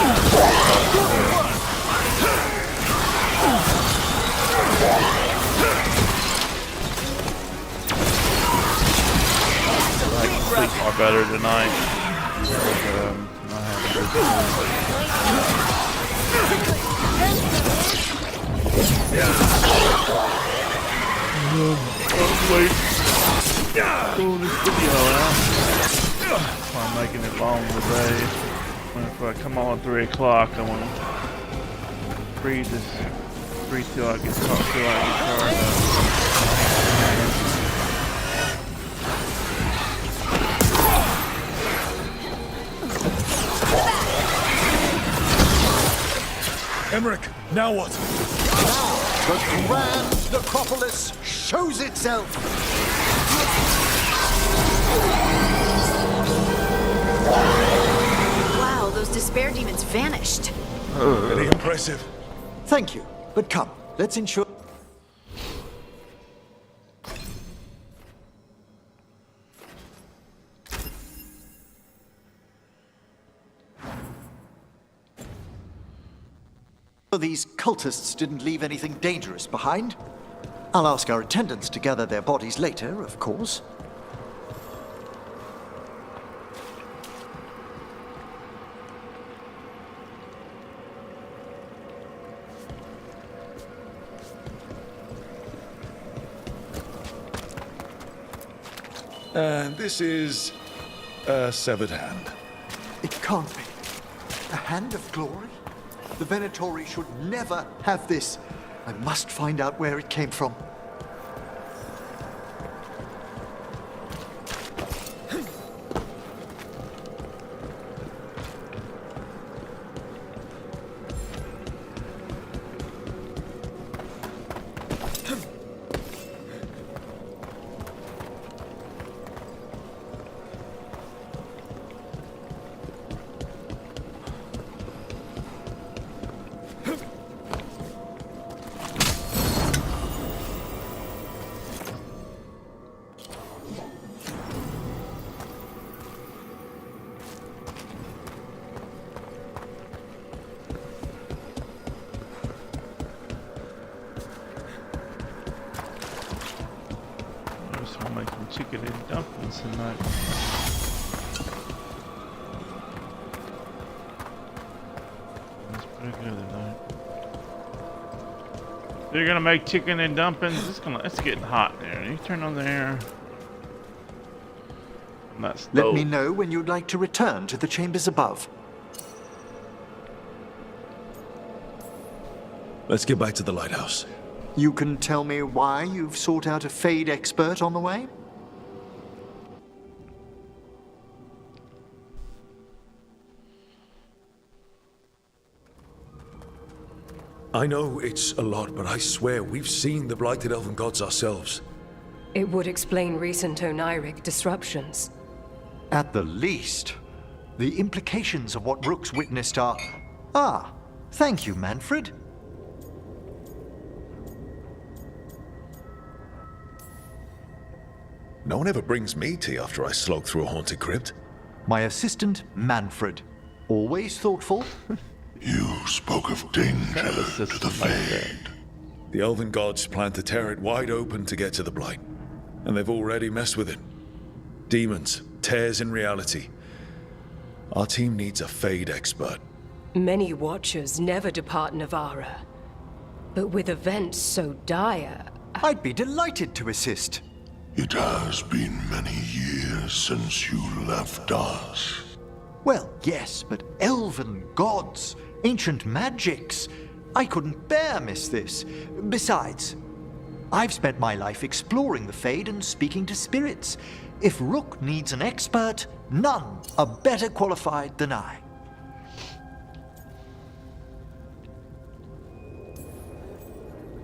I can sleep more better tonight. Cool this video out. I'm making it long today. If I come on at 3 o'clock, I want to breathe till I get charged up. Emmerich, now what? Now, the grand necropolis shows itself. Wow, those despair demons vanished. Very impressive. Thank you, but come, let's ensure... these cultists didn't leave anything dangerous behind. I'll ask our attendants to gather their bodies later, of course. And this is a severed hand. It can't be. A hand of glory? The Venatori should never have this. I must find out where it came from. chicken and dumplings tonight. That's pretty good tonight. You're gonna make chicken and dumplings. It's getting hot in there. You turn on the air. Let me know when you'd like to return to the chambers above. Let's get back to the lighthouse. You can tell me why you've sought out a Fade expert on the way? I know it's a lot, but I swear we've seen the blighted elven gods ourselves. It would explain recent Oniric disruptions. At the least, the implications of what Rook's witnessed are... Ah, thank you, Manfred. No one ever brings me tea after I slog through a haunted crypt. My assistant, Manfred. Always thoughtful. You spoke of danger to the Fade. The elven gods plan to tear it wide open to get to the blight. And they've already messed with it. Demons, tears in reality. Our team needs a Fade expert. Many Watchers never depart Navara. But with events so dire... I'd be delighted to assist. It has been many years since you left us. Well, yes, but elven gods, ancient magics. I couldn't bear miss this. Besides, I've spent my life exploring the Fade and speaking to spirits. If Rook needs an expert, none are better qualified than I.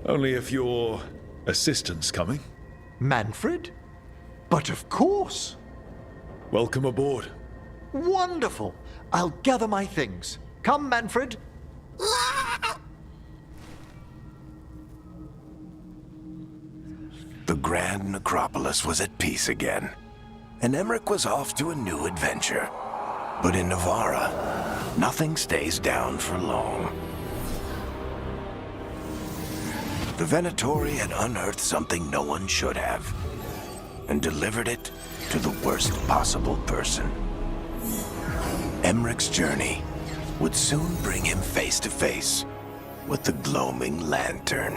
Only if your assistant's coming. Manfred? But of course. Welcome aboard. Wonderful. I'll gather my things. Come, Manfred. The Grand Necropolis was at peace again, and Emmerich was off to a new adventure. But in Navara, nothing stays down for long. The Venatori had unearthed something no one should have, and delivered it to the worst possible person. Emmerich's journey would soon bring him face to face with the gloaming lantern.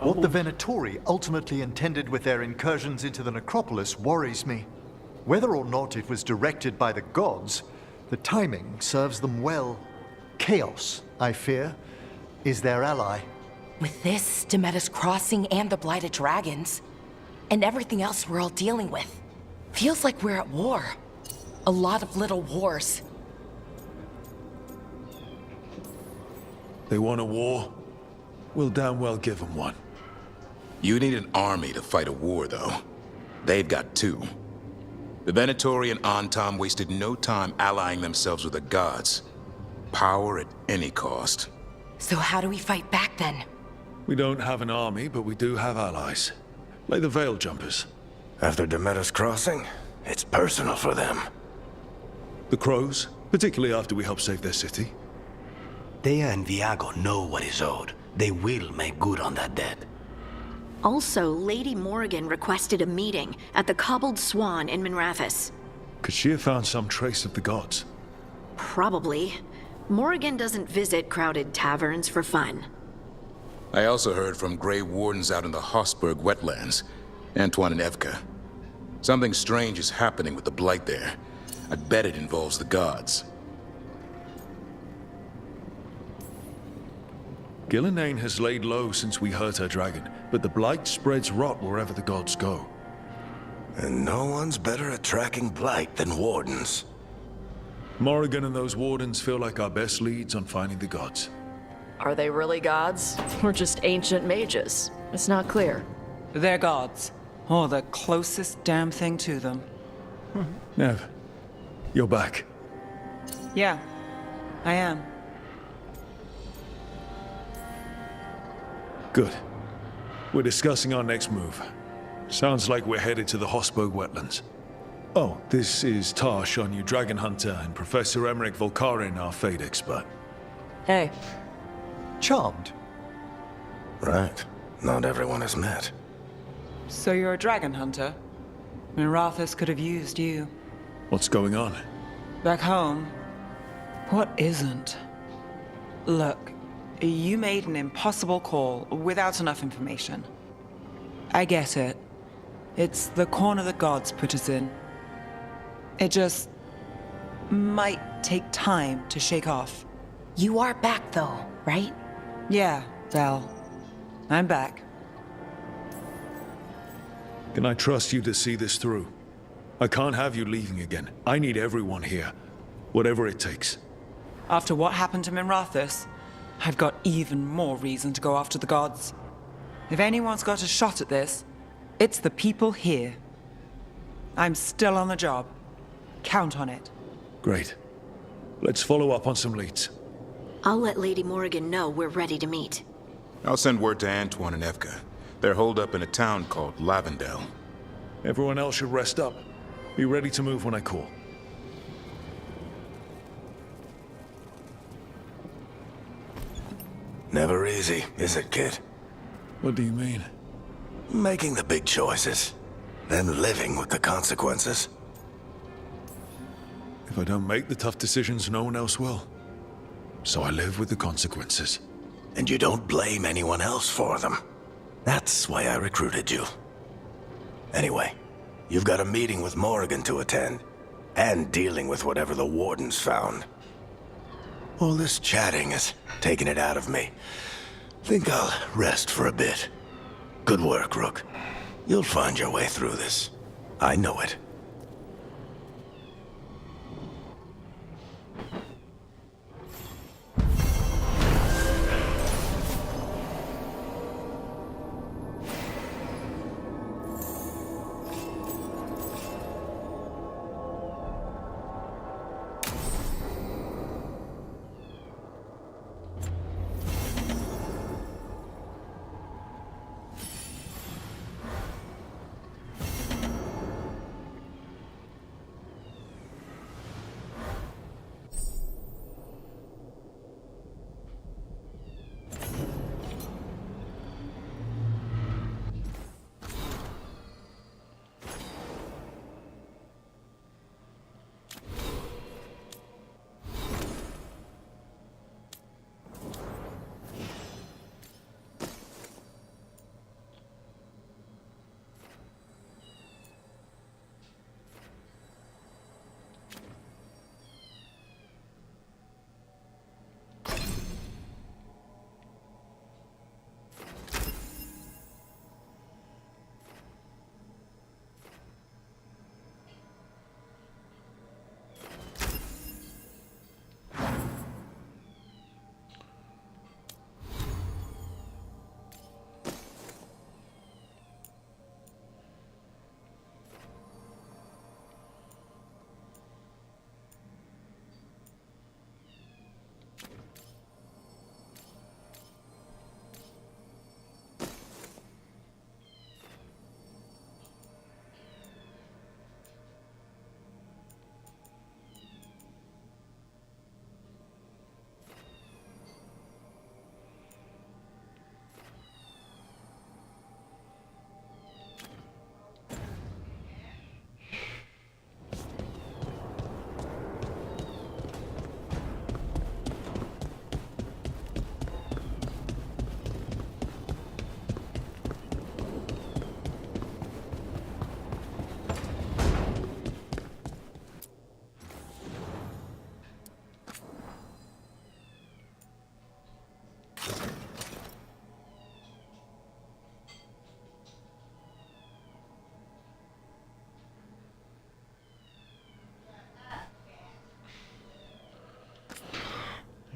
What the Venatori ultimately intended with their incursions into the necropolis worries me. Whether or not it was directed by the gods, the timing serves them well. Chaos, I fear, is their ally. With this, Demeter's Crossing and the Blighted Dragons, and everything else we're all dealing with, feels like we're at war. A lot of little wars. They want a war? We'll damn well give them one. You need an army to fight a war, though. They've got two. The Venatori and Antam wasted no time allying themselves with the gods. Power at any cost. So how do we fight back, then? We don't have an army, but we do have allies. Like the Veil Jumpers. After Demeter's Crossing, it's personal for them. The Crows, particularly after we helped save their city. Thea and Viago know what is owed. They will make good on that debt. Also, Lady Morrigan requested a meeting at the Cobbled Swan in Minrathous. Could she have found some trace of the gods? Probably. Morrigan doesn't visit crowded taverns for fun. I also heard from Grey Wardens out in the Hossberg wetlands, Antoine and Evka. Something strange is happening with the Blight there. I'd bet it involves the gods. Gillenane has laid low since we hurt her dragon, but the Blight spreads rot wherever the gods go. And no one's better at tracking Blight than Wardens. Morrigan and those Wardens feel like our best leads on finding the gods. Are they really gods? Or just ancient mages? It's not clear. They're gods. Or the closest damn thing to them. Nev, you're back. Yeah, I am. Good. We're discussing our next move. Sounds like we're headed to the Hosberg wetlands. Oh, this is Tarsh, our new dragon hunter, and Professor Emmerich Volkarin, our fate expert. Hey. Charmed. Right. Not everyone has met. So you're a dragon hunter? Mirathus could have used you. What's going on? Back home, what isn't? Look, you made an impossible call without enough information. I get it. It's the corner the gods put us in. It just might take time to shake off. You are back though, right? Yeah, Val. I'm back. Can I trust you to see this through? I can't have you leaving again. I need everyone here. Whatever it takes. After what happened to Mirathus, I've got even more reason to go after the gods. If anyone's got a shot at this, it's the people here. I'm still on the job. Count on it. Great. Let's follow up on some leads. I'll let Lady Morrigan know we're ready to meet. I'll send word to Antoine and Evka. They're holed up in a town called Lavendale. Everyone else should rest up. Be ready to move when I call. Never easy, is it, kid? What do you mean? Making the big choices, then living with the consequences. If I don't make the tough decisions, no one else will. So I live with the consequences. And you don't blame anyone else for them. That's why I recruited you. Anyway, you've got a meeting with Morrigan to attend, and dealing with whatever the Warden's found. All this chatting is taking it out of me. Think I'll rest for a bit. Good work, Rook. You'll find your way through this. I know it.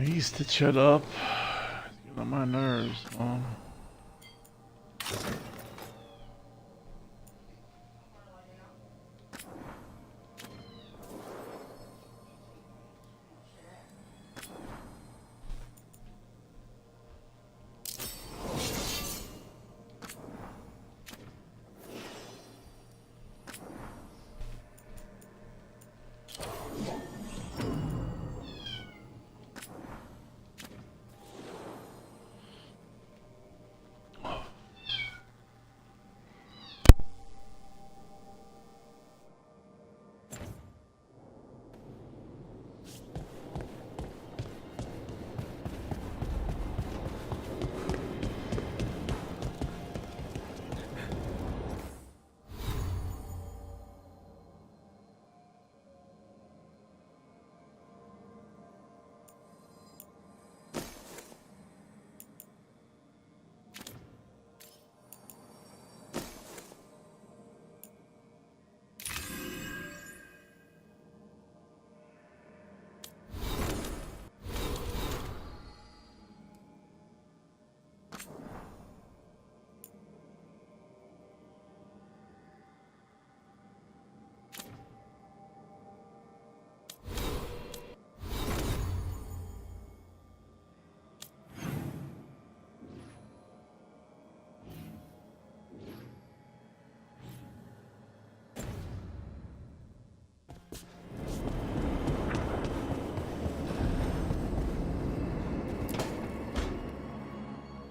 He used to shut up. Get on my nerves, Mom.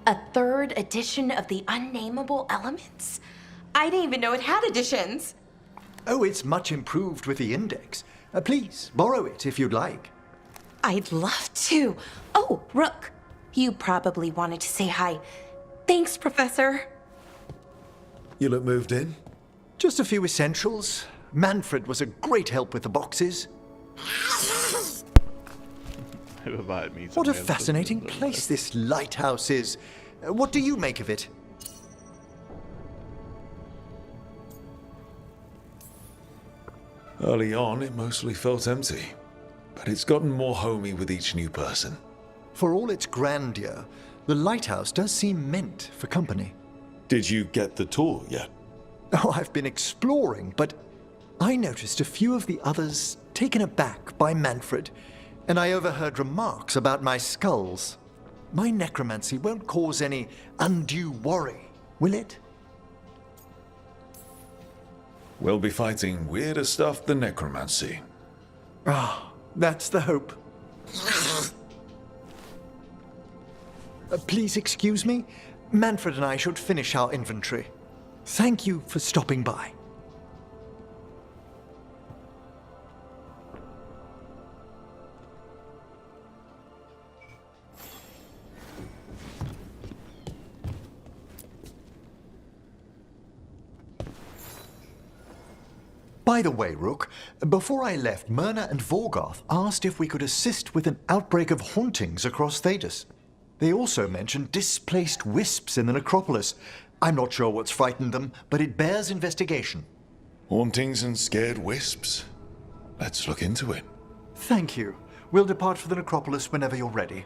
A third edition of the Unnameable Elements? I didn't even know it had editions. Oh, it's much improved with the index. Please, borrow it if you'd like. I'd love to. Oh, Rook, you probably wanted to say hi. Thanks, Professor. You look moved in? Just a few essentials. Manfred was a great help with the boxes. What a fascinating place this lighthouse is. What do you make of it? Early on, it mostly felt empty, but it's gotten more homey with each new person. For all its grandeur, the lighthouse does seem meant for company. Did you get the tour yet? Oh, I've been exploring, but I noticed a few of the others taken aback by Manfred, and I overheard remarks about my skulls. My necromancy won't cause any undue worry, will it? We'll be fighting weirder stuff than necromancy. Ah, that's the hope. Please excuse me. Manfred and I should finish our inventory. Thank you for stopping by. By the way, Rook, before I left, Myrna and Veilguard asked if we could assist with an outbreak of hauntings across Thedas. They also mentioned displaced wisps in the necropolis. I'm not sure what's frightened them, but it bears investigation. Hauntings and scared wisps? Let's look into it. Thank you. We'll depart for the necropolis whenever you're ready.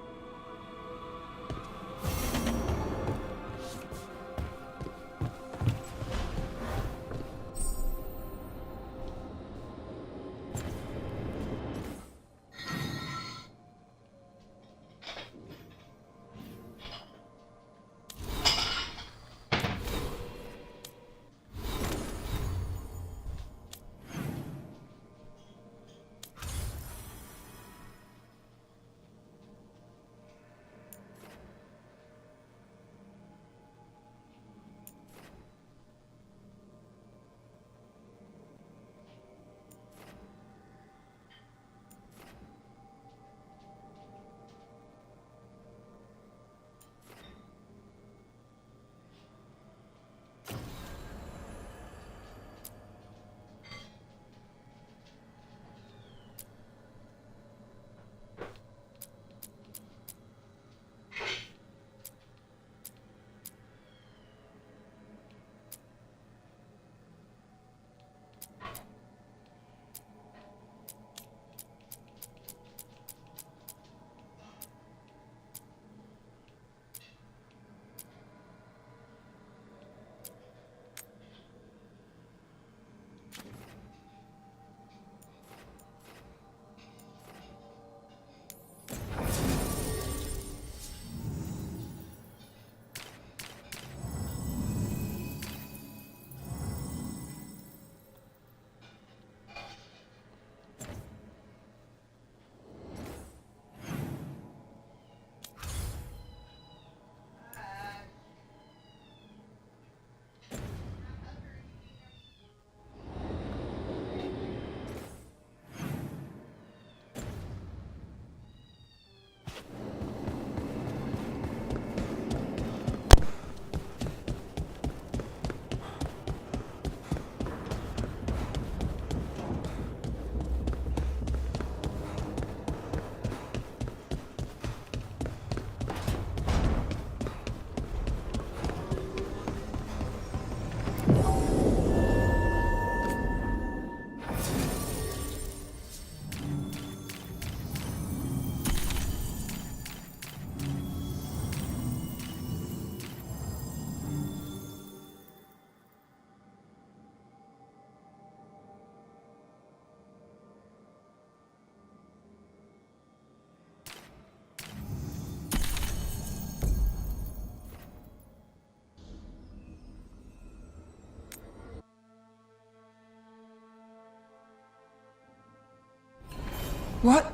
What?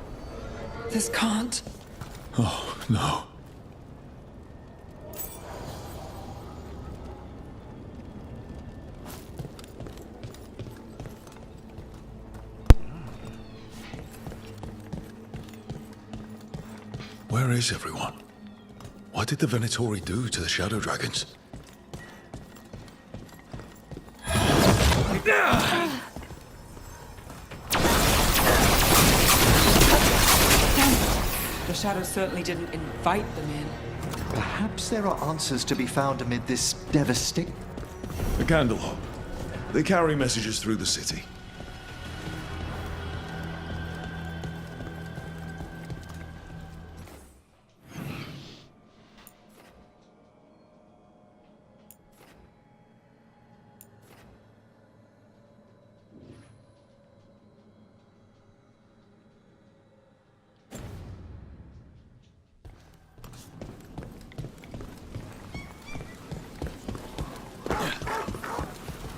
This can't. Oh, no. Where is everyone? What did the Venatori do to the Shadow Dragons? The Shadows certainly didn't invite them in. Perhaps there are answers to be found amid this devastating... The Candlehob. They carry messages through the city.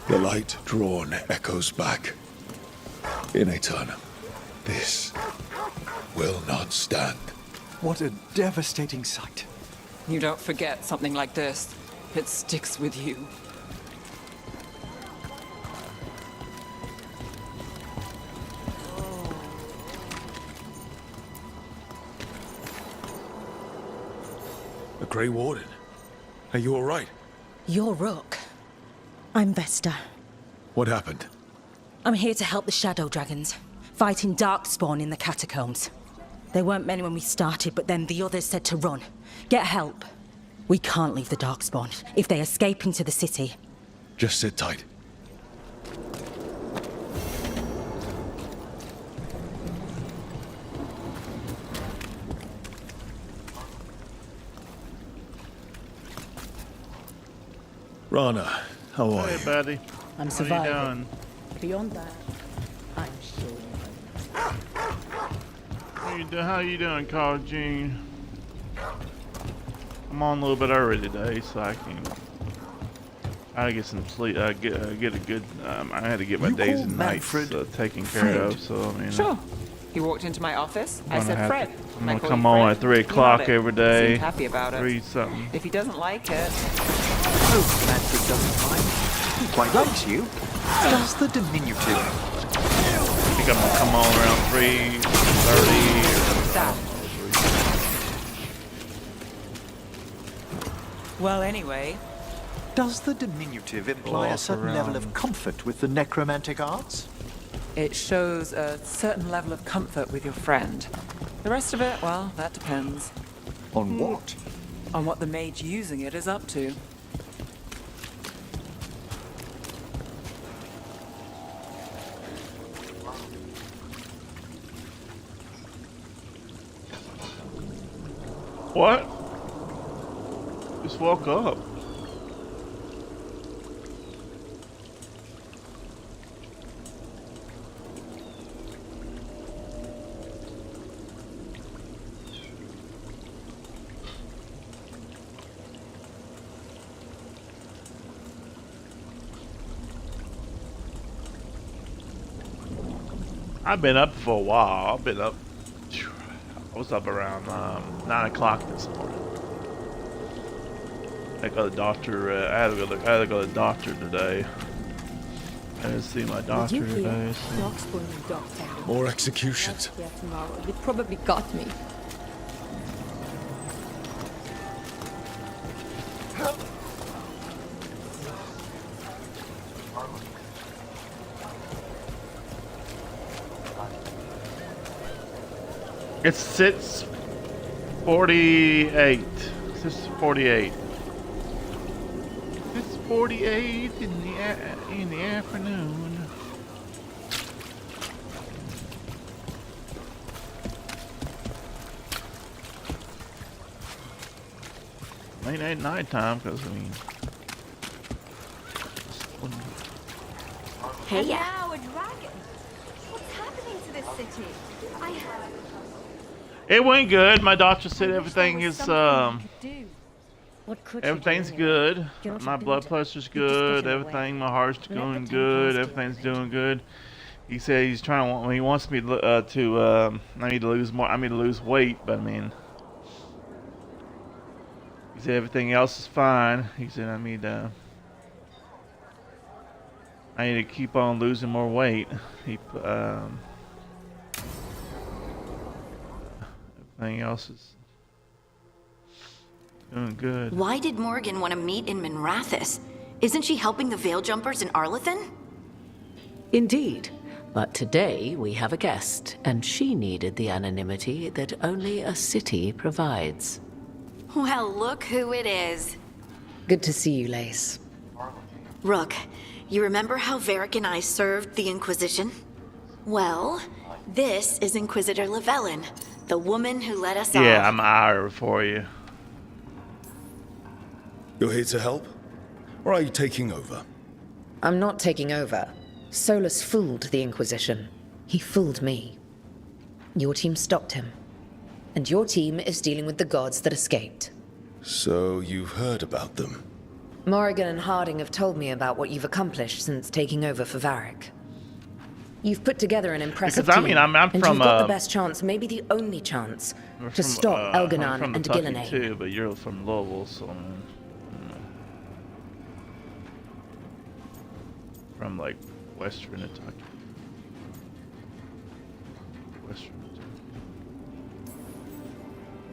The light drawn echoes back. In Aeternum, this will not stand. What a devastating sight. You don't forget something like this. It sticks with you. The Grey Warden. Are you all right? You're Rook. I'm Vesta. What happened? I'm here to help the Shadow Dragons, fighting Darkspawn in the catacombs. There weren't many when we started, but then the others said to run. Get help. We can't leave the Darkspawn if they escape into the city. Just sit tight. Rana, how are you? Hey, buddy. I'm How surviving. you doing? Beyond that, I'm sure. How you doing, Carl June? I'm on a little bit early today, so I get some sleep. Get a good. I had to get my days and nights taken care of. So I mean, Sure. He walked into my office. I I'm said, gonna Fred. I'm I gonna call come you on Fred. at 3 He o'clock nodded. every He day. seemed happy about it. 3 something. If he doesn't like it, Oh, Manfred doesn't mind. He quite likes you. Does the diminutive. I think I'm gonna come on around 3:30. well, anyway, Does the diminutive imply a certain level of comfort with the necromantic arts? it shows a certain level of comfort with your friend. The rest of it, well, that depends. On what? On what the mage using it is up to. What? Just woke up. I've been up for a while. I've been up. I was up around 9 o'clock this morning. I got the doctor. I had to go to the doctor today. I didn't see my doctor today. So. More executions. Yeah, tomorrow. They probably got me. It's 6:48. 6:48. 6:48 in the afternoon. Late at night time, because I mean. Hey, now a dragon. What's happening to this city? It went good. My doctor said everything is everything's good. My blood pressure's good. Everything, my heart's going good. Everything's doing good. He said he's trying to. He wants me to. I need to lose more. I need to lose weight, but I mean, he said everything else is fine. He said I need to keep on losing more weight. Everything else is Doing good. Why did Morgan want to meet in Minrathous? Isn't she helping the Veil Jumpers in Arlathan? Indeed. But today we have a guest, and she needed the anonymity that only a city provides. Well, look who it is. Good to see you, Lace. Rook, you remember how Varric and I served the Inquisition? Well, this is Inquisitor Llewellyn, the woman who let us off. Yeah, I'm Ira for you. You're here to help? Or are you taking over? I'm not taking over. Solus fooled the Inquisition. He fooled me. Your team stopped him. And your team is dealing with the gods that escaped. So you've heard about them? Morrigan and Harding have told me about what you've accomplished since taking over for Varric. You've put together an impressive Because, I team, mean, I'm and from, you've got the best chance, maybe the only chance, to stop Elganon I'm from and Kentucky Gillenay. too, but you're from Louisville, so from like Western Kentucky. Western Kentucky.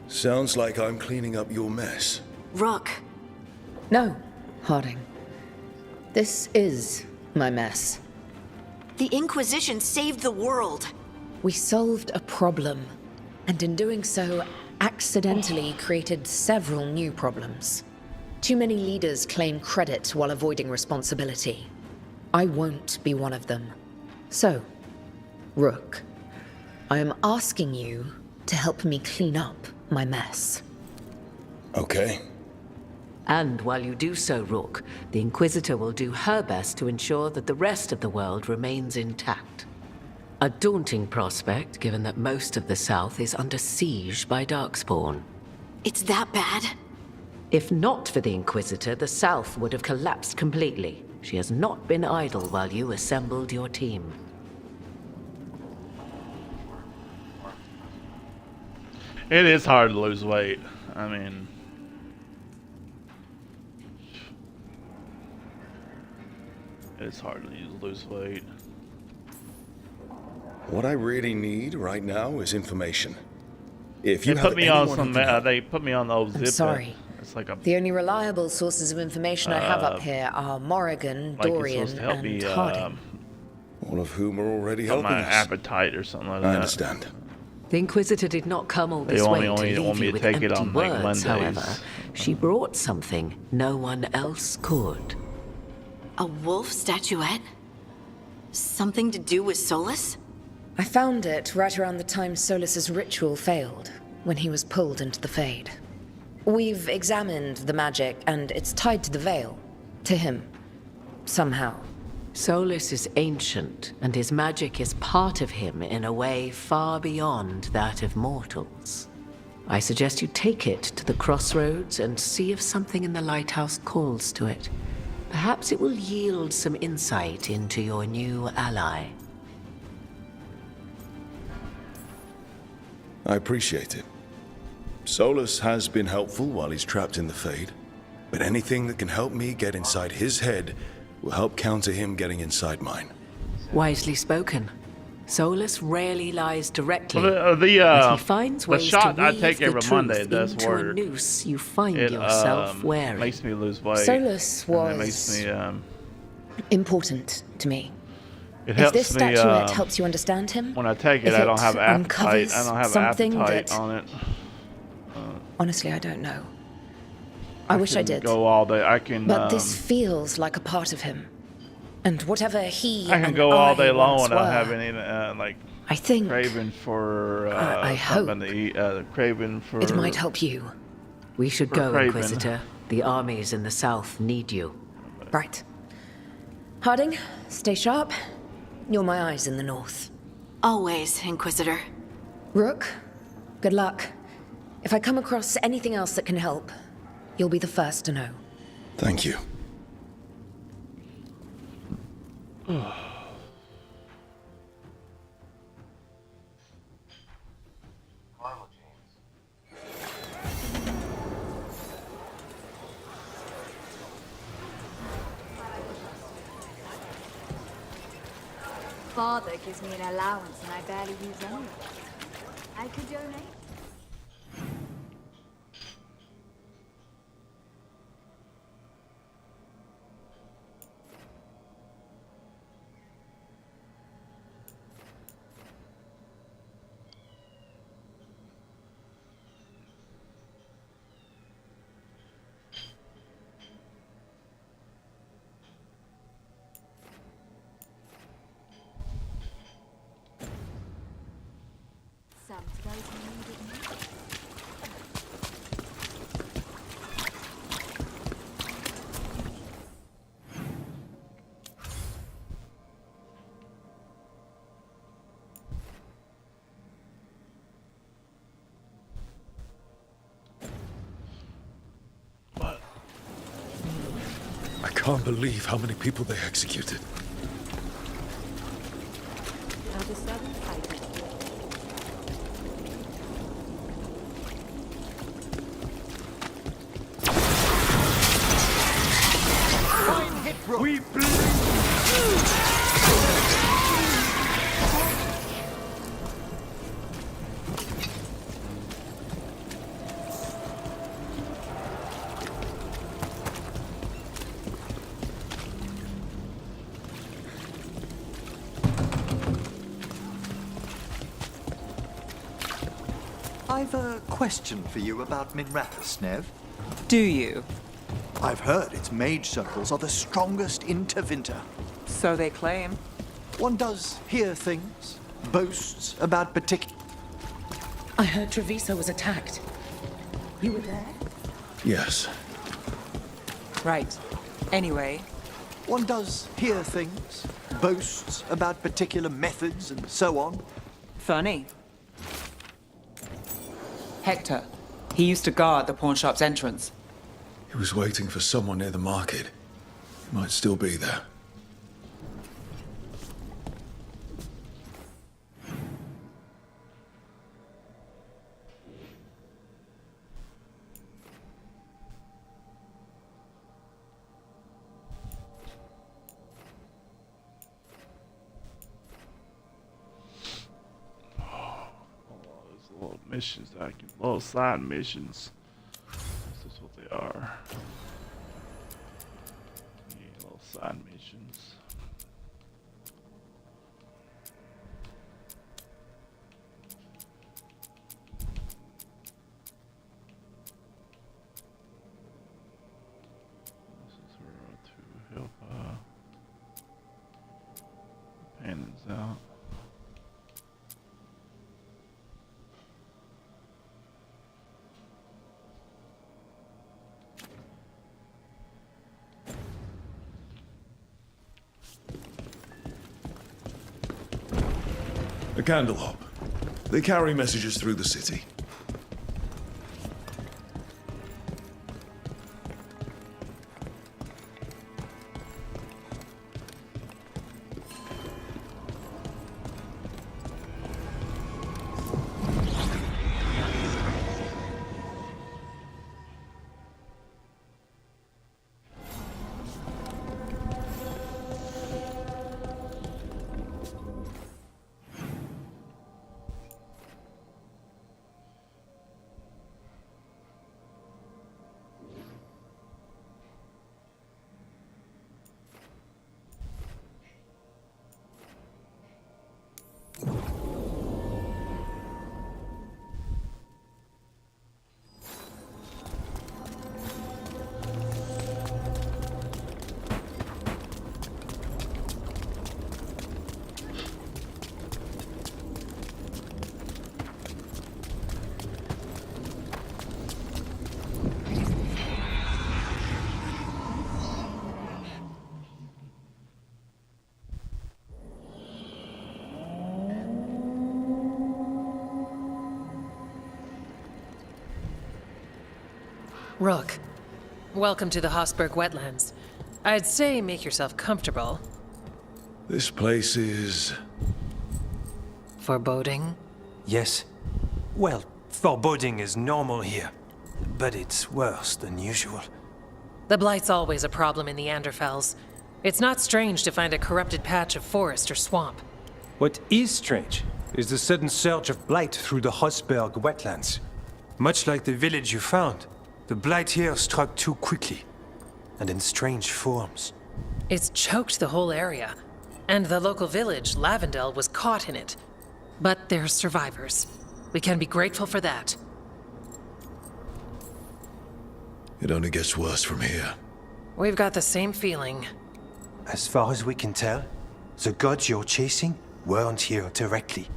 Sounds like I'm cleaning up your mess. Rook. No, Harding. This is my mess. The Inquisition saved the world. We solved a problem, and in doing so, accidentally created several new problems. Too many leaders claim credit while avoiding responsibility. I won't be one of them. So, Rook, I am asking you to help me clean up my mess. Okay. And while you do so, Rook, the Inquisitor will do her best to ensure that the rest of the world remains intact. A daunting prospect, given that most of the South is under siege by Darkspawn. It's that bad? If not for the Inquisitor, the South would have collapsed completely. She has not been idle while you assembled your team. It is hard to lose weight. I mean, it's hard to lose weight. What I really need right now is information. If They you put have me on anyone some. who can help- They put me on the old zip. I'm sorry. It's like a. The only reliable sources of information I have up here are Morrigan, Like it's Dorian, supposed to help and me, Harding. all of whom are already got helping my us. appetite or something like that. I understand. The Inquisitor did not come all They this way only to want leave me you to with take it empty on, like, words, Mondays. however. She brought something no one else could. A wolf statuette? Something to do with Solus? I found it right around the time Solus's ritual failed, when he was pulled into the Fade. We've examined the magic, and it's tied to the Veil. To him. Somehow. Solus is ancient, and his magic is part of him in a way far beyond that of mortals. I suggest you take it to the crossroads and see if something in the lighthouse calls to it. Perhaps it will yield some insight into your new ally. I appreciate it. Solus has been helpful while he's trapped in the Fade, but anything that can help me get inside his head will help counter him getting inside mine. Wisely spoken. Solus rarely lies directly. Well, but he finds the ways shot to I weave take the every truth Monday does into work. a noose you find It yourself wearing. makes me lose weight. Solus and it was makes me important to me. It If helps this me statuette helps you understand him, when I take it. if I don't have appetite. uncovers I don't have something appetite that- on it. honestly, I don't know. I wish I can did. Go all day. I can. But this feels like a part of him. And whatever he I can and go all day long once without were, having any I think craving for I something to eat. Craving for. it might help you. We should for go, craving. Inquisitor. The armies in the south need you. Right. Harding, stay sharp. You're my eyes in the north. Always, Inquisitor. Rook, good luck. If I come across anything else that can help, you'll be the first to know. Thank you. Father gives me an allowance and I barely use any. I could donate. can't believe how many people they executed. We I've a question for you about Minrathous, Nev. Do you? I've heard its mage circles are the strongest in Tevinter. So they claim. One does hear things, boasts about particular... I heard Treviso was attacked. You were there? Yes. Right. Anyway. One does hear things, boasts about particular methods and so on. Funny. Hector. He used to guard the pawn shop's entrance. He was waiting for someone near the market. He might still be there. Little missions that I can, little side missions. This is what they are. Yeah, little side missions. This is where to help companions out. A candle hop. They carry messages through the city. Rook, welcome to the Hossberg wetlands. I'd say make yourself comfortable. This place is... foreboding? Yes. Well, foreboding is normal here, but it's worse than usual. The Blight's always a problem in the Anderfels. It's not strange to find a corrupted patch of forest or swamp. What is strange is the sudden surge of blight through the Hossberg wetlands. Much like the village you found, the blight here struck too quickly, and in strange forms. It's choked the whole area, and the local village, Lavendel, was caught in it. But they're survivors. We can be grateful for that. It only gets worse from here. We've got the same feeling. As far as we can tell, the gods you're chasing weren't here directly.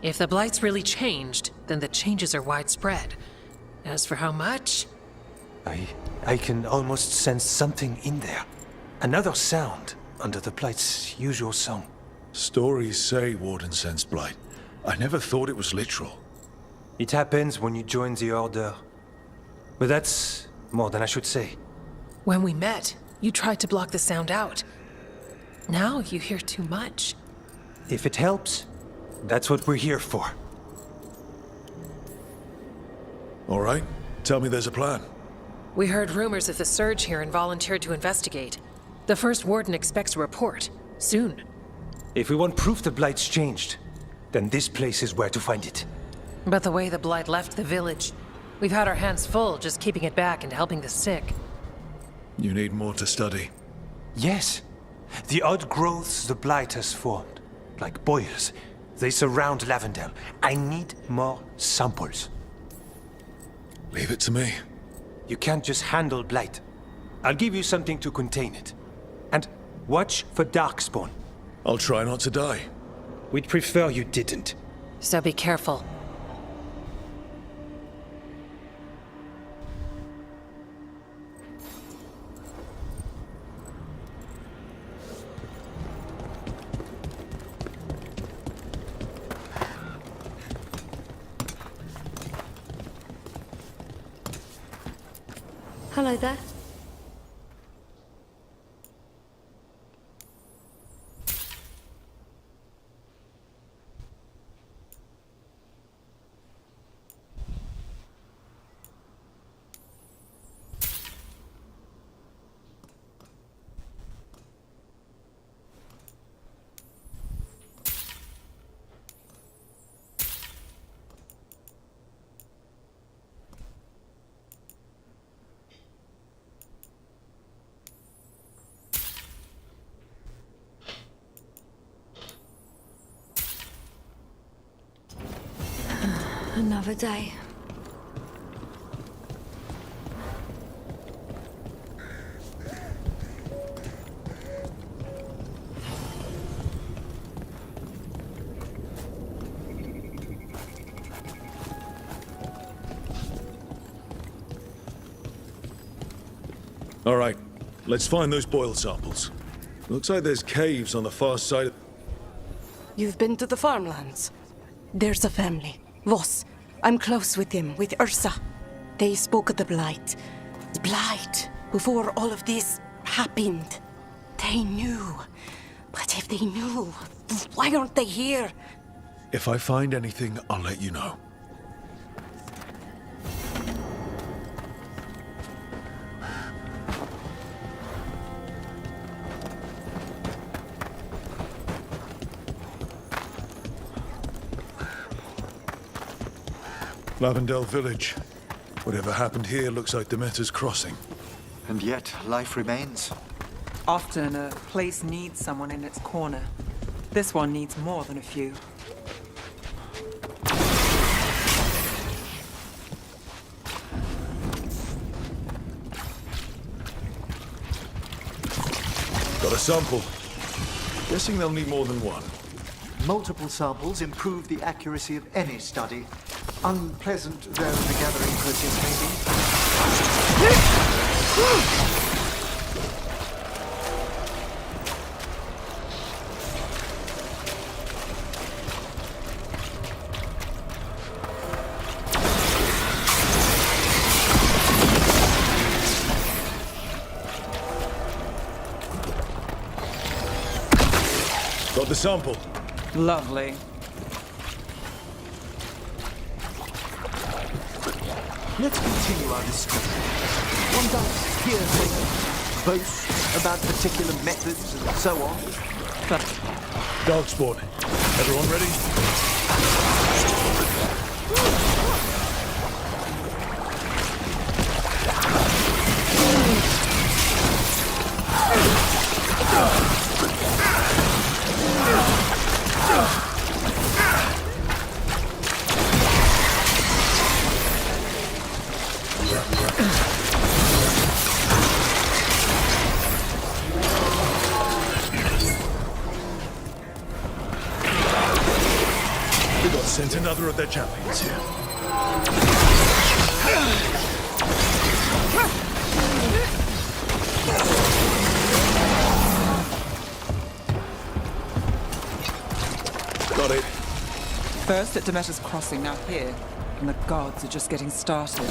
If the Blight's really changed, then the changes are widespread. As for how much... I can almost sense something in there. Another sound under the Blight's usual song. Stories say Warden sensed blight. I never thought it was literal. It happens when you join the Order. But that's more than I should say. When we met, You tried to block the sound out. Now you hear too much. If it helps, that's what we're here for. All right, tell me there's a plan. We heard rumors of the surge here and volunteered to investigate. The first warden expects a report. Soon. If we want proof the Blight's changed, then this place is where to find it. But the way the Blight left the village, we've had our hands full just keeping it back and helping the sick. You need more to study. Yes. The odd growths the Blight has formed, like boils, they surround Lavendel. I need more samples. Leave it to me. You can't just handle Blight. I'll give you something to contain it. And watch for Darkspawn. I'll try not to die. We'd prefer you didn't. So be careful. Hello there. Another day. All right, let's find those boil samples. Looks like there's caves on the far side of... You've been to the farmlands? There's a family. Voss. I'm close with him, with Ursa. They spoke of the Blight. The Blight. Before all of this happened. They knew. But if they knew, why aren't they here? If I find anything, I'll let you know. Lavendel Village. Whatever happened here looks like Demeter's Crossing. And yet, life remains. Often a place needs someone in its corner. This one needs more than a few. Got a sample. Guessing they'll need more than one. Multiple samples improve the accuracy of any study. Unpleasant, though, the gathering process may Got the sample. Lovely. Let's continue our discussion. One does hear things, boast about particular methods and so on. Darkspawn. Everyone ready? Sent another of their champions here. Got it. First at Demeter's Crossing, now here. And the gods are just getting started.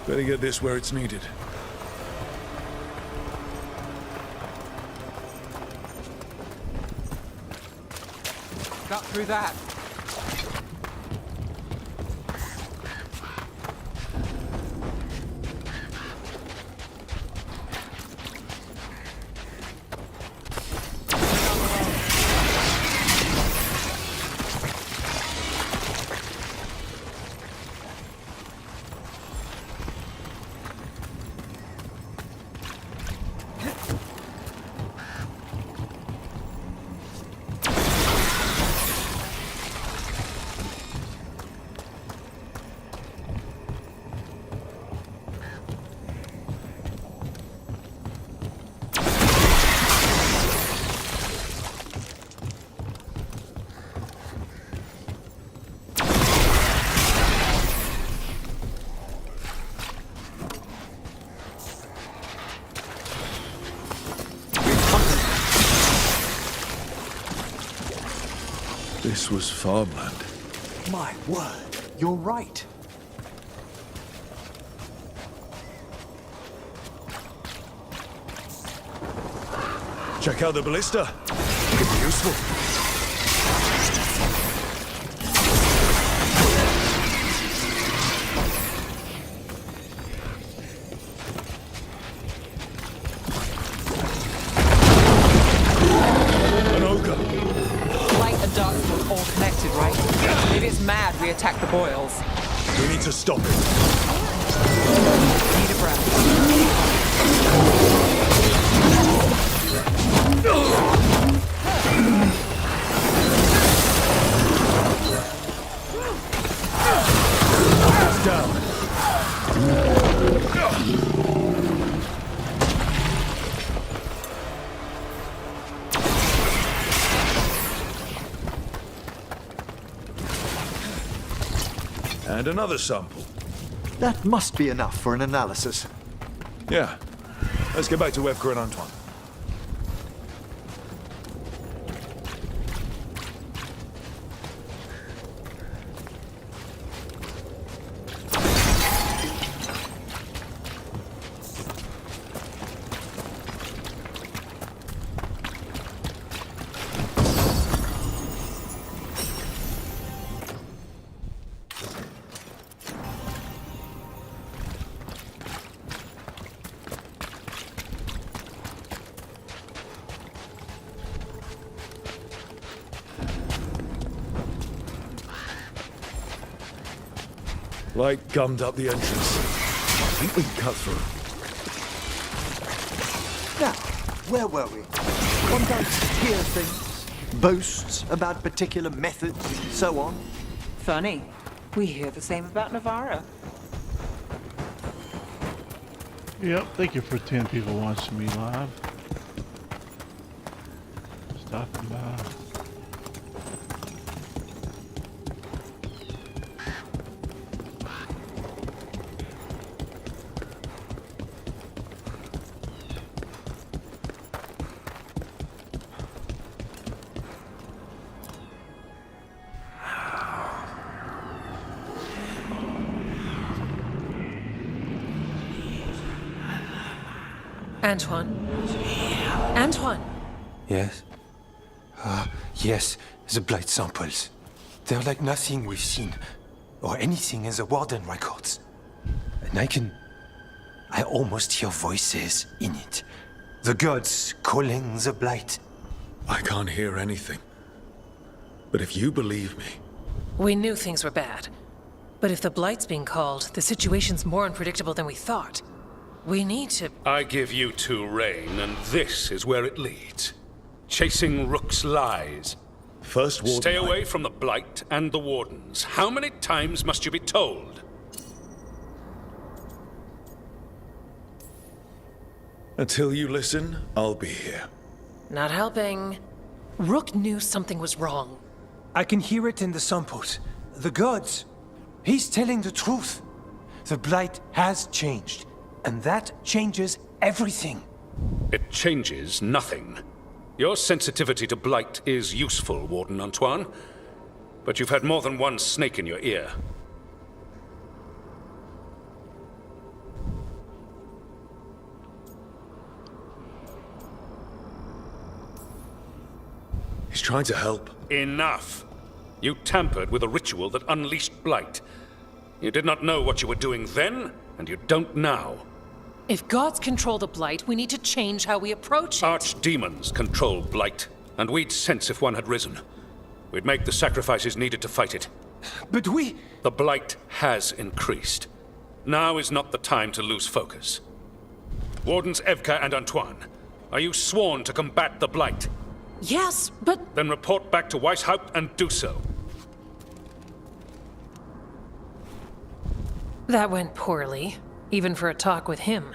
Better get this where it's needed. Got through that. This was farmland. My word, you're right. Check out the ballista. Could be useful. An ogre. Light and dark were all connected, right? If it's mad, we attack the boils. We need to stop it. Need a breath. Down. And another sample. That must be enough for an analysis. Yeah. Let's get back to Veilguard and Antoine. Light gummed up the entrance. I think we can cut through. Now, where were we? One does hear things, boasts about particular methods, and so on. Funny. We hear the same about Navarro. Yep, thank you for 10 people watching me live. Stopping by. Antoine? Antoine! Yes? Yes, the blight samples. They're like nothing we've seen, or anything in the Warden records. And I almost hear voices in it. The gods calling the blight. I can't hear anything. But if you believe me... We knew things were bad. But if the Blight's being called, the situation's more unpredictable than we thought. We need to... I give you two reign, and this is where it leads. Chasing Rook's lies. First Warden... Stay away from the Blight and the Wardens. How many times must you be told? Until you listen, I'll be here. Not helping. Rook knew something was wrong. I can hear it in the samples. The gods. He's telling the truth. The blight has changed. And that changes everything. It changes nothing. Your sensitivity to Blight is useful, Warden Antoine. But you've had more than one snake in your ear. He's trying to help. Enough! You tampered with a ritual that unleashed blight. You did not know what you were doing then, and you don't now. If gods control the blight, we need to change how we approach it. Archdemons control blight, and we'd sense if one had risen. We'd make the sacrifices needed to fight it. But we... The blight has increased. Now is not the time to lose focus. Wardens Evka and Antoine, are you sworn to combat the blight? Yes, but... Then report back to Weishaupt and do so. That went poorly, even for a talk with him.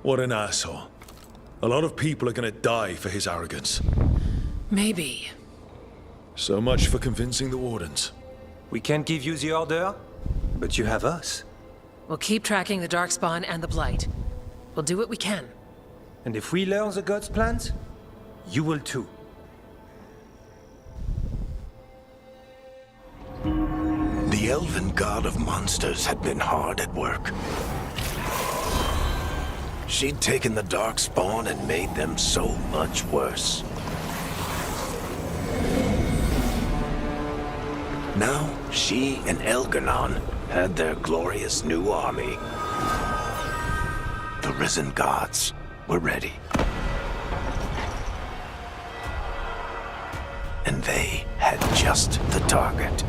What an asshole. A lot of people are gonna die for his arrogance. Maybe. So much for convincing the Wardens. We can't give you the order, but you have us. We'll keep tracking the Darkspawn and the Blight. We'll do what we can. And if we learn the gods' plans, you will too. The elven god of monsters had been hard at work. She'd taken the Darkspawn and made them so much worse. Now, she and Elgar'nan had their glorious new army. The risen gods were ready. And they had just the target.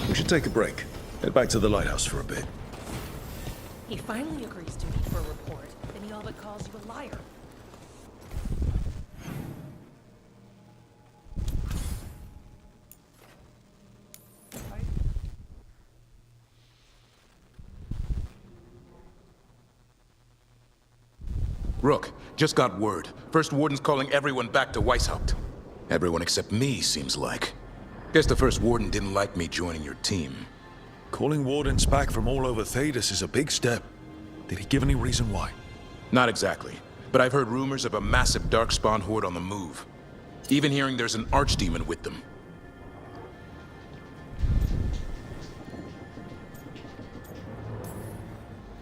We should take a break. Head back to the lighthouse for a bit. He finally agrees to meet for a report, then he all but calls you a liar. Rook, just got word. First Warden's calling everyone back to Weishaupt. Everyone except me, seems like. Guess the First Warden didn't like me joining your team. Calling Wardens back from all over Thedas is a big step. Did he give any reason why? Not exactly, but I've heard rumors of a massive Darkspawn horde on the move. Even hearing there's an Archdemon with them.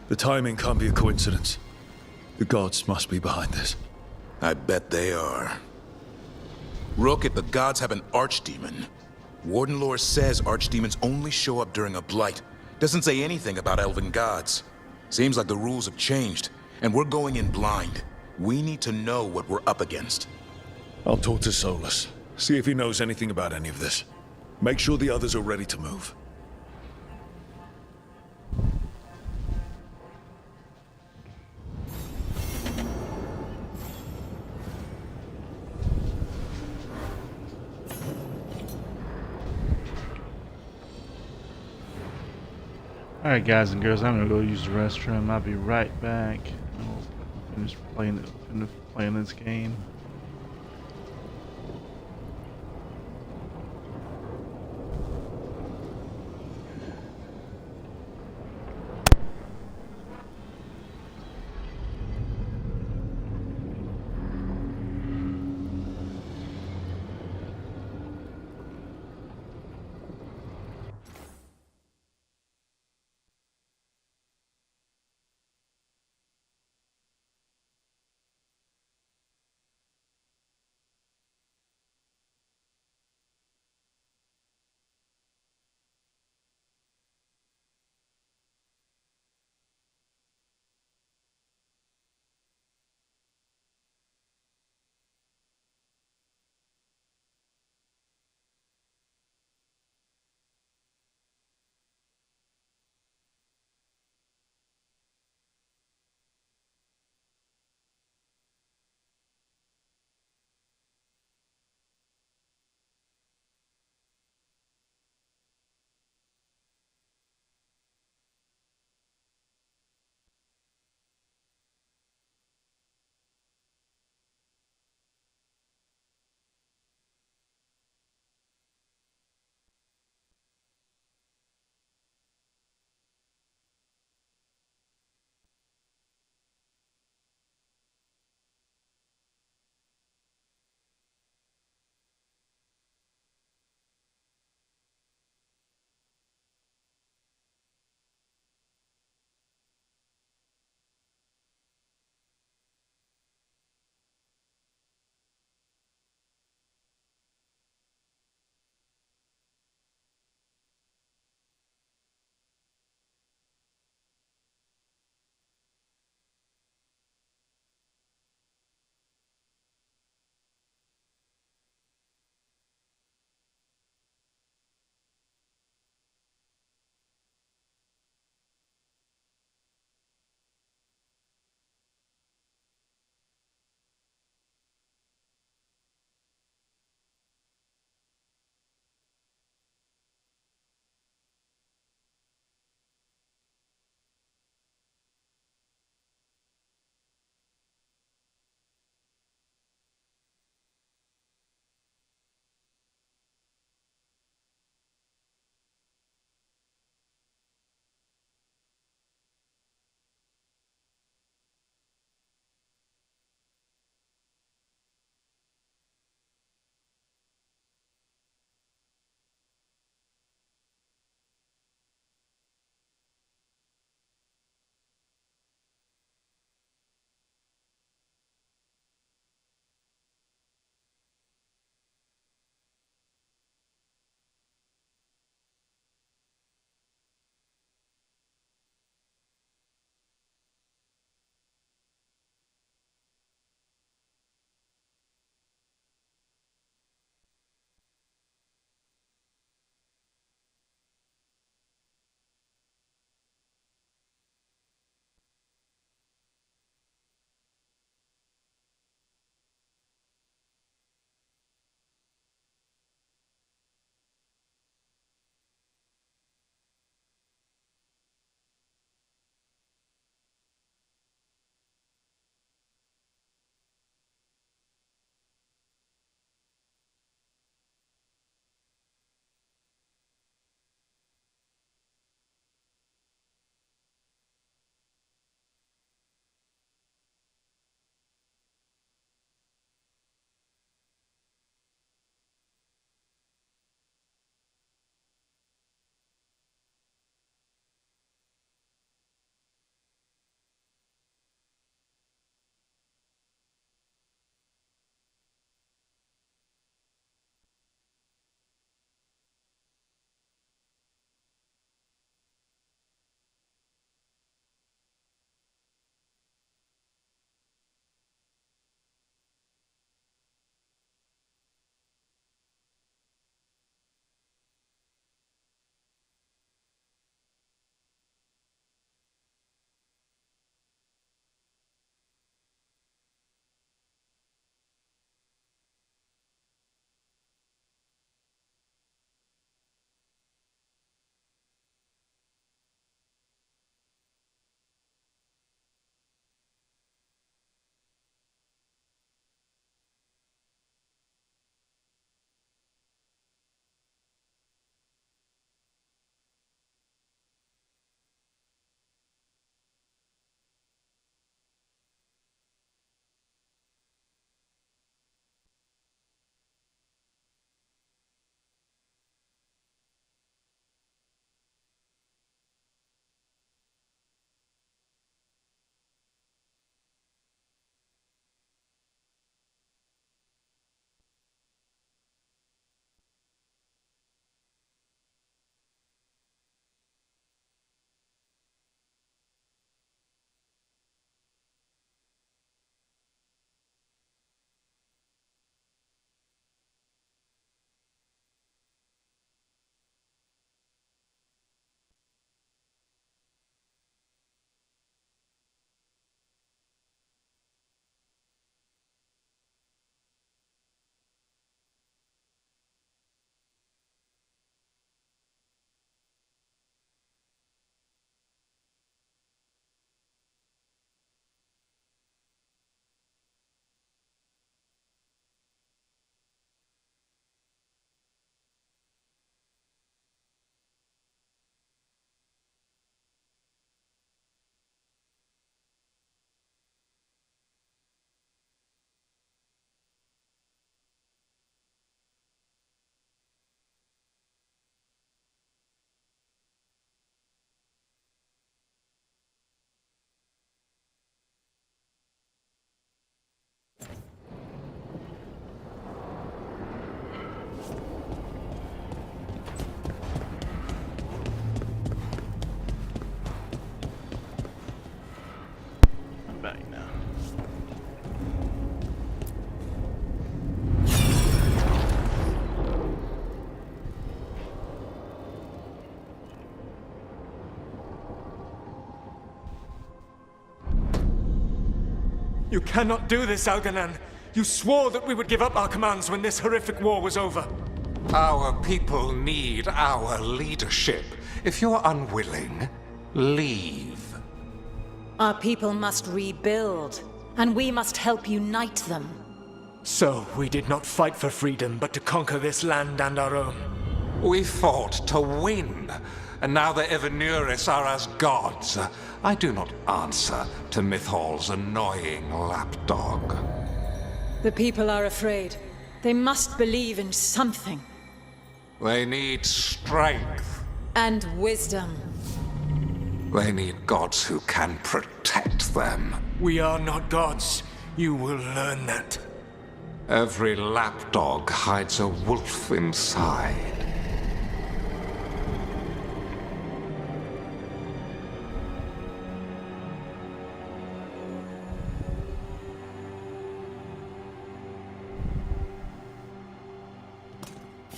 The timing can't be a coincidence. The gods must be behind this. I bet they are. Rook, if the gods have an Archdemon, Warden lore says Archdemons only show up during a blight. Doesn't say anything about elven gods. Seems like the rules have changed, and we're going in blind. We need to know what we're up against. I'll talk to Solus. See if he knows anything about any of this. Make sure the others are ready to move. Alright guys and girls, I'm gonna go use the restroom. I'll be right back. I'll finish playing this game. You cannot do this, Algernon. You swore that we would give up our commands when this horrific war was over. Our people need our leadership. If you're unwilling, leave. Our people must rebuild, and we must help unite them. So, we did not fight for freedom, but to conquer this land and our own. We fought to win, and now the Evenuris are as gods. I do not answer to Mythal's annoying lapdog. The people are afraid. They must believe in something. They need strength. And wisdom. They need gods who can protect them. We are not gods. You will learn that. Every lapdog hides a wolf inside.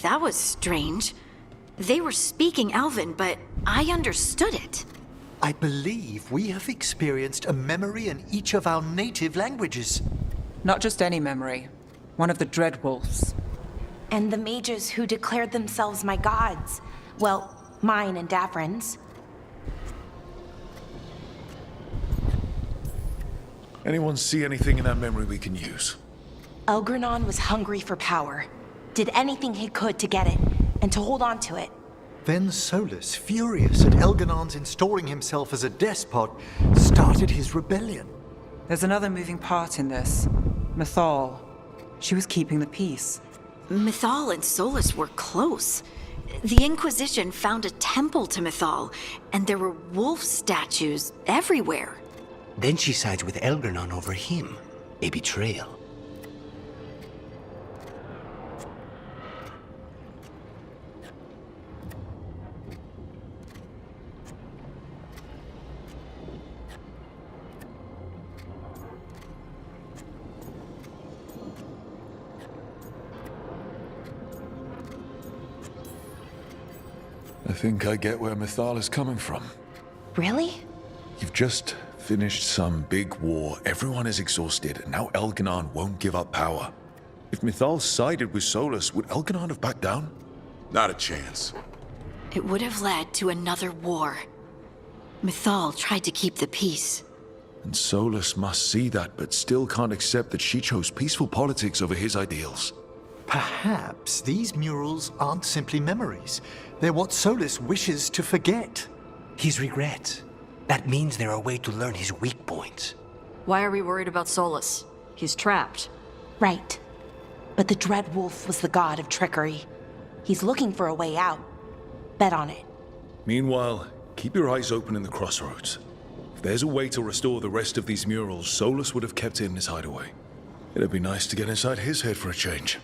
That was strange. They were speaking Elven, but I understood it. I believe we have experienced a memory in each of our native languages. Not just any memory. One of the Dread Wolves. And the mages who declared themselves my gods. Well, mine and Davrin's. Anyone see anything in that memory we can use? Elgranon was hungry for power. Did anything he could to get it, and to hold on to it. Then Solus, furious at Elganon's installing himself as a despot, started his rebellion. There's another moving part in this. Mythal. She was keeping the peace. Mythal and Solus were close. The Inquisition found a temple to Mythal, and there were wolf statues everywhere. Then she sides with Elgranon over him. A betrayal. I think I get where Mythal is coming from. Really? You've just finished some big war, everyone is exhausted, and now Elganon won't give up power. If Mythal sided with Solus, would Elganon have backed down? Not a chance. It would have led to another war. Mythal tried to keep the peace. And Solus must see that, but still can't accept that she chose peaceful politics over his ideals. Perhaps these murals aren't simply memories. They're what Solus wishes to forget. His regrets. That means they're a way to learn his weak points. Why are we worried about Solus? He's trapped. Right. But the Dread Wolf was the god of trickery. He's looking for a way out. Bet on it. Meanwhile, keep your eyes open in the crossroads. If there's a way to restore the rest of these murals, Solus would have kept it in his hideaway. It'd be nice to get inside his head for a change.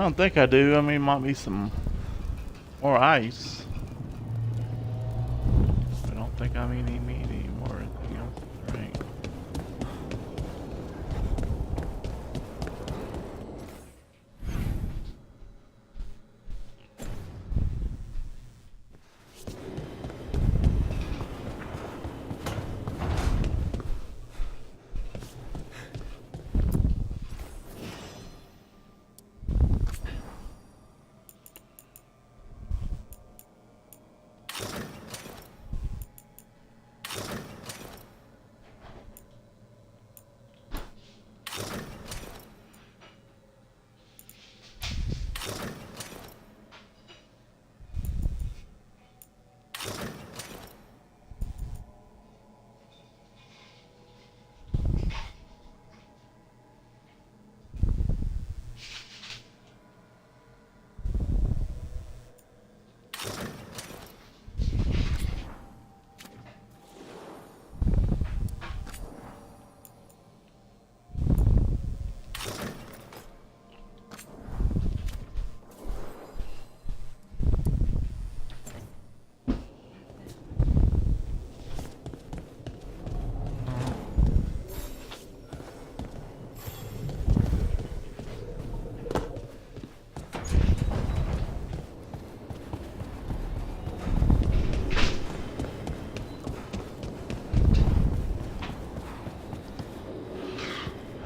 don't think I do. I mean, might be some more ice. I don't think I need any more anything else to drink.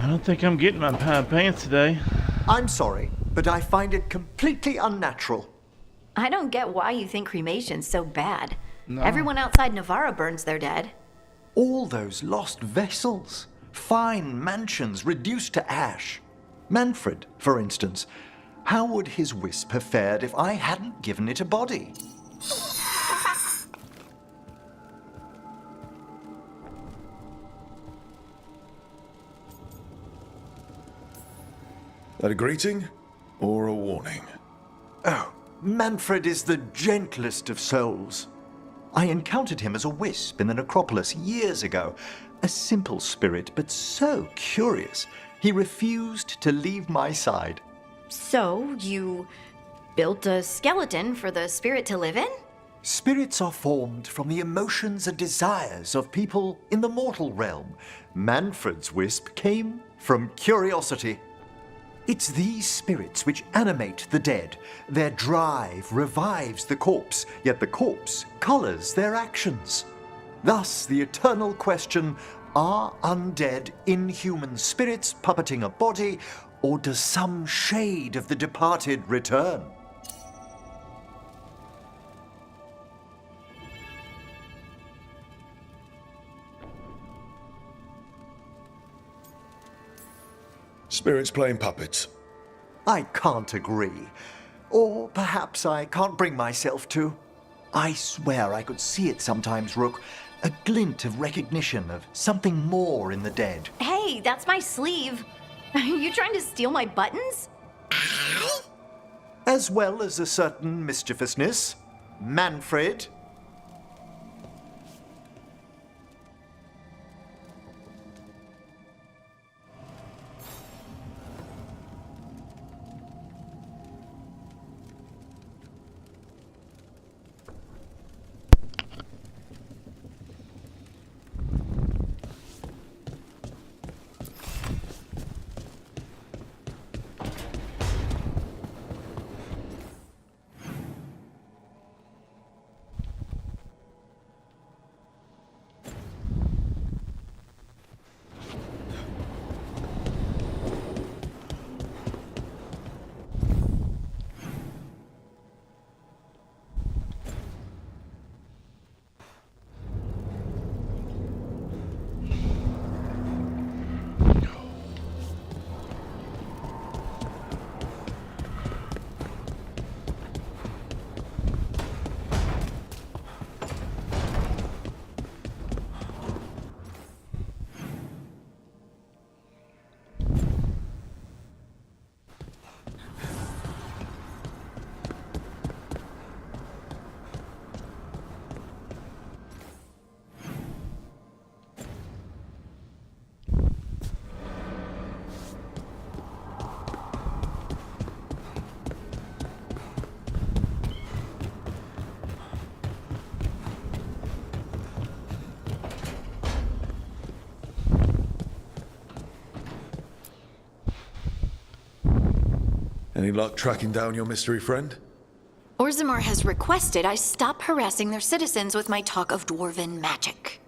I don't think I'm getting my pants today. I'm sorry, but I find it completely unnatural. I don't get why you think cremation's so bad. No. Everyone outside Navarra burns their dead. All those lost vessels, fine mansions reduced to ash. Manfred, for instance. How would his wisp have fared if I hadn't given it a body? That a greeting or a warning? Oh, Manfred is the gentlest of souls. I encountered him as a wisp in the necropolis years ago. A simple spirit, but so curious. He refused to leave my side. So, you built a skeleton for the spirit to live in? Spirits are formed from the emotions and desires of people in the mortal realm. Manfred's wisp came from curiosity. It's these spirits which animate the dead. Their drive revives the corpse, yet the corpse colors their actions. Thus, the eternal question, are undead inhuman spirits puppeting a body, or does some shade of the departed return? Spirits playing puppets. I can't agree. Or perhaps I can't bring myself to. I swear I could see it sometimes, Rook. A glint of recognition of something more in the dead. Hey, that's my sleeve. Are you trying to steal my buttons? As well as a certain mischievousness. Manfred. Any luck tracking down your mystery friend? Orzammar has requested I stop harassing their citizens with my talk of dwarven magic.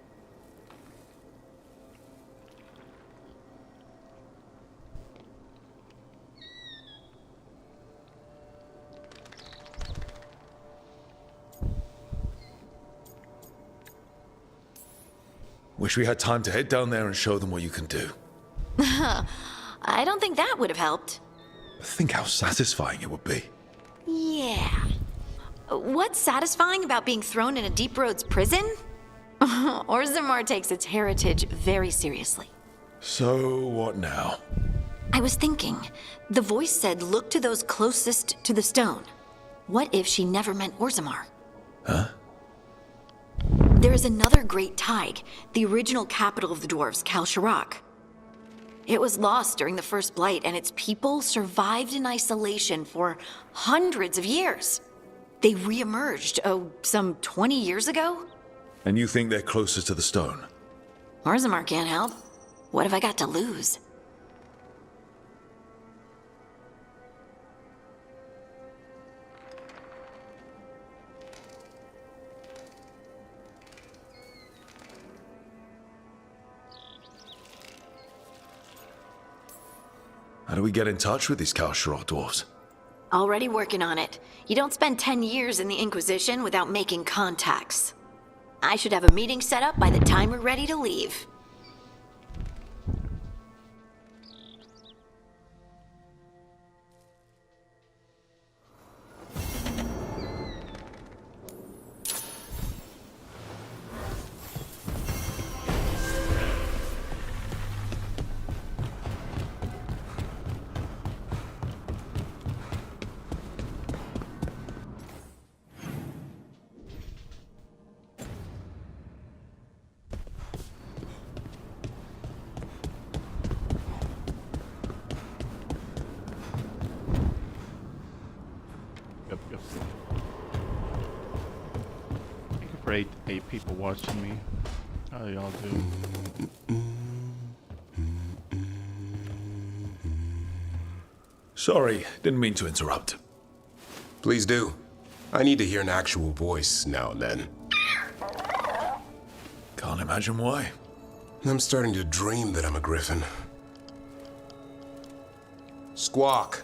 Wish we had time to head down there and show them what you can do. I don't think that would have helped. Think how satisfying it would be. Yeah. What's satisfying about being thrown in a Deep Roads prison? Orzammar takes its heritage very seriously. So, what now? I was thinking, the voice said look to those closest to the stone. What if she never meant Orzammar? Huh? There is another great Tig, the original capital of the dwarves, Kal Sharok. It was lost during the First Blight, and its people survived in isolation for hundreds of years. They re-emerged, some 20 years ago? And you think they're closer to the stone? Orzammar can't help. What have I got to lose? How do we get in touch with these Kal Sharok dwarves? Already working on it. You don't spend 10 years in the Inquisition without making contacts. I should have a meeting set up by the time we're ready to leave. Eight people watching me. How do y'all do? Sorry, didn't mean to interrupt. Please do. I need to hear an actual voice now and then. Can't imagine why. I'm starting to dream that I'm a griffin. Squawk.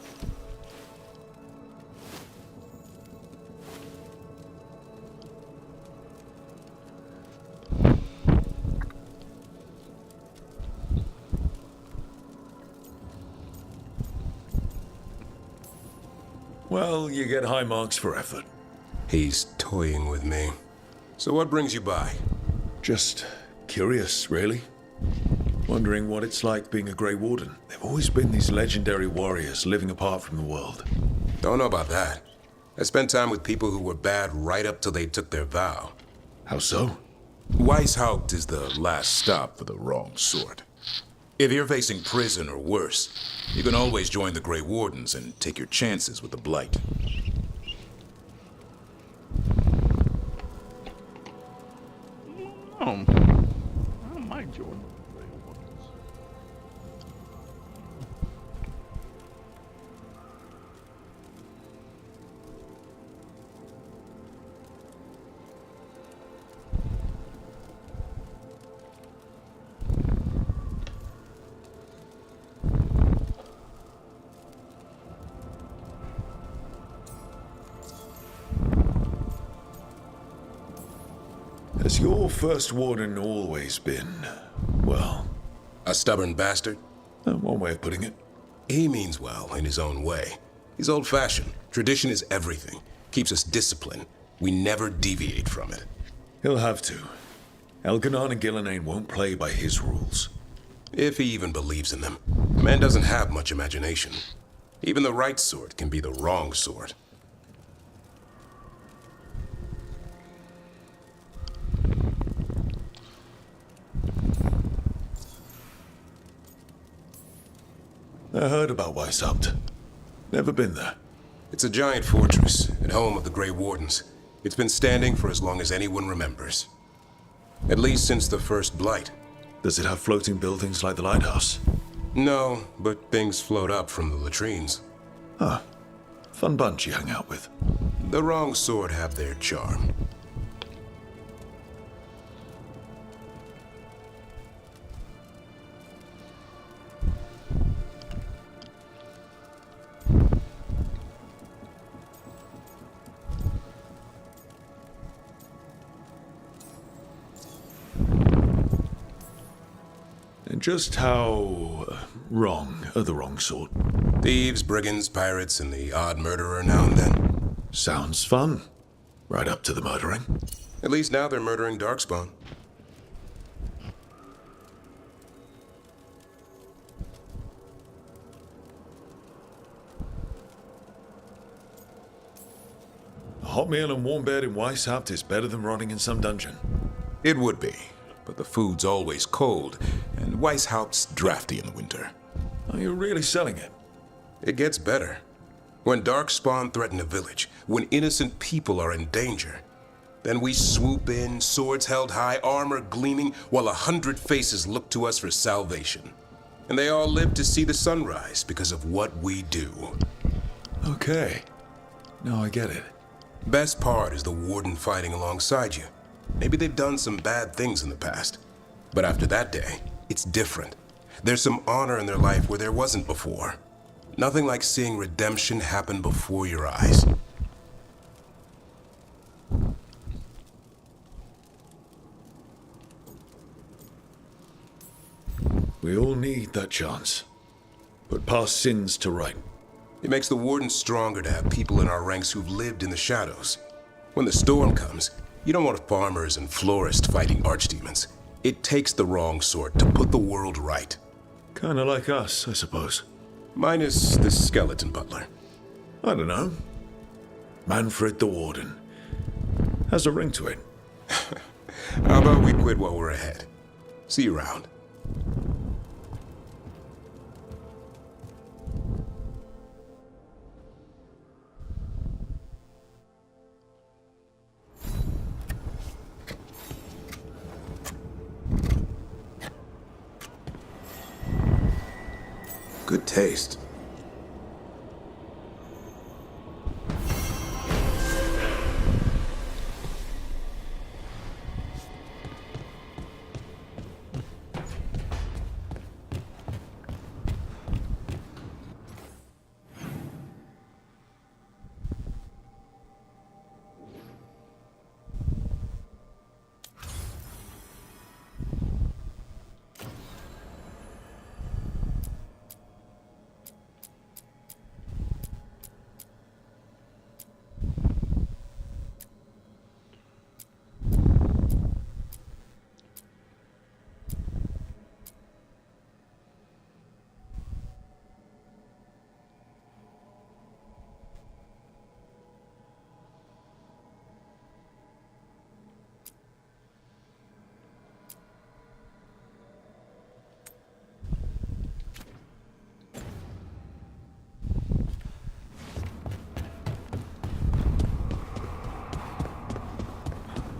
Well, you get high marks for effort. He's toying with me. So what brings you by? Just curious, really. Wondering what it's like being a Grey Warden. They've always been these legendary warriors living apart from the world. Don't know about that. I spent time with people who were bad right up till they took their vow. How so? Weishaupt is the last stop for the wrong sort. If you're facing prison or worse, you can always join the Grey Wardens and take your chances with the Blight. I don't mind Jordan. Has your first warden always been, well... A stubborn bastard? One way of putting it. He means well in his own way. He's old-fashioned. Tradition is everything. Keeps us disciplined. We never deviate from it. He'll have to. Elganon and Gillenane won't play by his rules. If he even believes in them. The man doesn't have much imagination. Even the right sort can be the wrong sort. I heard about Weishaupt. Never been there. It's a giant fortress and home of the Grey Wardens. It's been standing for as long as anyone remembers. At least since the First Blight. Does it have floating buildings like the lighthouse? No, but things float up from the latrines. Huh. Fun bunch you hung out with. The wrong sort have their charm. And just how wrong are the wrong sort? Thieves, brigands, pirates, and the odd murderer now and then. Sounds fun. Right up to the murdering. At least now they're murdering Darkspawn. A hot meal and warm bed in Weishaupt is better than rotting in some dungeon. It would be, but the food's always cold, and Weishaupt's drafty in the winter. Are you really selling it? It gets better. When Darkspawn threaten a village, when innocent people are in danger, then we swoop in, swords held high, armor gleaming, while 100 faces look to us for salvation. And they all live to see the sunrise because of what we do. Okay. Now I get it. Best part is the warden fighting alongside you. Maybe they've done some bad things in the past, but after that day, it's different. There's some honor in their life where there wasn't before. Nothing like seeing redemption happen before your eyes. We all need that chance. Put past sins to right. It makes the warden stronger to have people in our ranks who've lived in the shadows. When the storm comes, you don't want farmers and florists fighting archdemons. It takes the wrong sort to put the world right. Kinda like us, I suppose. Minus the skeleton butler. I don't know. Manfred the Warden. Has a ring to it. How about we quit while we're ahead? See you around. Good taste.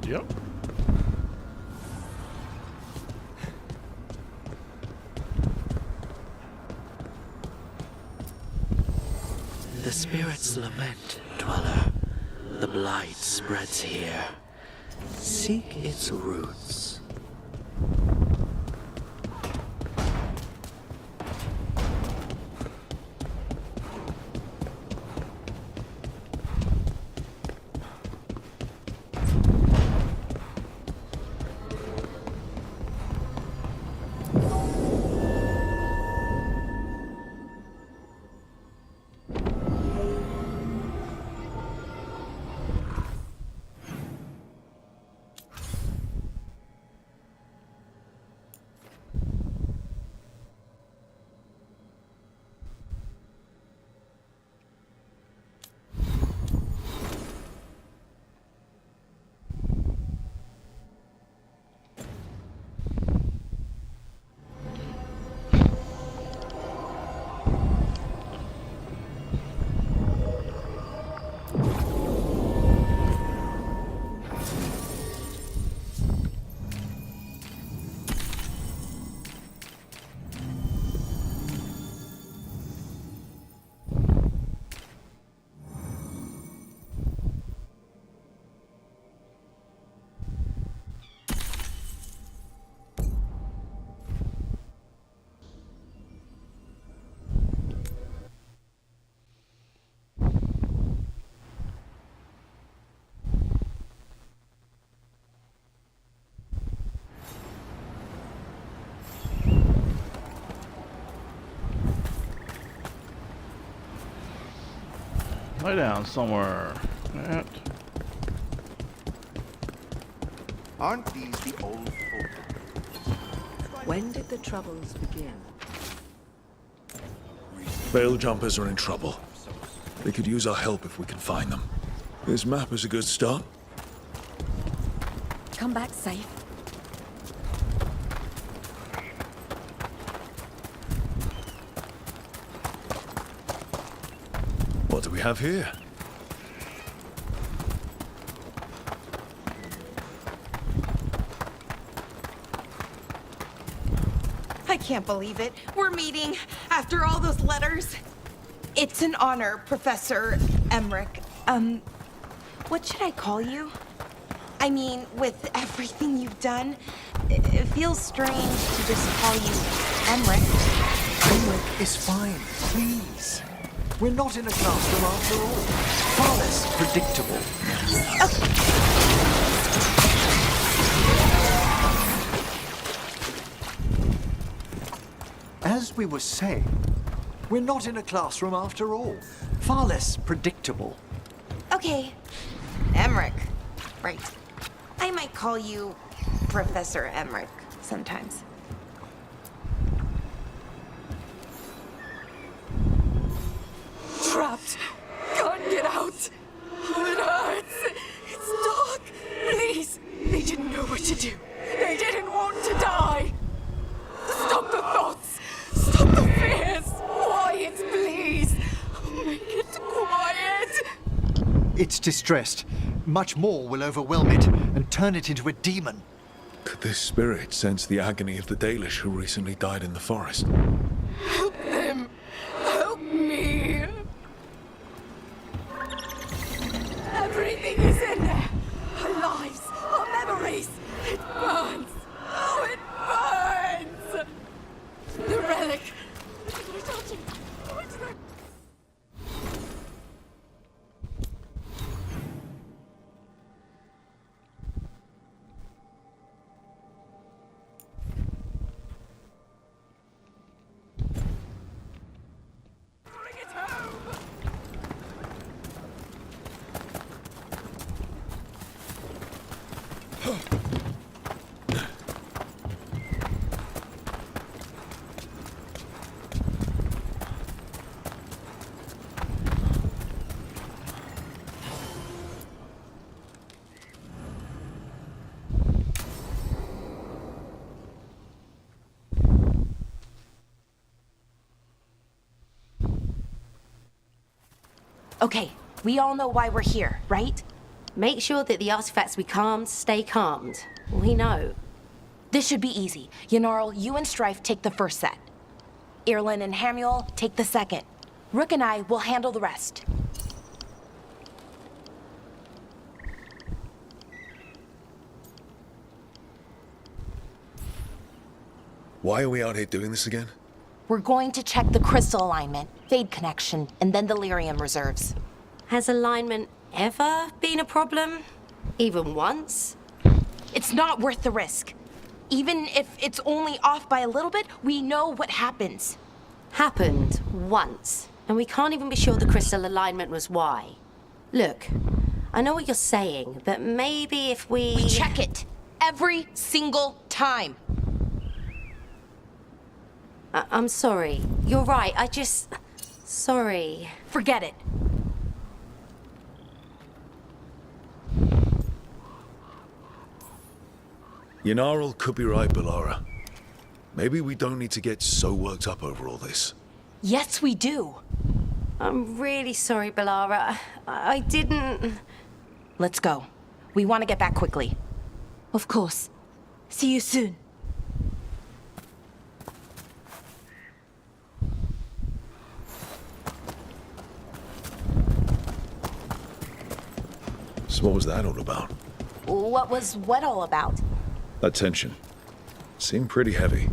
Yep. The spirits lament, dweller. The blight spreads here. Seek its roots. Lay down somewhere. That. Aren't these the old folk? When did the troubles begin? Veil jumpers are in trouble. They could use our help if we can find them. This map is a good start. Come back safe. What do we have here? I can't believe it. We're meeting after all those letters. It's an honor, Professor Emmerich. What should I call you? I mean, with everything you've done, it feels strange to just call you Emmerich. Emmerich is fine, please. We're not in a classroom after all. Far less predictable. As we were saying, we're not in a classroom after all. Far less predictable. Okay, Emmerich. Right. I might call you Professor Emmerich sometimes. Trapped. Can't get out. It hurts. It's dark. Please. They didn't know what to do. They didn't want to die. Stop the thoughts. Stop the fears. Quiet, please. Make it quiet. It's distressed. Much more will overwhelm it and turn it into a demon. Could this spirit sense the agony of the Dalish who recently died in the forest? Help them. Help me. Everything is in there. Our lives, our memories. It burns. Oh, it burns. The relic. What are touching? What's that? Okay, we all know why we're here, right? Make sure that the artifacts we calmed stay calmed. We know. This should be easy. Yanarl, you and Strife take the first set. Irlin and Hamuel take the second. Rook and I will handle the rest. Why are we out here doing this again? We're going to check the crystal alignment, fade connection, and then the lyrium reserves. Has alignment ever been a problem? Even once? It's not worth the risk. Even if it's only off by a little bit, we know what happens. Happened once, and we can't even be sure the crystal alignment was why. Look, I know what you're saying, but maybe if we check it every single time. I'm sorry. You're right. Sorry. Forget it. Yanarl could be right, Bellara. Maybe we don't need to get so worked up over all this. Yes, we do. I'm really sorry, Bellara. I didn't... Let's go. We want to get back quickly. Of course. See you soon. So what was that all about? What was what all about? That tension. Seemed pretty heavy.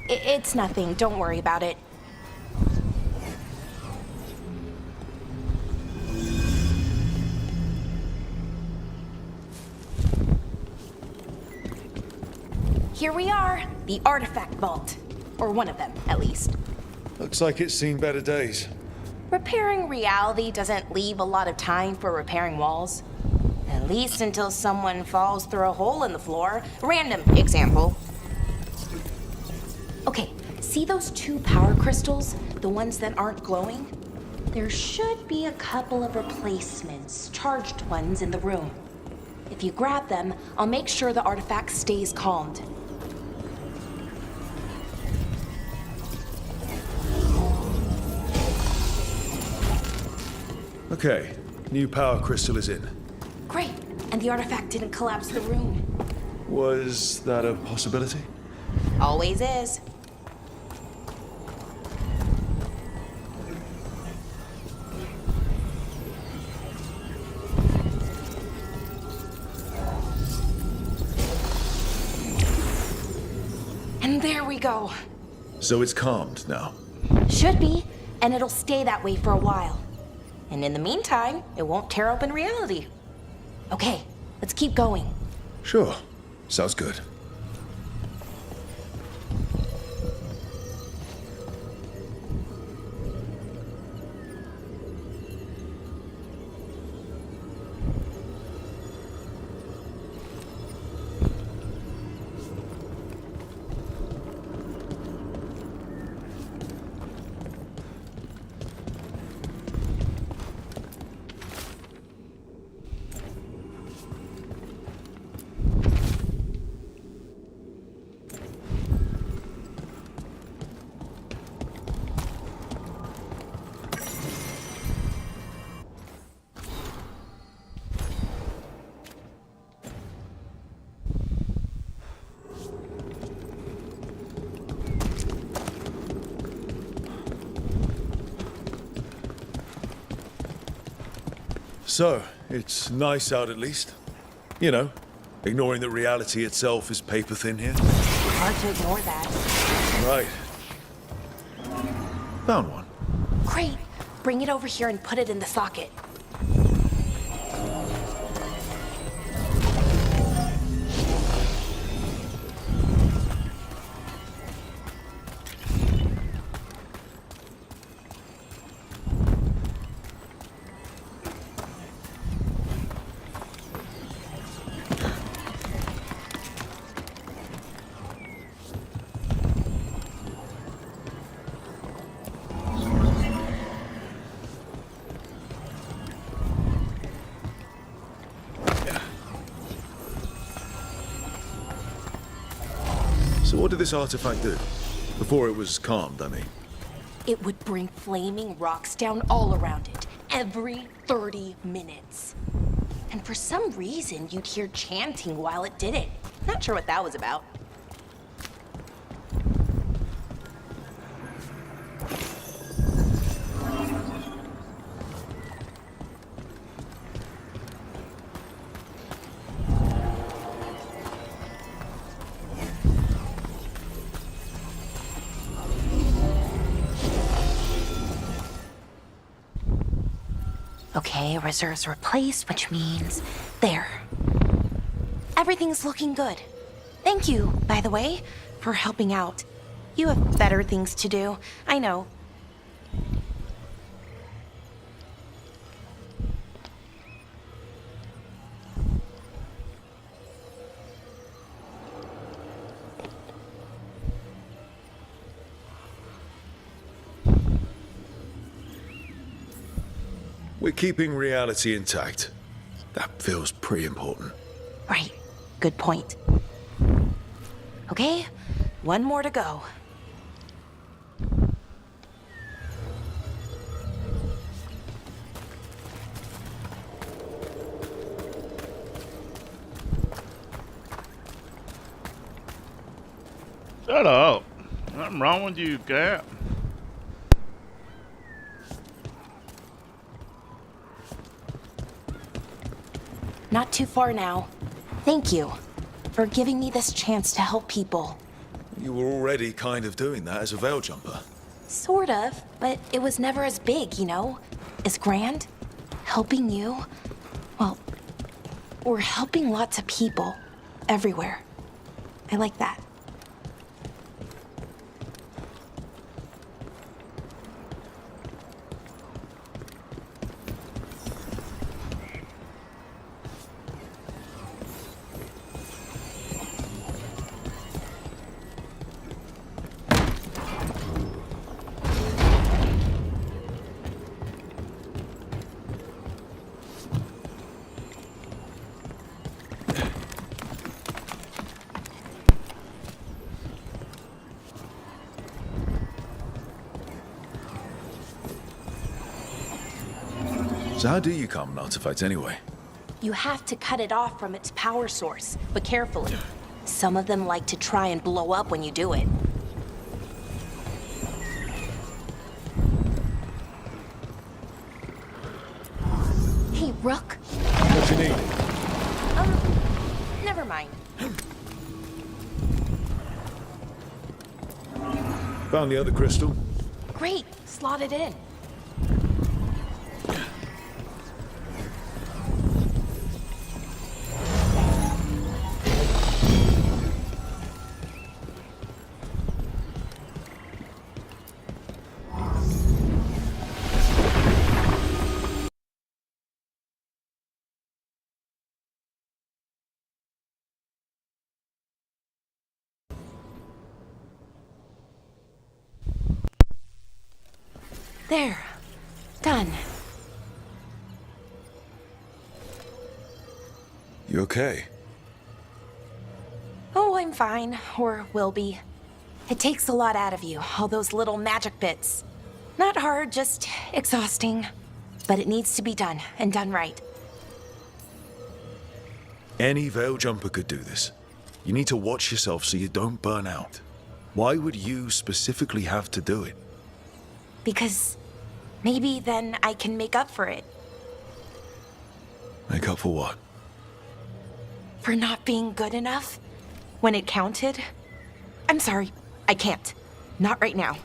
It's nothing. Don't worry about it. Here we are, the artifact vault. Or one of them, at least. Looks like it's seen better days. repairing reality doesn't leave a lot of time for repairing walls. At least until someone falls through a hole in the floor. Random example. Okay, see those 2 power crystals? The ones that aren't glowing? There should be a couple of replacements, charged ones, in the room. If you grab them, I'll make sure the artifact stays calmed. Okay, new power crystal is in. Great, and the artifact didn't collapse the room. Was that a possibility? Always is. And there we go. So it's calmed now. Should be, and it'll stay that way for a while. And in the meantime, it won't tear open reality. Okay, let's keep going. Sure, sounds good. So, it's nice out at least. You know, ignoring that reality itself is paper thin here. Hard to ignore that. Right. Found one. Great. Bring it over here and put it in the socket. So what did this artifact do? Before it was calmed, I mean. It would bring flaming rocks down all around it, every 30 minutes. And for some reason, you'd hear chanting while it did it. Not sure what that was about. Okay, reserves replaced, which means there. Everything's looking good. Thank you, by the way, for helping out. You have better things to do, I know. We're keeping reality intact. That feels pretty important. Right. Good point. Okay, one more to go. Shut up. Nothing wrong with you, cat. Not too far now. Thank you for giving me this chance to help people. You were already kind of doing that as a veil jumper. Sort of, but it was never as big, you know? As grand. Helping you. Well, we're helping lots of people. Everywhere. I like that. So how do you calm an artifact anyway? You have to cut it off from its power source, but carefully. Some of them like to try and blow up when you do it. Hey, Rook. What you need? Never mind. Found the other crystal. Great, slot it in. There. Done. You okay? Oh, I'm fine. Or will be. It takes a lot out of you, all those little magic bits. Not hard, just exhausting. But it needs to be done, and done right. Any Veil Jumper could do this. You need to watch yourself so you don't burn out. Why would you specifically have to do it? Because maybe then I can make up for it. Make up for what? For not being good enough when it counted. I'm sorry, I can't. Not right now.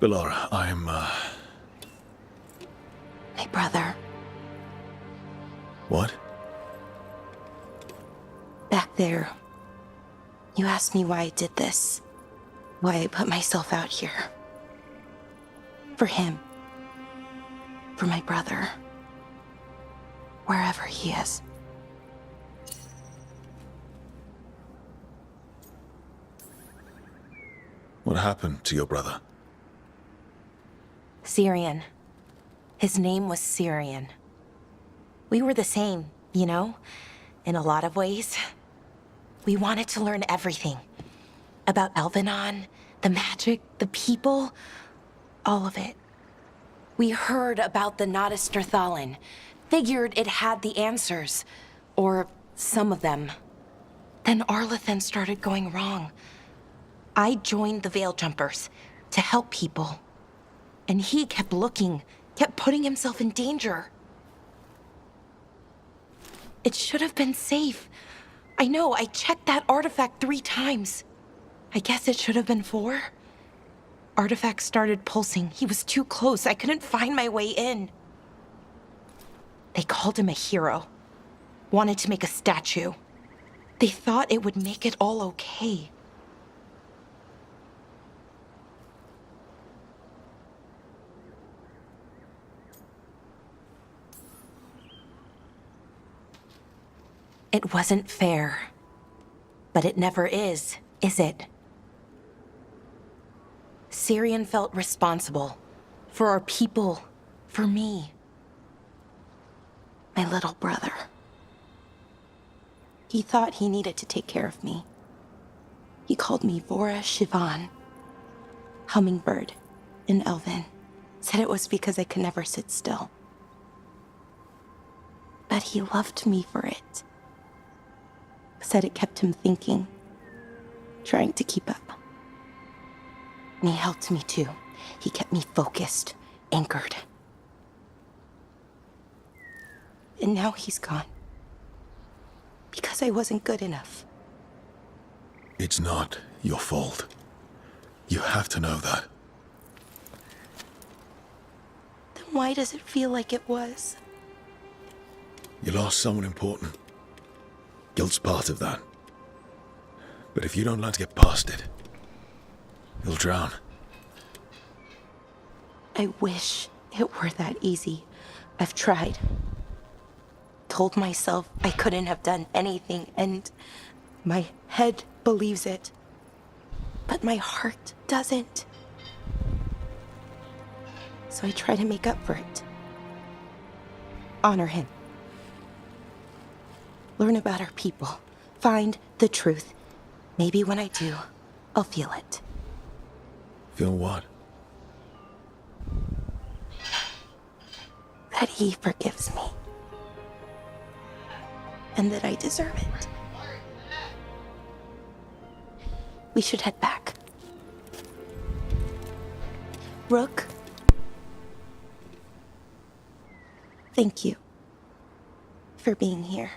Bellara, I'm, My brother. What? Back there. You asked me why I did this. Why I put myself out here. For him. For my brother. Wherever he is. What happened to your brother? Syrian. His name was Syrian. We were the same, you know, in a lot of ways. We wanted to learn everything. About Elvenon, the magic, the people, all of it. We heard about the Notisterthalin, figured it had the answers, or some of them. Then Arlathan started going wrong. I joined the Veil Jumpers to help people. And he kept looking, kept putting himself in danger. It should have been safe. I know, I checked that artifact 3 times. I guess it should have been 4. Artifact started pulsing. He was too close. I couldn't find my way in. They called him a hero. Wanted to make a statue. They thought it would make it all okay. It wasn't fair. But it never is it? Syrian felt responsible. For our people. For me. My little brother. He thought he needed to take care of me. He called me Vora Shivan. Hummingbird in Elven. Said it was because I could never sit still. But he loved me for it. Said it kept him thinking, trying to keep up. And he helped me too. He kept me focused, anchored. And now he's gone. Because I wasn't good enough. It's not your fault. You have to know that. Then why does it feel like it was? You lost someone important. Guilt's part of that. But if you don't learn to get past it, you'll drown. I wish it were that easy. I've tried. Told myself I couldn't have done anything, and my head believes it. But my heart doesn't. So I try to make up for it. Honor him. Learn about our people. Find the truth. Maybe when I do, I'll feel it. Feel what? That he forgives me. And that I deserve it. We should head back. Rook. Thank you for being here.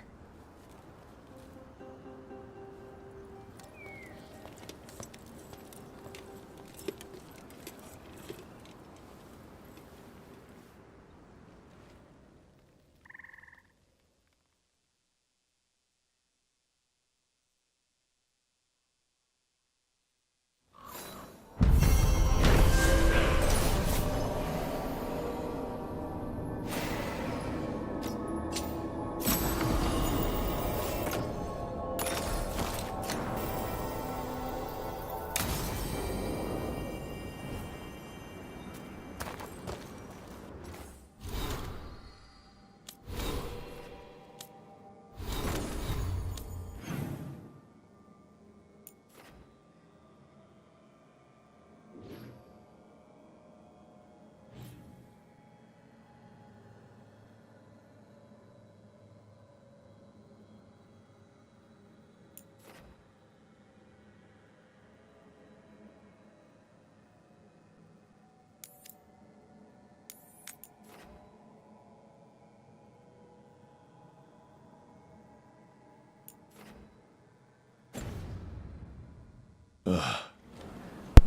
Ugh.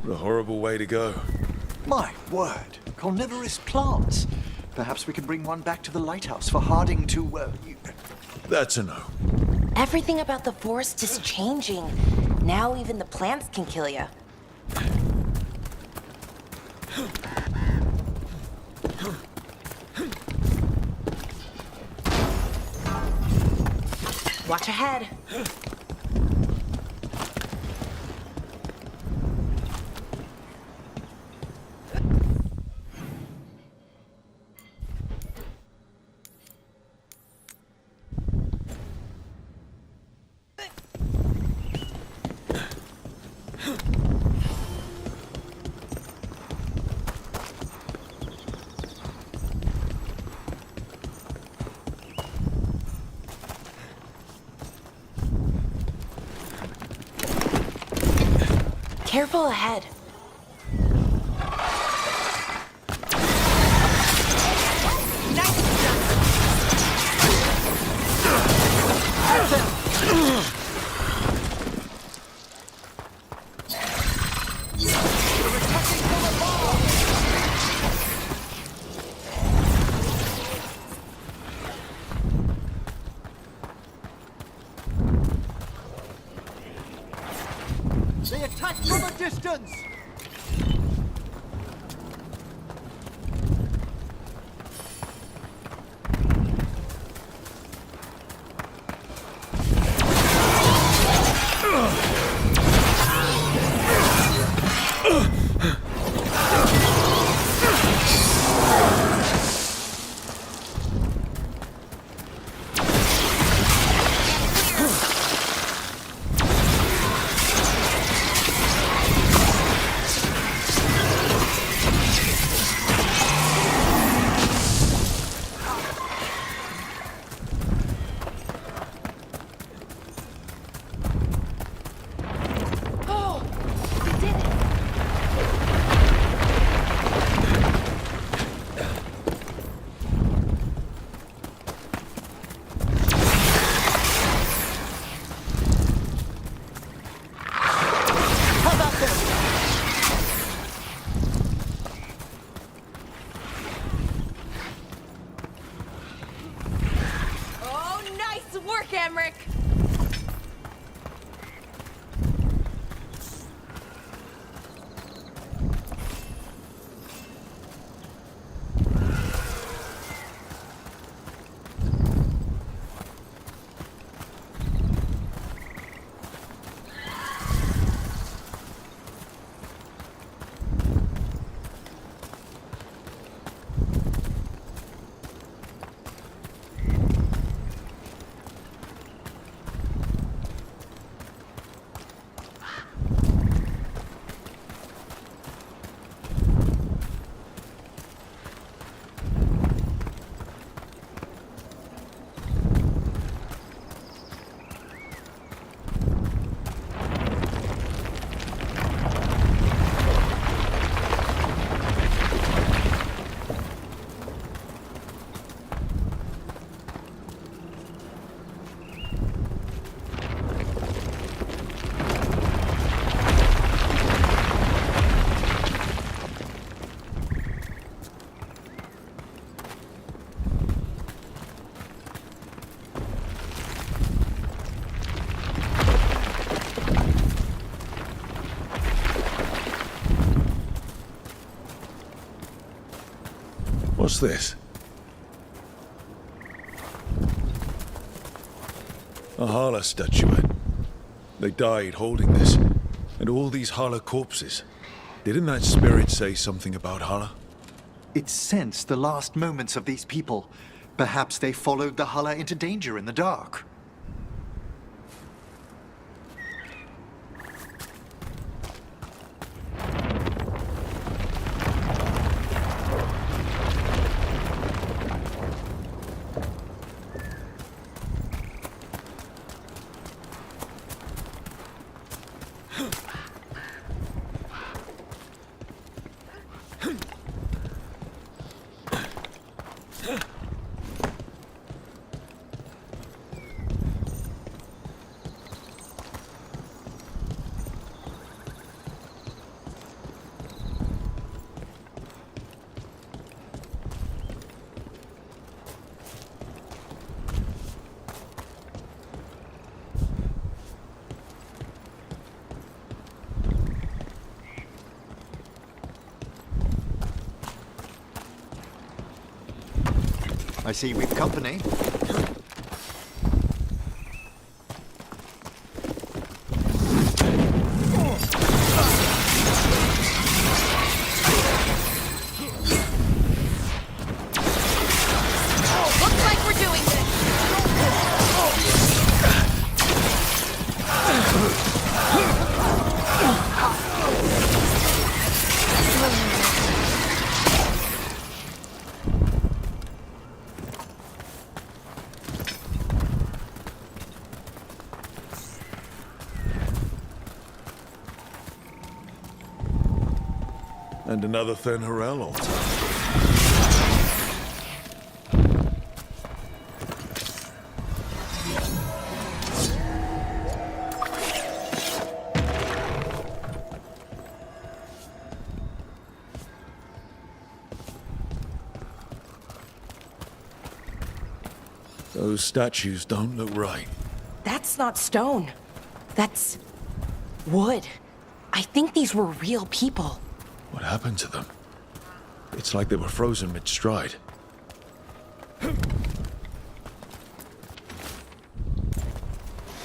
What a horrible way to go. My word, carnivorous plants. Perhaps we can bring one back to the lighthouse for Harding to, That's a no. Everything about the forest is changing. Now even the plants can kill you. Watch ahead. Careful ahead. They attack from a distance! What's this? A Hala statuette. They died holding this. And all these Hala corpses. Didn't that spirit say something about Hala? It sensed the last moments of these people. Perhaps they followed the Hala into danger in the dark. I see we've company. Looks like we're doing this. And another Thin Harel altar. Those statues don't look right. That's not stone. That's wood. I think these were real people. What happened to them? It's like they were frozen mid-stride.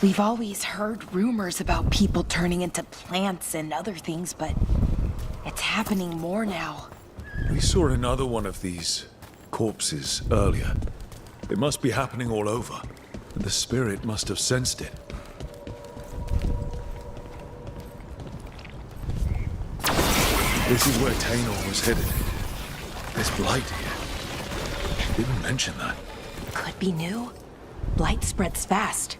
We've always heard rumors about people turning into plants and other things, but it's happening more now. We saw another one of these corpses earlier. It must be happening all over, and the spirit must have sensed it. This is where Tainor was headed. There's blight here. Didn't mention that. Could be new. Blight spreads fast.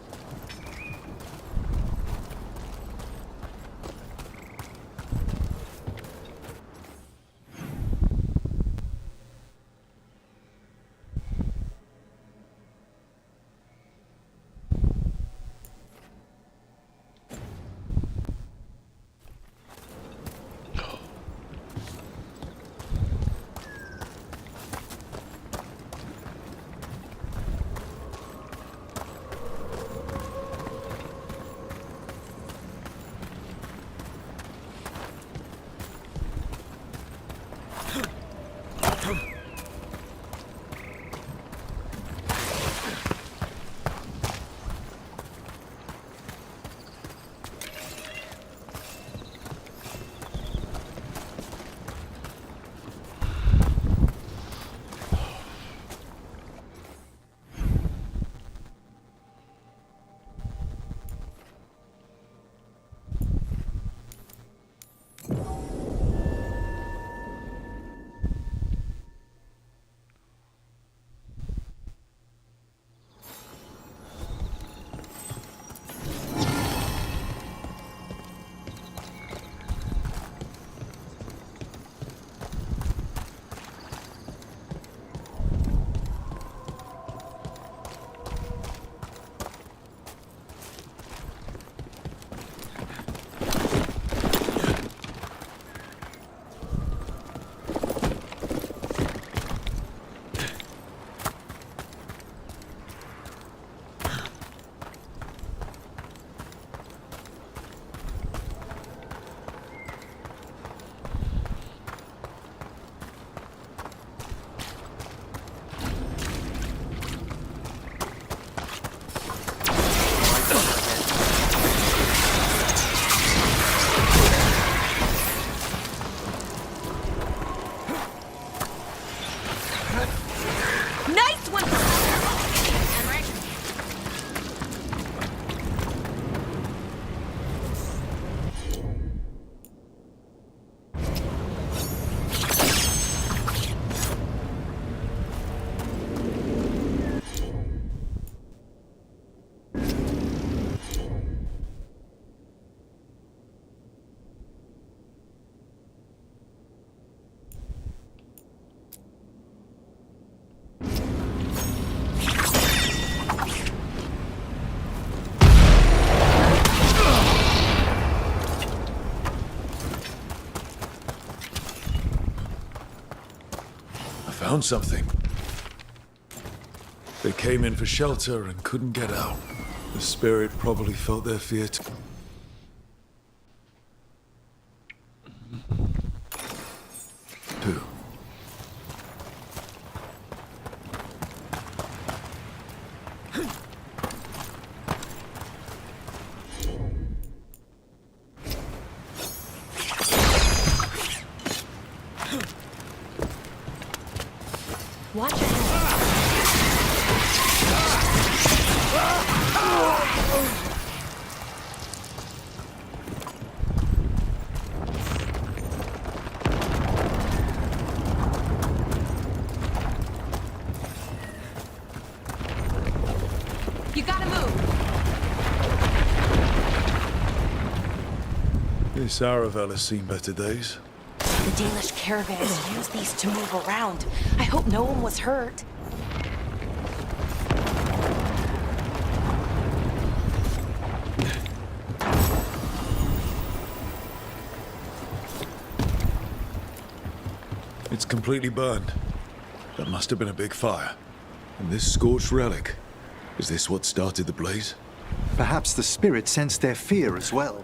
found something. They came in for shelter and couldn't get out. The spirit probably felt their fear too. Watch your head. You gotta move. This Aravel has seen better days. The Danish caravans use these to move around. I hope no one was hurt. It's completely burned. That must have been a big fire. And this scorched relic, is this what started the blaze? Perhaps the spirit sensed their fear as well.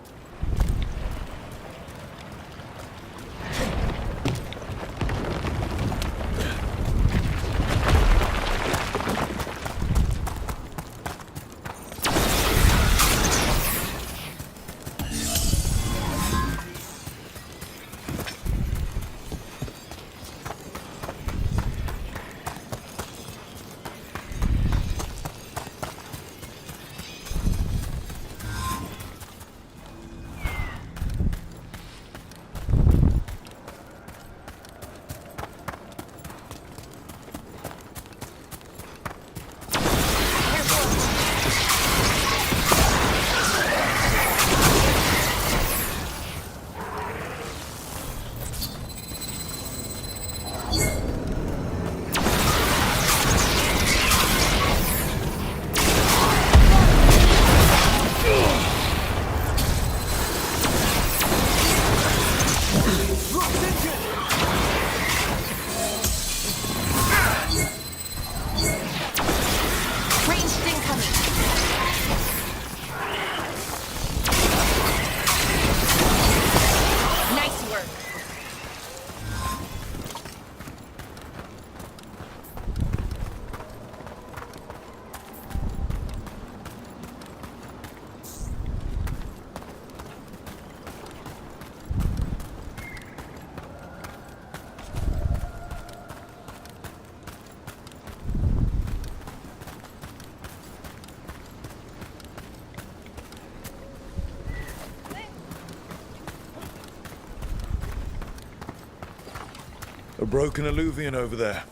A broken alluvian over there.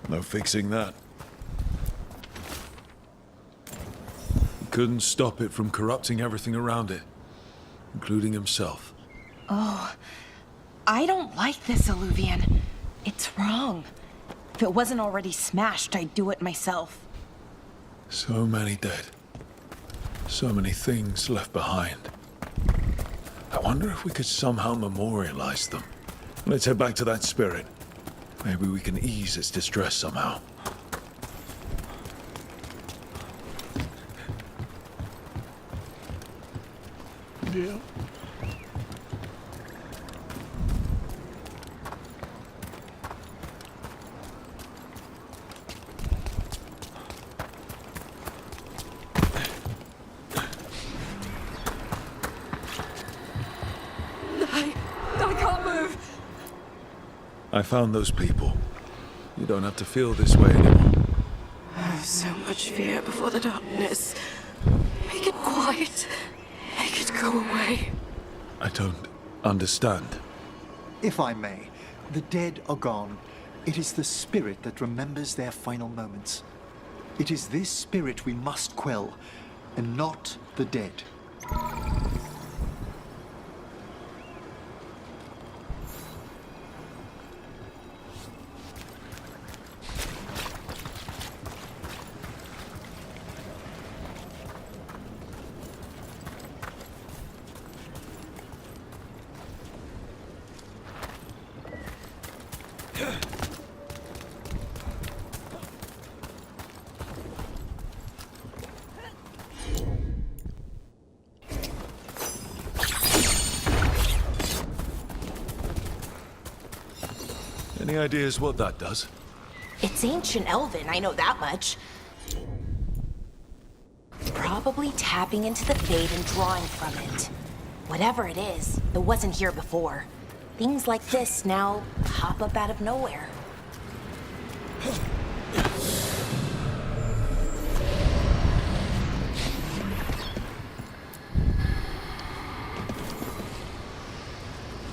No fixing that. He couldn't stop it from corrupting everything around it, including himself. Oh, I don't like this alluvian. It's wrong. If it wasn't already smashed, I'd do it myself. So many dead. So many things left behind. I wonder if we could somehow memorialize them. Let's head back to that spirit. Maybe we can ease its distress somehow. Yeah. I can't move. I found those people. You don't have to feel this way anymore. So much fear before the darkness. Make it quiet. Make it go away. I don't understand. If I may, the dead are gone. It is the spirit that remembers their final moments. It is this spirit we must quell, and not the dead. Any ideas what that does? It's ancient Elven, I know that much. Probably tapping into the Fade and drawing from it. Whatever it is, it wasn't here before. Things like this now pop up out of nowhere.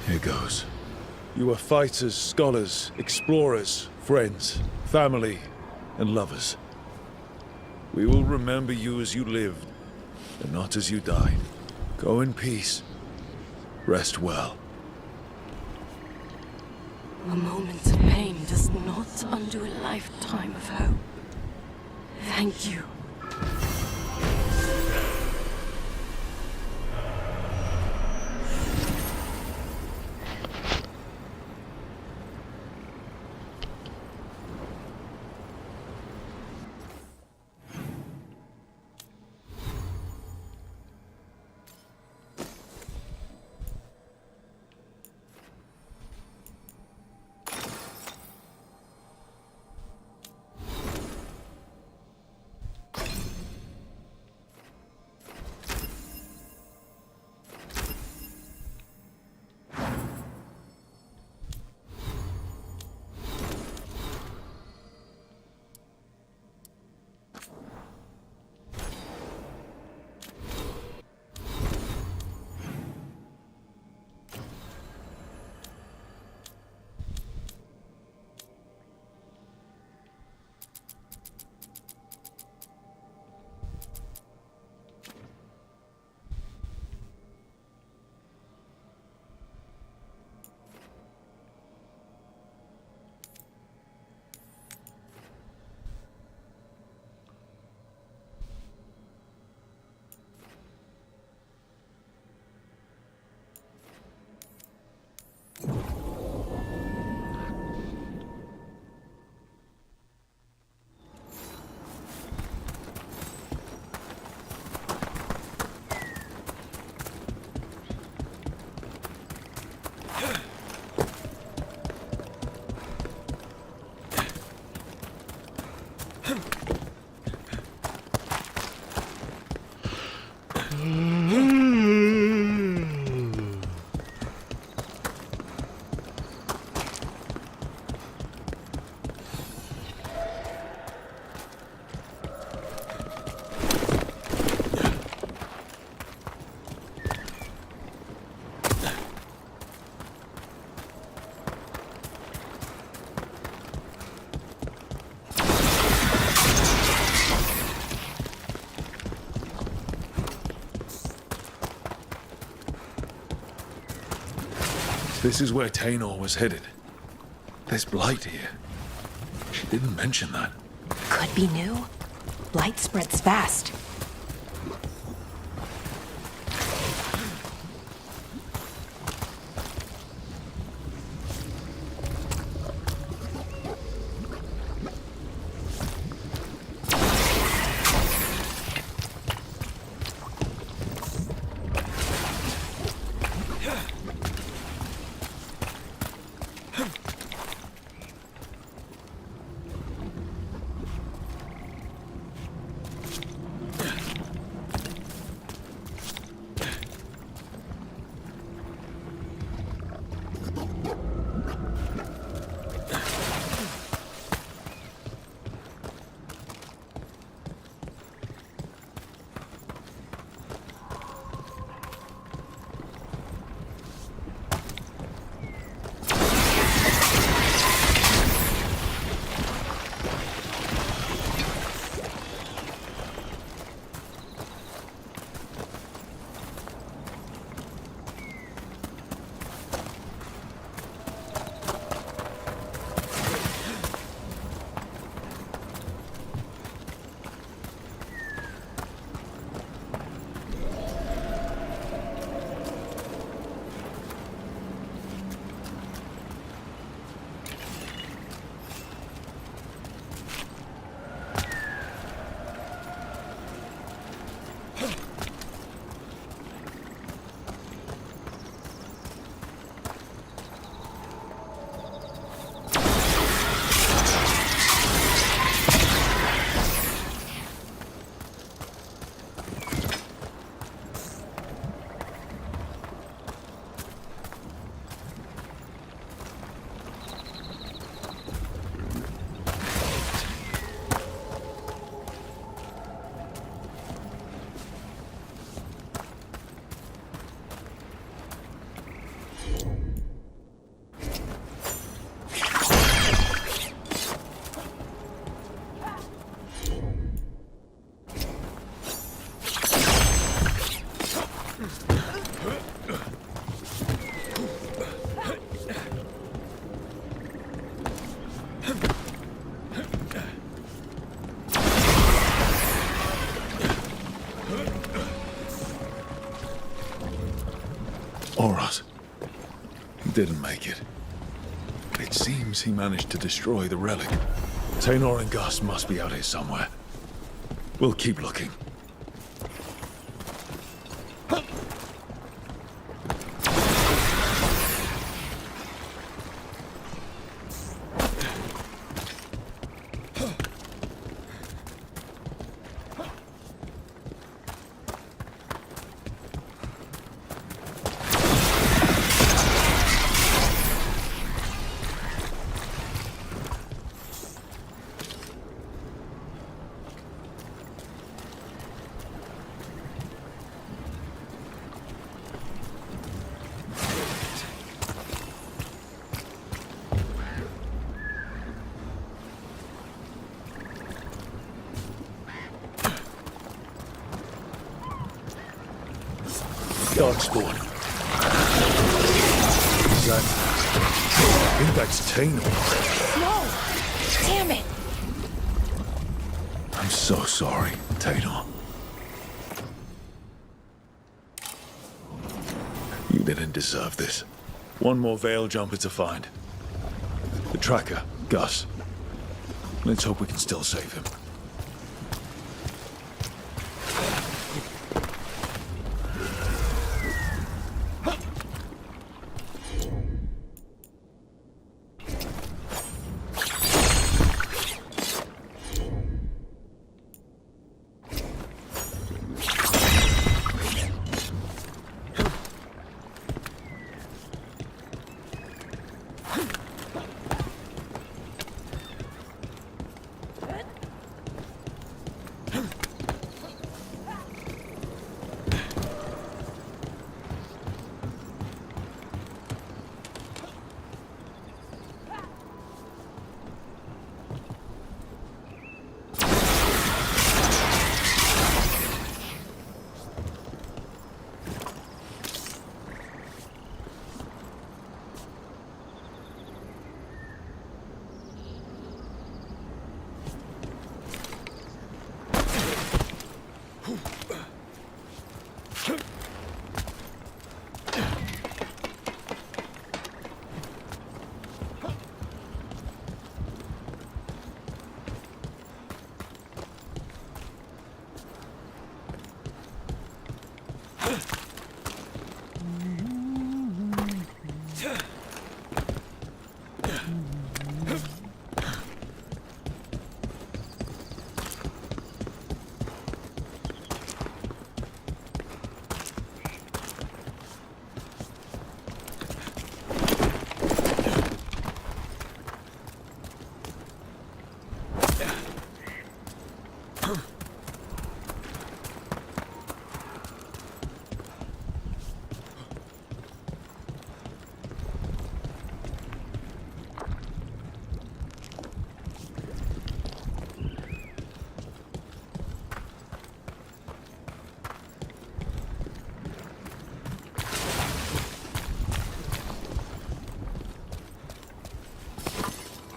Here goes. You are fighters, scholars, explorers, friends, family, and lovers. We will remember you as you lived, and not as you died. Go in peace. Rest well. A moment of pain does not undo a lifetime of hope. Thank you. This is where Tainor was headed. There's blight here. She didn't mention that. Could be new. Blight spreads fast. Oros. He didn't make it. It seems he managed to destroy the relic. Taynor and Gus must be out here somewhere. We'll keep looking. Darkspawn. Is that... I think that's Taynor. No! Damn it! I'm so sorry, Taynor. You didn't deserve this. One more Veil jumper to find. The tracker, Gus. Let's hope we can still save him.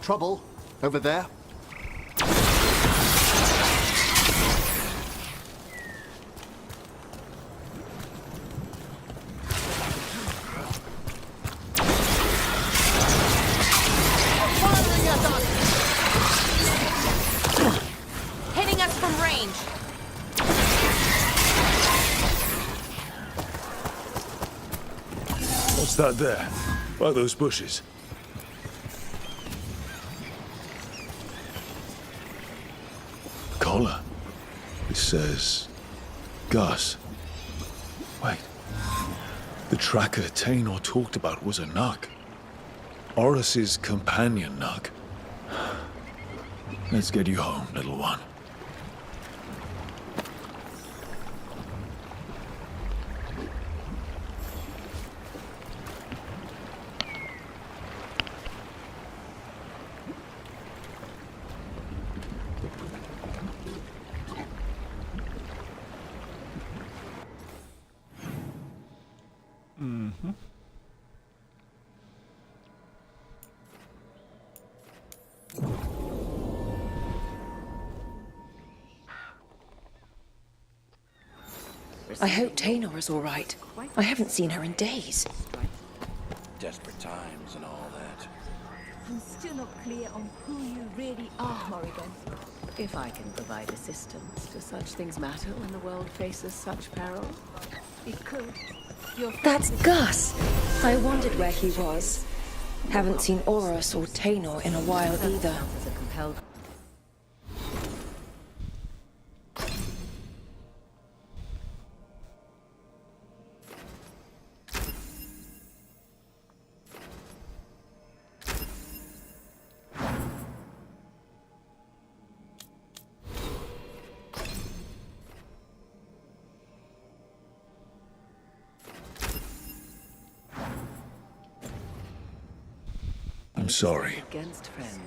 Trouble over there. Hitting us from range. What's that there? By those bushes? Collar. It says... Gus. Wait. The tracker Taynor talked about was a Nug. Oros's companion Nug. Let's get you home, little one. Mm-hmm. I hope Taynor is all right. I haven't seen her in days. Desperate times and all that. I'm still not clear on who you really are, Morrigan. If I can provide assistance, do such things matter when the world faces such peril? It could. That's Gus! I wondered where he was. Haven't seen Oros or Taynor in a while either. I'm sorry.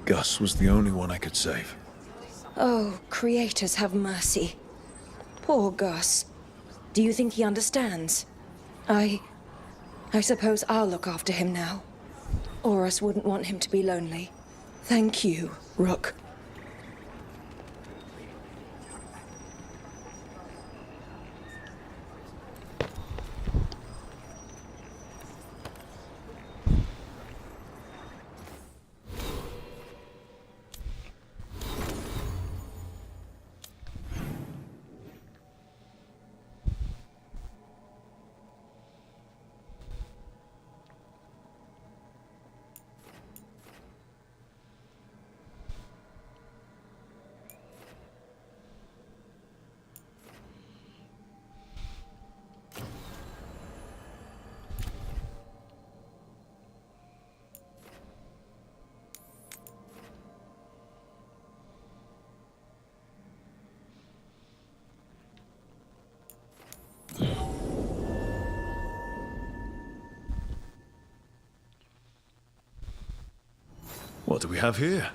Gus was the only one I could save. Oh, creators have mercy. Poor Gus. Do you think he understands? I suppose I'll look after him now. Oros wouldn't want him to be lonely. Thank you, Rook. What do we have here?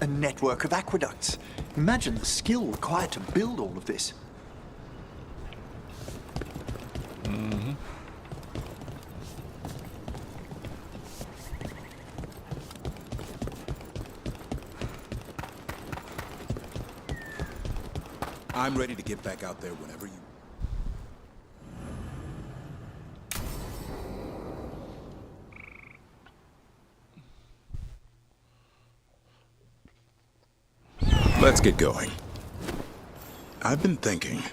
A network of aqueducts. Imagine the skill required to build all of this. I'm ready to get back out there whenever you... Let's get going. I've been thinking.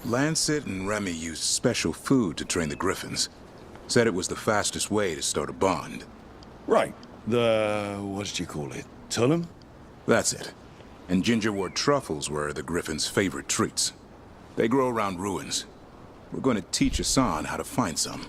Lancet and Remy used special food to train the Griffins. Said it was the fastest way to start a bond. Right. What did you call it? Tullum? That's it. And gingerwort truffles were the Griffins' favorite treats. They grow around ruins. We're going to teach Hassan how to find some.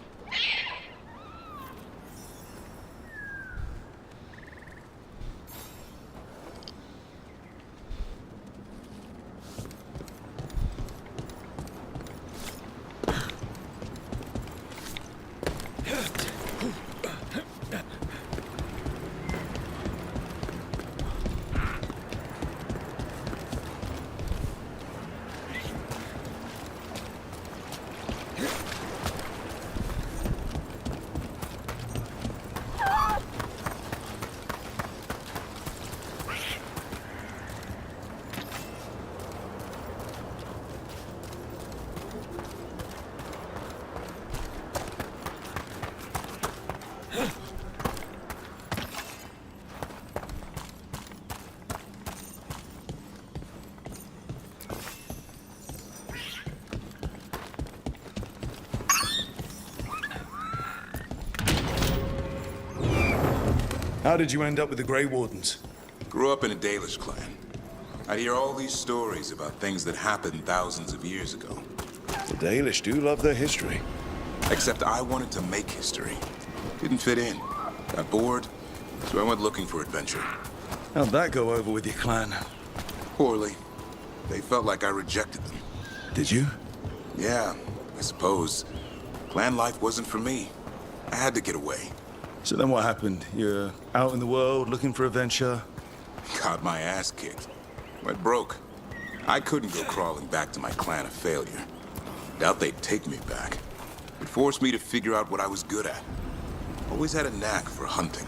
How did you end up with the Grey Wardens? Grew up in a Dalish clan. I'd hear all these stories about things that happened thousands of years ago. The Dalish do love their history. Except I wanted to make history. Didn't fit in. Got bored, so I went looking for adventure. How'd that go over with your clan? Poorly. They felt like I rejected them. Did you? Yeah, I suppose. Clan life wasn't for me. I had to get away. So then what happened? You're out in the world looking for adventure, Got my ass kicked. Went broke. I couldn't go crawling back to my clan of failure. Doubt they'd take me back. It forced me to figure out what I was good at. Always had a knack for hunting.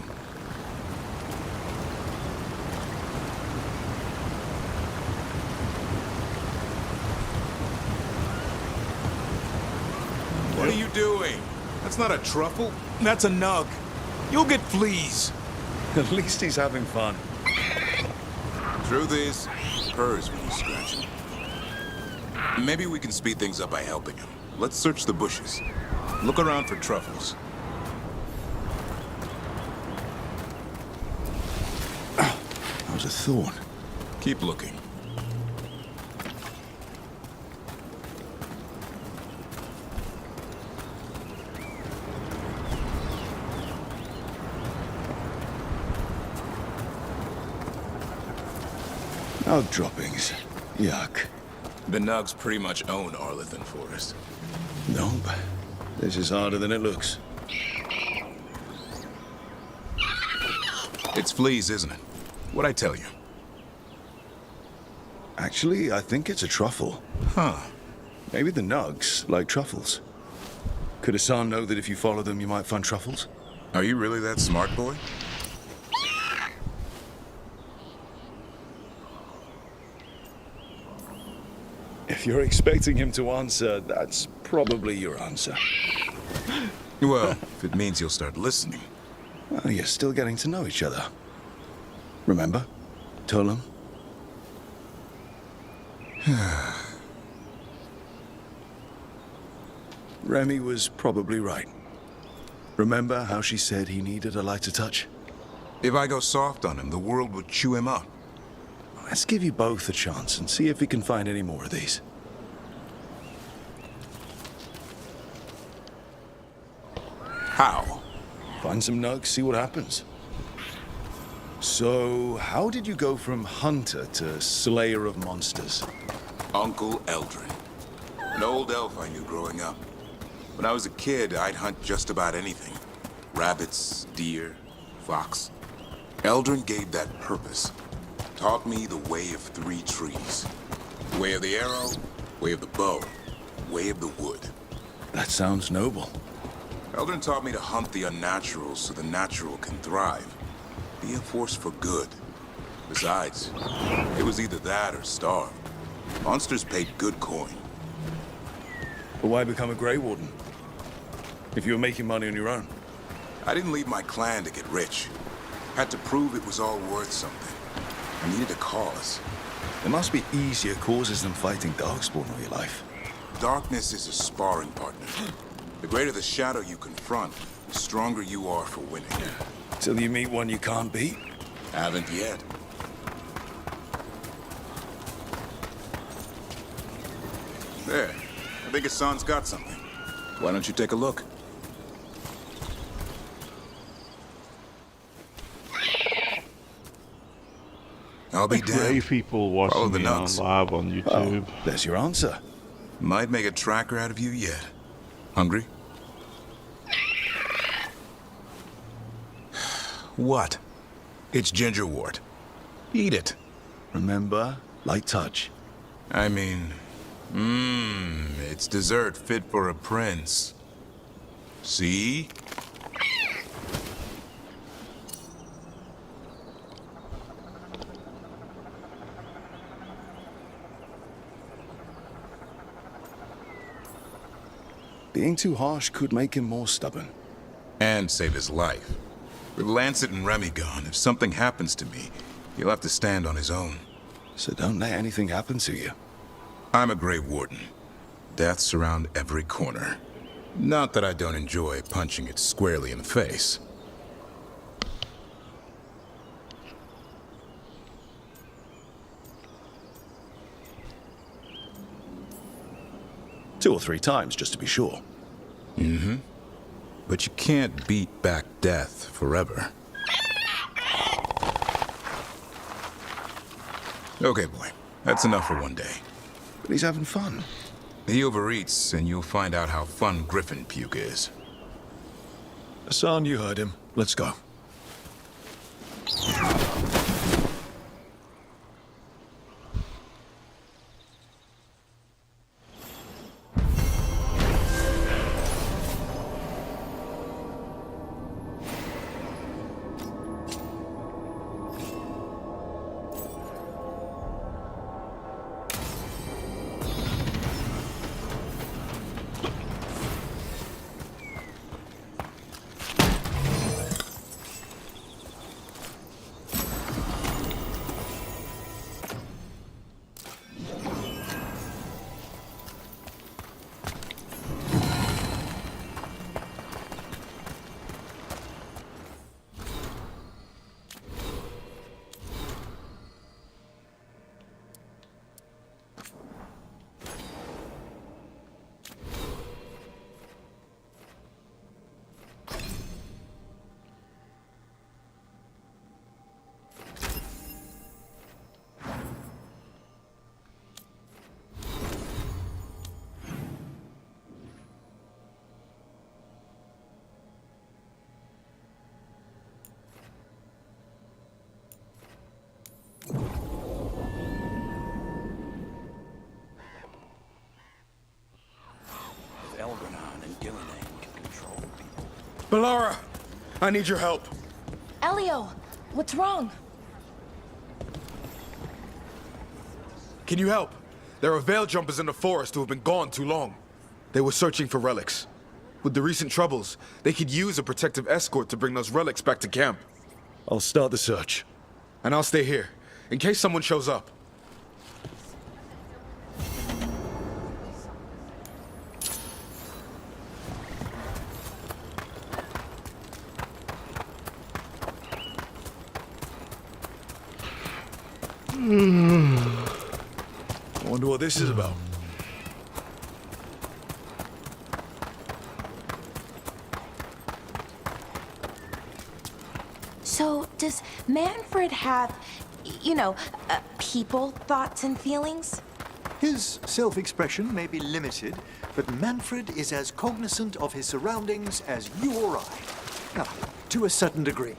What are you doing? That's not a truffle. That's a nug. You'll get fleas. At least he's having fun. Truth is, it purrs when you scratch him. Maybe we can speed things up by helping him. Let's search the bushes. Look around for truffles. That was a thorn. Keep looking. Nug droppings. Yuck. The Nugs pretty much own Arlithan Forest. Nope. This is harder than it looks. It's fleas, isn't it? What'd I tell you? Actually, I think it's a truffle. Huh. Maybe the Nugs like truffles. Could Hassan know that if you follow them, you might find truffles? Are you really that smart, boy? If you're expecting him to answer, that's probably your answer. Well, if it means you'll start listening. Well, you're still getting to know each other. Remember? Tolam? Remy was probably right. Remember how she said he needed a lighter touch? If I go soft on him, the world would chew him up. Let's give you both a chance and see if we can find any more of these. How? Find some nugs, see what happens. So, how did you go from hunter to slayer of monsters? Uncle Eldrin. An old elf I knew growing up. When I was a kid, I'd hunt just about anything. Rabbits, deer, fox. Eldrin gave that purpose. Taught me the way of three trees. Way of the arrow, way of the bow, way of the wood. That sounds noble. Eldrin taught me to hunt the unnatural so the natural can thrive. Be a force for good. Besides, it was either that or starve. Monsters paid good coin. But why become a Grey Warden? If you were making money on your own? I didn't leave my clan to get rich. Had to prove it was all worth something. I needed a cause. There must be easier causes than fighting Darkspawn all your life. Darkness is a sparring partner. The greater the shadow you confront, the stronger you are for winning. Till you meet one you can't beat? Haven't yet. There. I think Hassan's got something. Why don't you take a look? I'll be damned. Gray people Follow watching the me on nugs. live on YouTube. Oh, there's your answer. Might make a tracker out of you yet. Hungry? What? It's gingerwort. Eat it. Remember, light touch. I mean, it's dessert fit for a prince. See? Being too harsh could make him more stubborn. And save his life. With Lancet and Remy gone, if something happens to me, he'll have to stand on his own. So don't let anything happen to you. I'm a Grey Warden. Death's around every corner. Not that I don't enjoy punching it squarely in the face. Two or three times, just to be sure. Mm-hmm. But you can't beat back death forever. Okay, boy. That's enough for one day. But he's having fun. He overeats, and you'll find out how fun griffin puke is. Hassan, you heard him. Let's go. Balara, I need your help. Elio, what's wrong? Can you help? There are veil jumpers in the forest who have been gone too long. They were searching for relics. With the recent troubles, they could use a protective escort to bring those relics back to camp. I'll start the search. And I'll stay here, in case someone shows up. I wonder what this is about. So, does Manfred have, people, thoughts, and feelings? His self-expression may be limited, but Manfred is as cognizant of his surroundings as you or I. Ah, to a certain degree.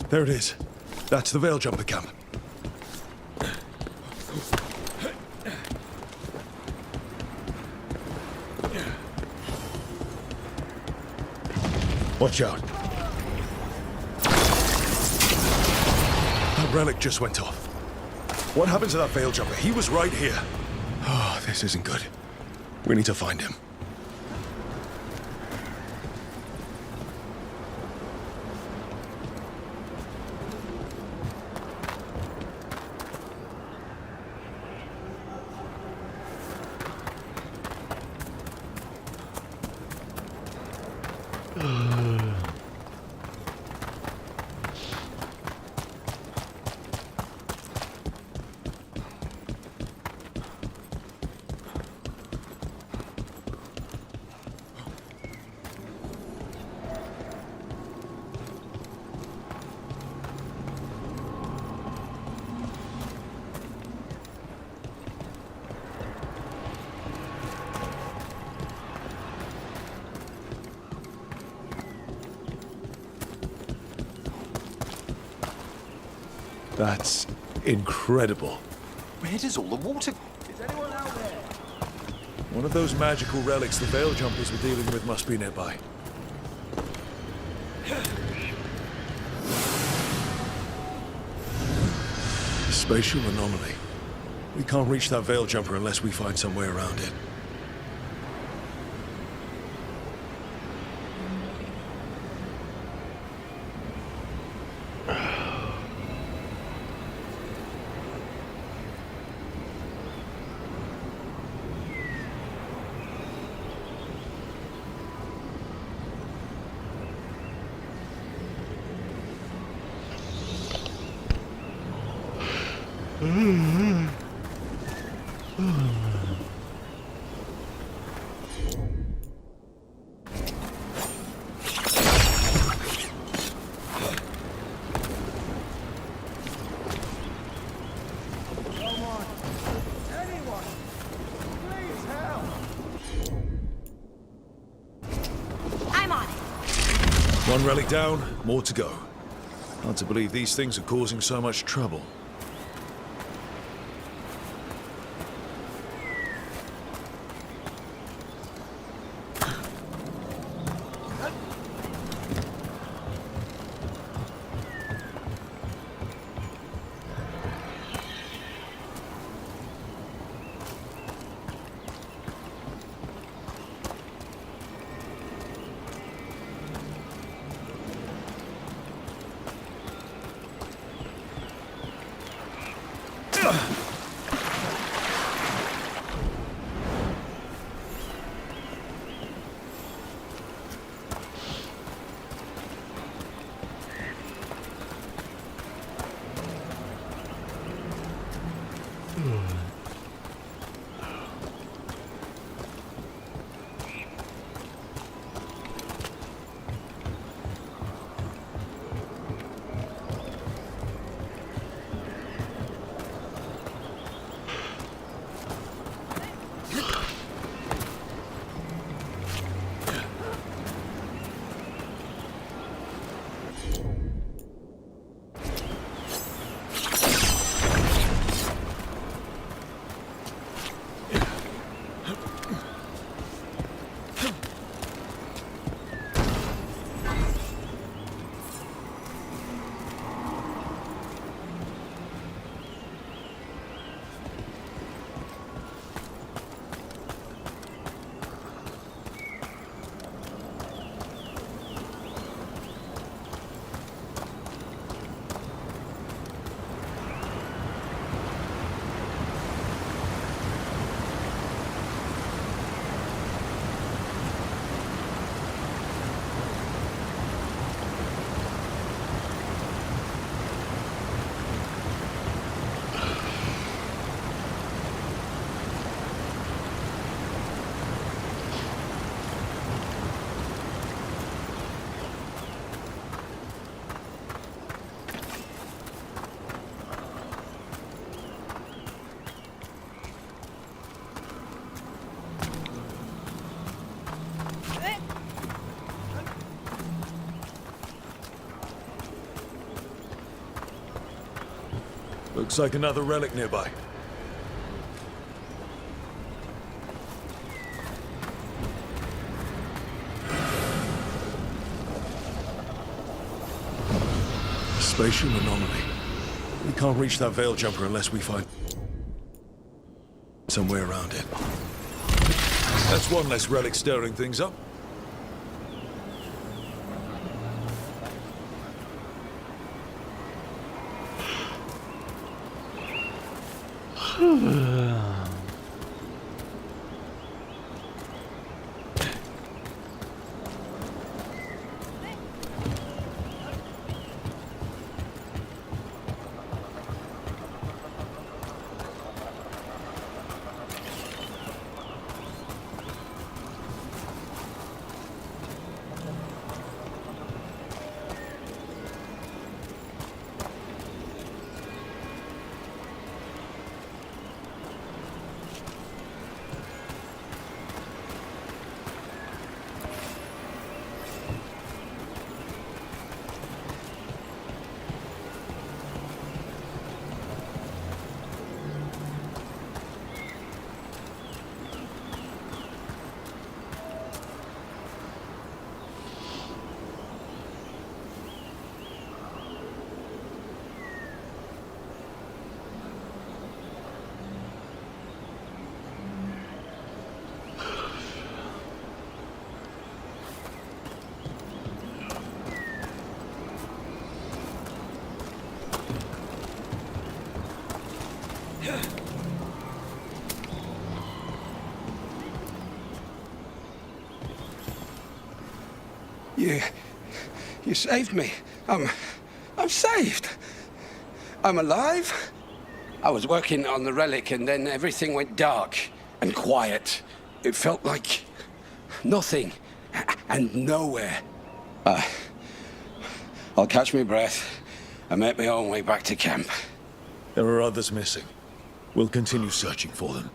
There it is. That's the Veil Jumper camp. Watch out. That relic just went off. What happened to that Veil Jumper? He was right here. Oh, this isn't good. We need to find him. That's incredible. Where does all the water... Is anyone out there? One of those magical relics the Veil Jumpers were dealing with must be nearby. A spatial anomaly. We can't reach that Veil Jumper unless we find some way around it. One relic down, more to go. Hard to believe these things are causing so much trouble. Looks like another relic nearby. Spatial anomaly. We can't reach that veil jumper unless we find some way around it. That's one less relic stirring things up. You saved me. I'm saved. I'm alive. I was working on the relic and then everything went dark and quiet. It felt like nothing and nowhere. I'll catch my breath and make my own way back to camp. There are others missing. We'll continue searching for them.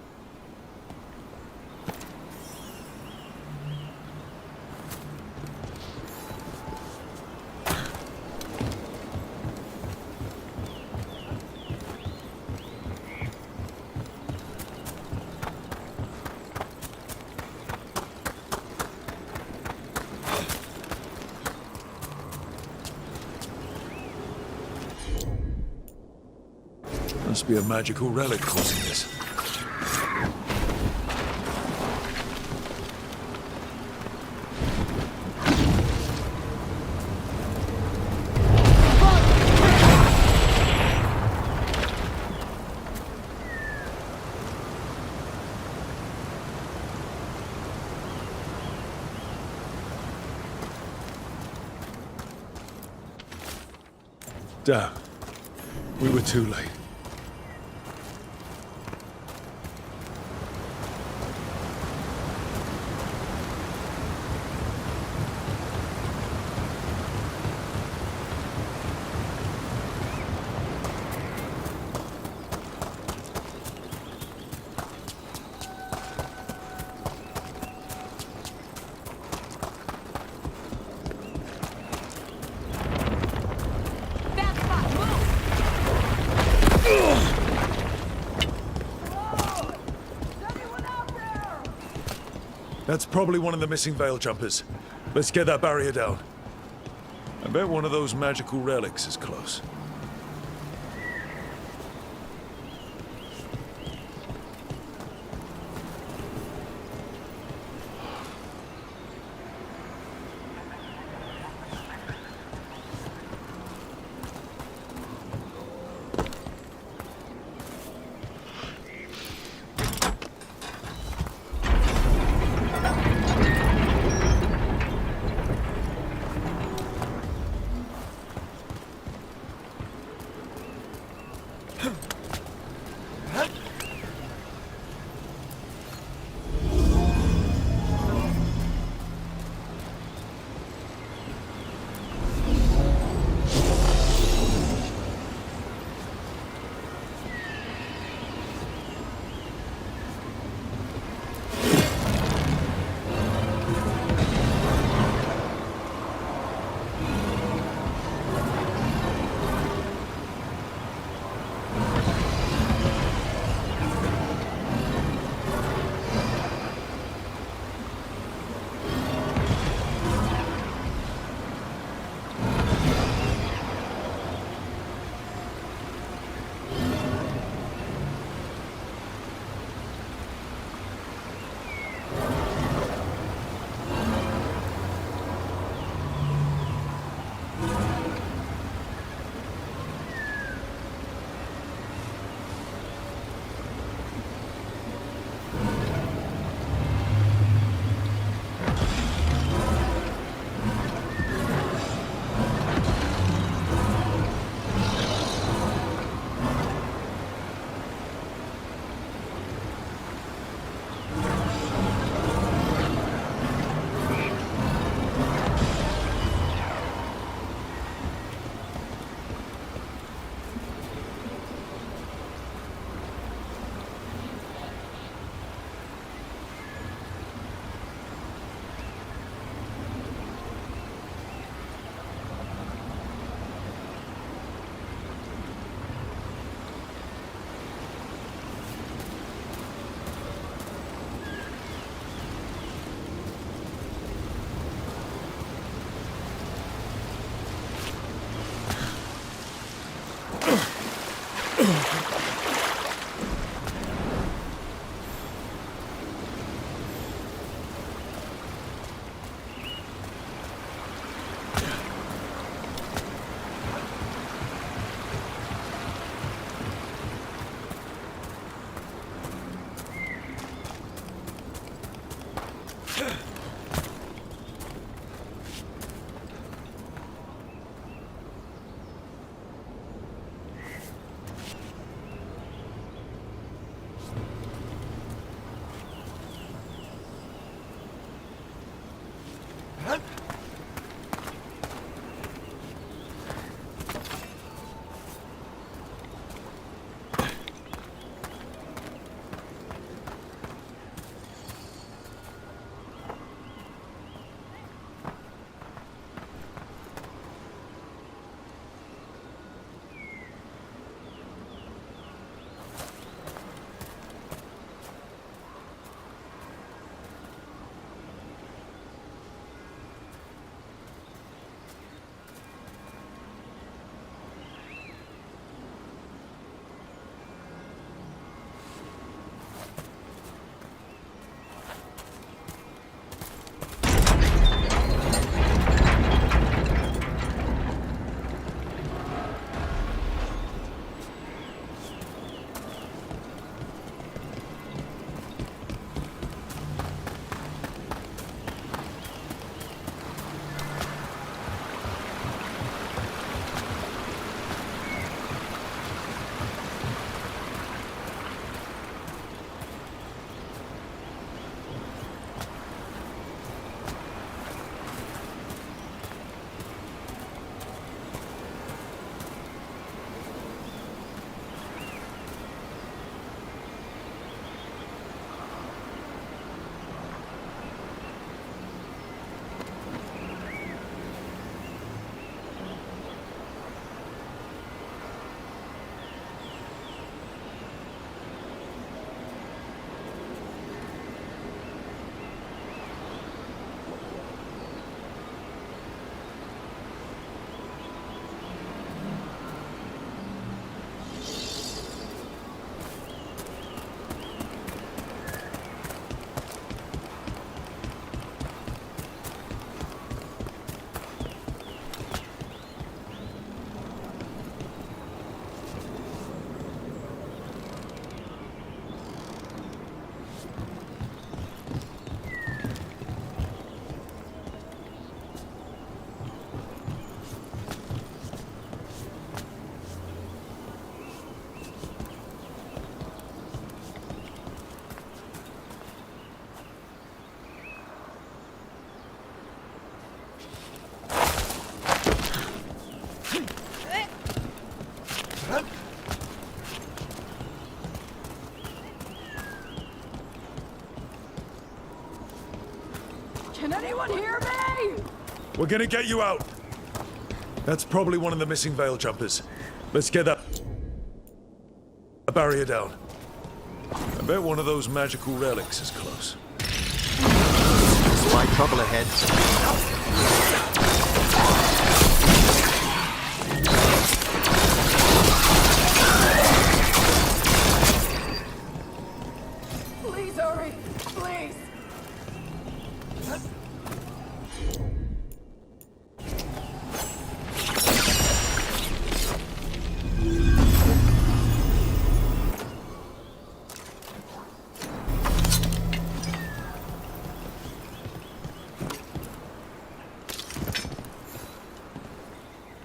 Must be a magical relic causing this. Damn. We were too late. That's probably one of the missing veil jumpers. Let's get that barrier down. I bet one of those magical relics is close. Can anyone hear me? We're gonna get you out. That's probably one of the missing veil jumpers. Let's get that barrier down. I bet one of those magical relics is close. Slight trouble ahead. Please hurry, please.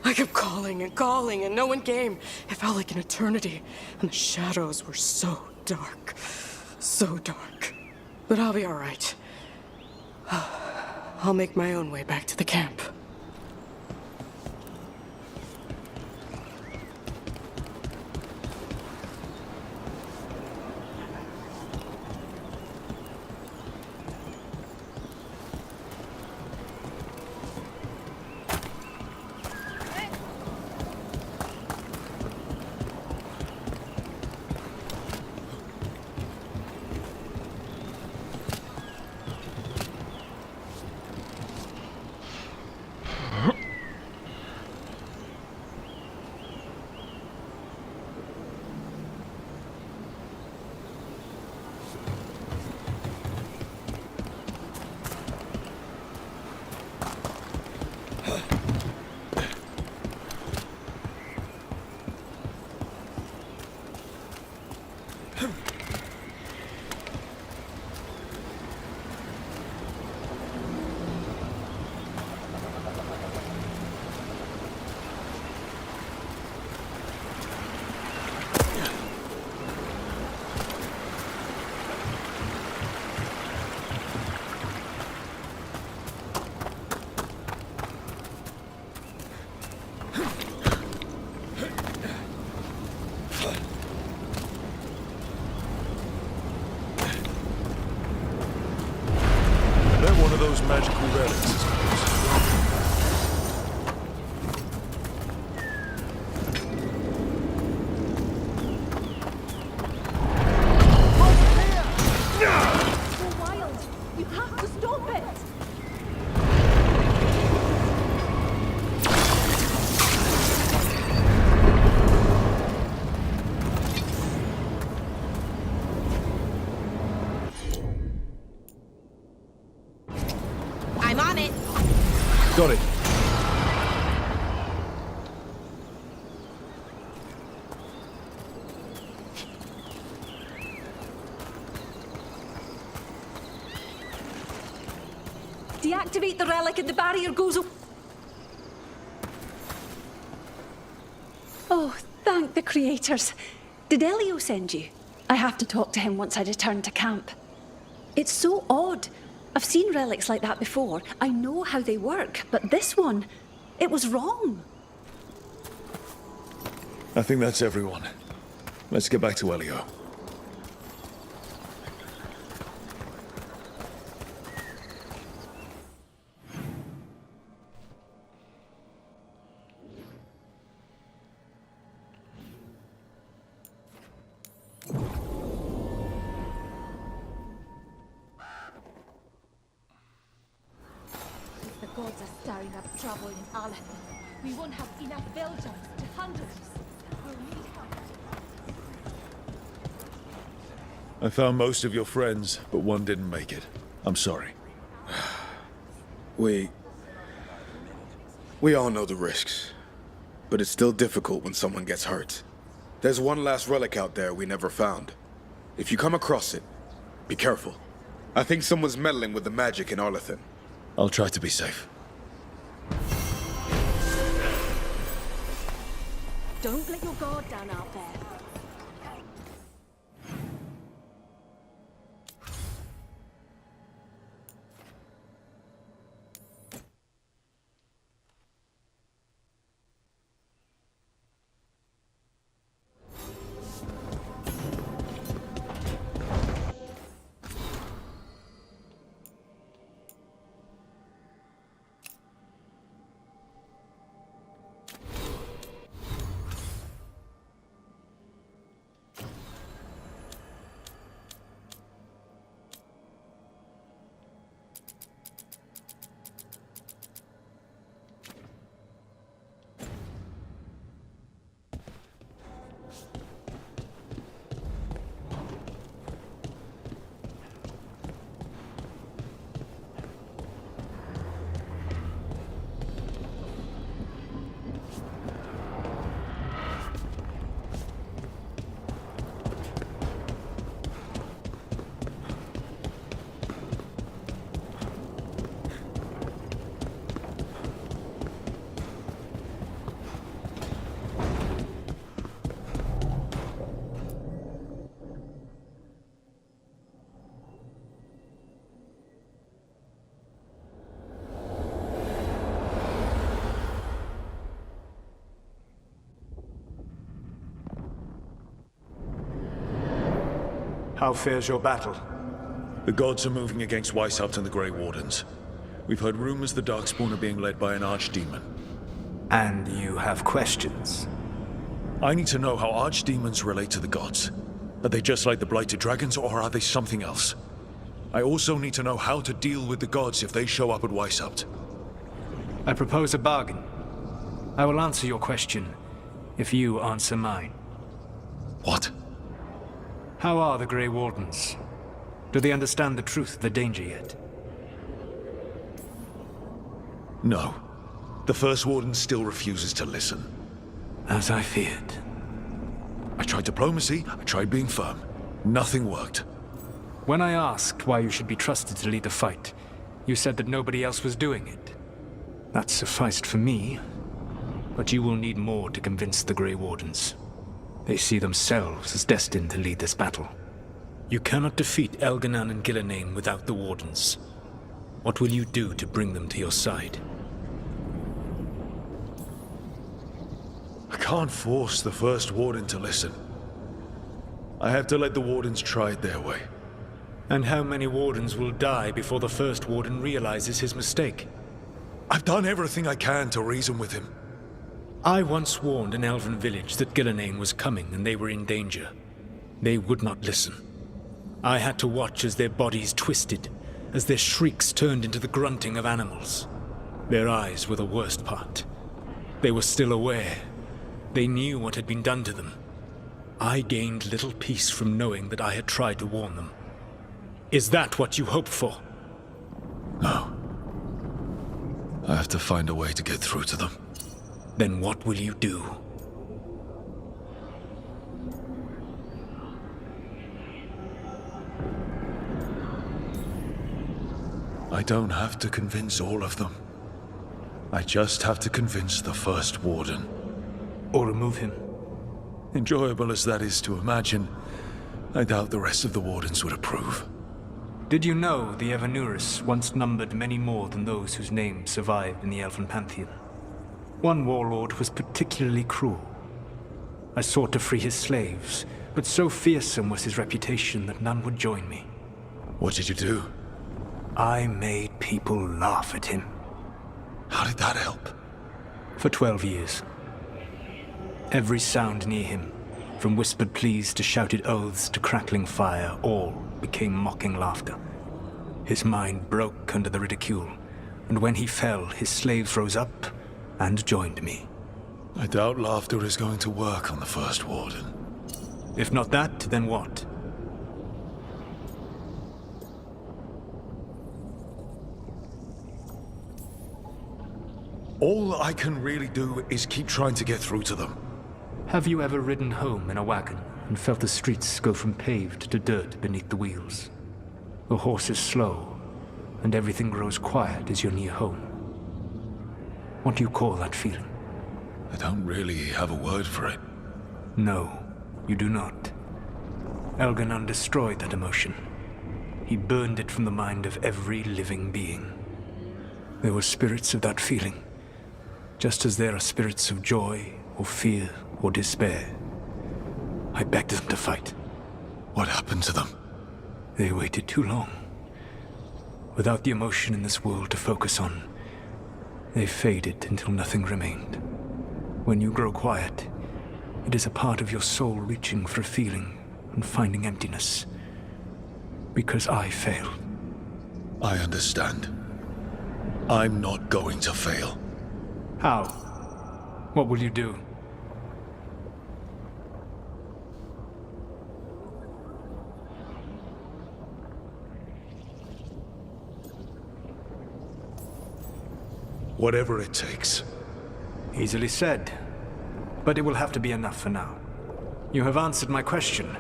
I kept calling and no one came. It felt like an eternity, and the shadows were so dark. So dark. But I'll be all right. I'll make my own way back to the camp. Magical relics is Go wild. You have to stop it. I'm on it. Got it. Deactivate the relic and the barrier goes up. Oh, thank the creators. Did Elio send you? I have to talk to him once I return to camp. It's so odd. I've seen relics like that before. I know how they work, but this one, it was wrong. I think that's everyone. Let's get back to Elio. The gods are stirring up trouble in Arlington. We won't have enough Veilguards to handle this. We'll need help. I found most of your friends, but one didn't make it. I'm sorry. We all know the risks, but it's still difficult when someone gets hurt. There's one last relic out there we never found. If you come across it, be careful. I think someone's meddling with the magic in Arlington. I'll try to be safe. Don't let your guard down out there. How fares your battle? The gods are moving against Weishaupt and the Grey Wardens. We've heard rumors the Darkspawn are being led by an archdemon. And you have questions? I need to know how archdemons relate to the gods. Are they just like the Blighted Dragons, or are they something else? I also need to know how to deal with the gods if they show up at Weishaupt. I propose a bargain. I will answer your question if you answer mine. What? How are the Grey Wardens? Do they understand the truth of the danger yet? No. The First Warden still refuses to listen. As I feared. I tried diplomacy, I tried being firm. Nothing worked. When I asked why you should be trusted to lead the fight, you said that nobody else was doing it. That sufficed for me, but you will need more to convince the Grey Wardens. They see themselves as destined to lead this battle. You cannot defeat Elganan and Gillenane without the Wardens. What will you do to bring them to your side? I can't force the First Warden to listen. I have to let the Wardens try it their way. And how many Wardens will die before the First Warden realizes his mistake? I've done everything I can to reason with him. I once warned an elven village that Gillenane was coming and they were in danger. They would not listen. I had to watch as their bodies twisted, as their shrieks turned into the grunting of animals. Their eyes were the worst part. They were still aware. They knew what had been done to them. I gained little peace from knowing that I had tried to warn them. Is that what you hoped for? No. I have to find a way to get through to them. Then what will you do? I don't have to convince all of them. I just have to convince the First Warden. Or remove him. Enjoyable as that is to imagine, I doubt the rest of the Wardens would approve. Did you know the Evanuris once numbered many more than those whose names survive in the Elven Pantheon? One warlord was particularly cruel. I sought to free his slaves, but so fearsome was his reputation that none would join me. What did you do? I made people laugh at him. How did that help? For 12 years. Every sound near him, from whispered pleas to shouted oaths to crackling fire, all became mocking laughter. His mind broke under the ridicule, and when he fell, his slaves rose up and joined me. I doubt laughter is going to work on the First Warden. If not that, then what? All I can really do is keep trying to get through to them. Have you ever ridden home in a wagon and felt the streets go from paved to dirt beneath the wheels? The horse is slow, and everything grows quiet as you're near home. What do you call that feeling? I don't really have a word for it. No, you do not. Elganan destroyed that emotion. He burned it from the mind of every living being. There were spirits of that feeling, just as there are spirits of joy or fear or despair. I begged them to fight. What happened to them? They waited too long. Without the emotion in this world to focus on, they faded until nothing remained. When you grow quiet, it is a part of your soul reaching for a feeling and finding emptiness. Because I failed. I understand. I'm not going to fail. How? What will you do? Whatever it takes. Easily said. But it will have to be enough for now. You have answered my question,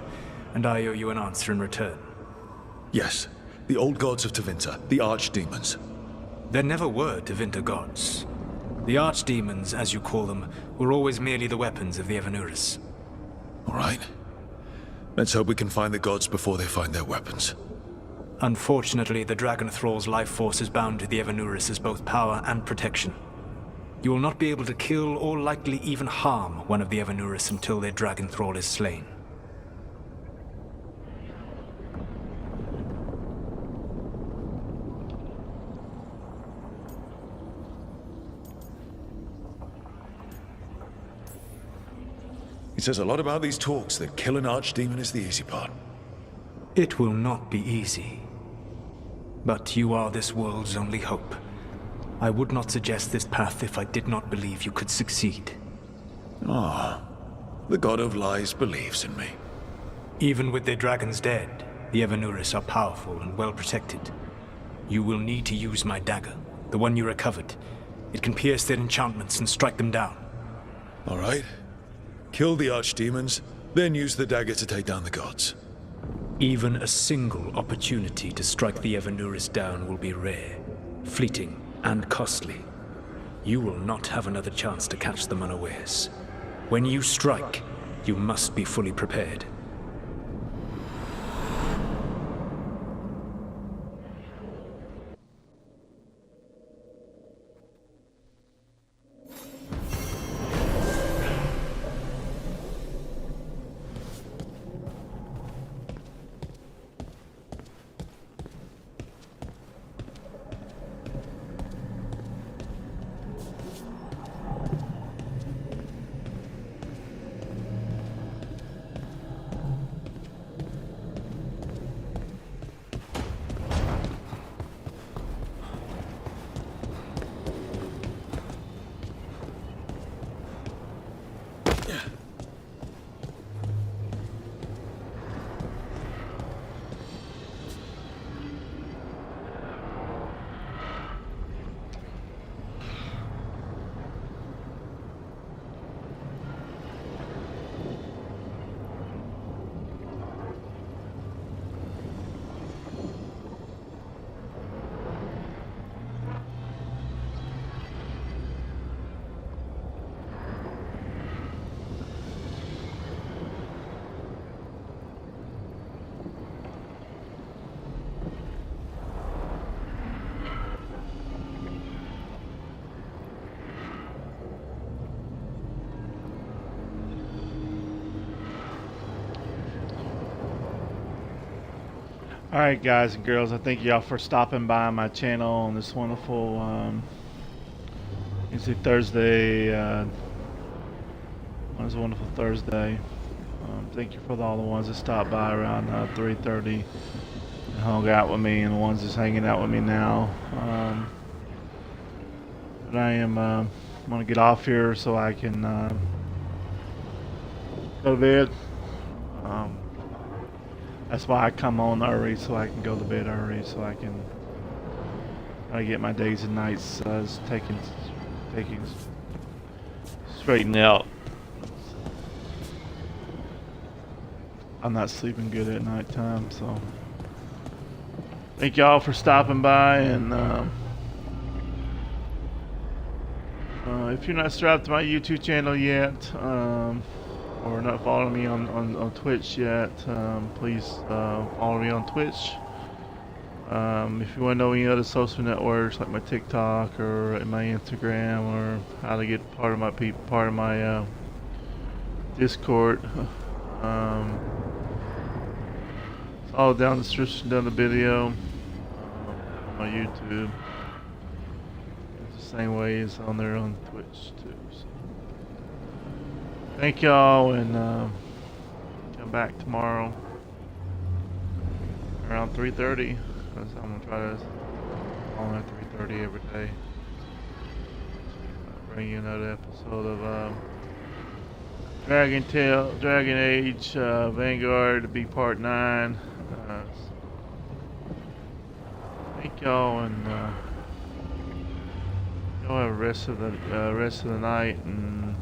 and I owe you an answer in return. Yes, the old gods of Tevinter, the archdemons. There never were Tevinter gods. The archdemons, as you call them, were always merely the weapons of the Evanuris. All right. Let's hope we can find the gods before they find their weapons. Unfortunately, the Dragon Thrall's life force is bound to the Evanuris as both power and protection. You will not be able to kill or likely even harm one of the Evanuris until their Dragon Thrall is slain. says a lot about these talks that killing Archdemon is the easy part. It will not be easy. But you are this world's only hope. I would not suggest this path if I did not believe you could succeed. Ah, the God of Lies believes in me. Even with their dragons dead, the Evanuris are powerful and well protected. You will need to use my dagger, the one you recovered. It can pierce their enchantments and strike them down. All right. Kill the Archdemons, then use the dagger to take down the gods. Even a single opportunity to strike the Evanuris down will be rare, fleeting, and costly. You will not have another chance to catch them unawares. When you strike, you must be fully prepared. Alright guys and girls, I thank y'all for stopping by my channel on this wonderful it's a Thursday, it's a wonderful Thursday. Thank you for all the ones that stopped by around 3:30 and hung out with me, and the ones that's hanging out with me now. But I am going to get off here so I can go to bed. That's why I come on early, so I can go to bed early, so I can get my days and nights taken straightened out. I'm not sleeping good at night time, so thank y'all for stopping by. And if you're not subscribed to my YouTube channel yet, or not following me on Twitch yet, please follow me on Twitch. If you want to know any other social networks like my TikTok or my Instagram, or how to get part of my Discord, it's all down in the description down the video. On my YouTube, it's the same way as on there on Twitch too. So thank y'all, and come back tomorrow around 3:30. I'm gonna try to on at 3:30 every day. Bring you another episode of Dragon Age Vanguard to be part 9. Thank y'all, and y'all have the rest of the night, and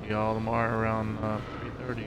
see y'all tomorrow around 3:30.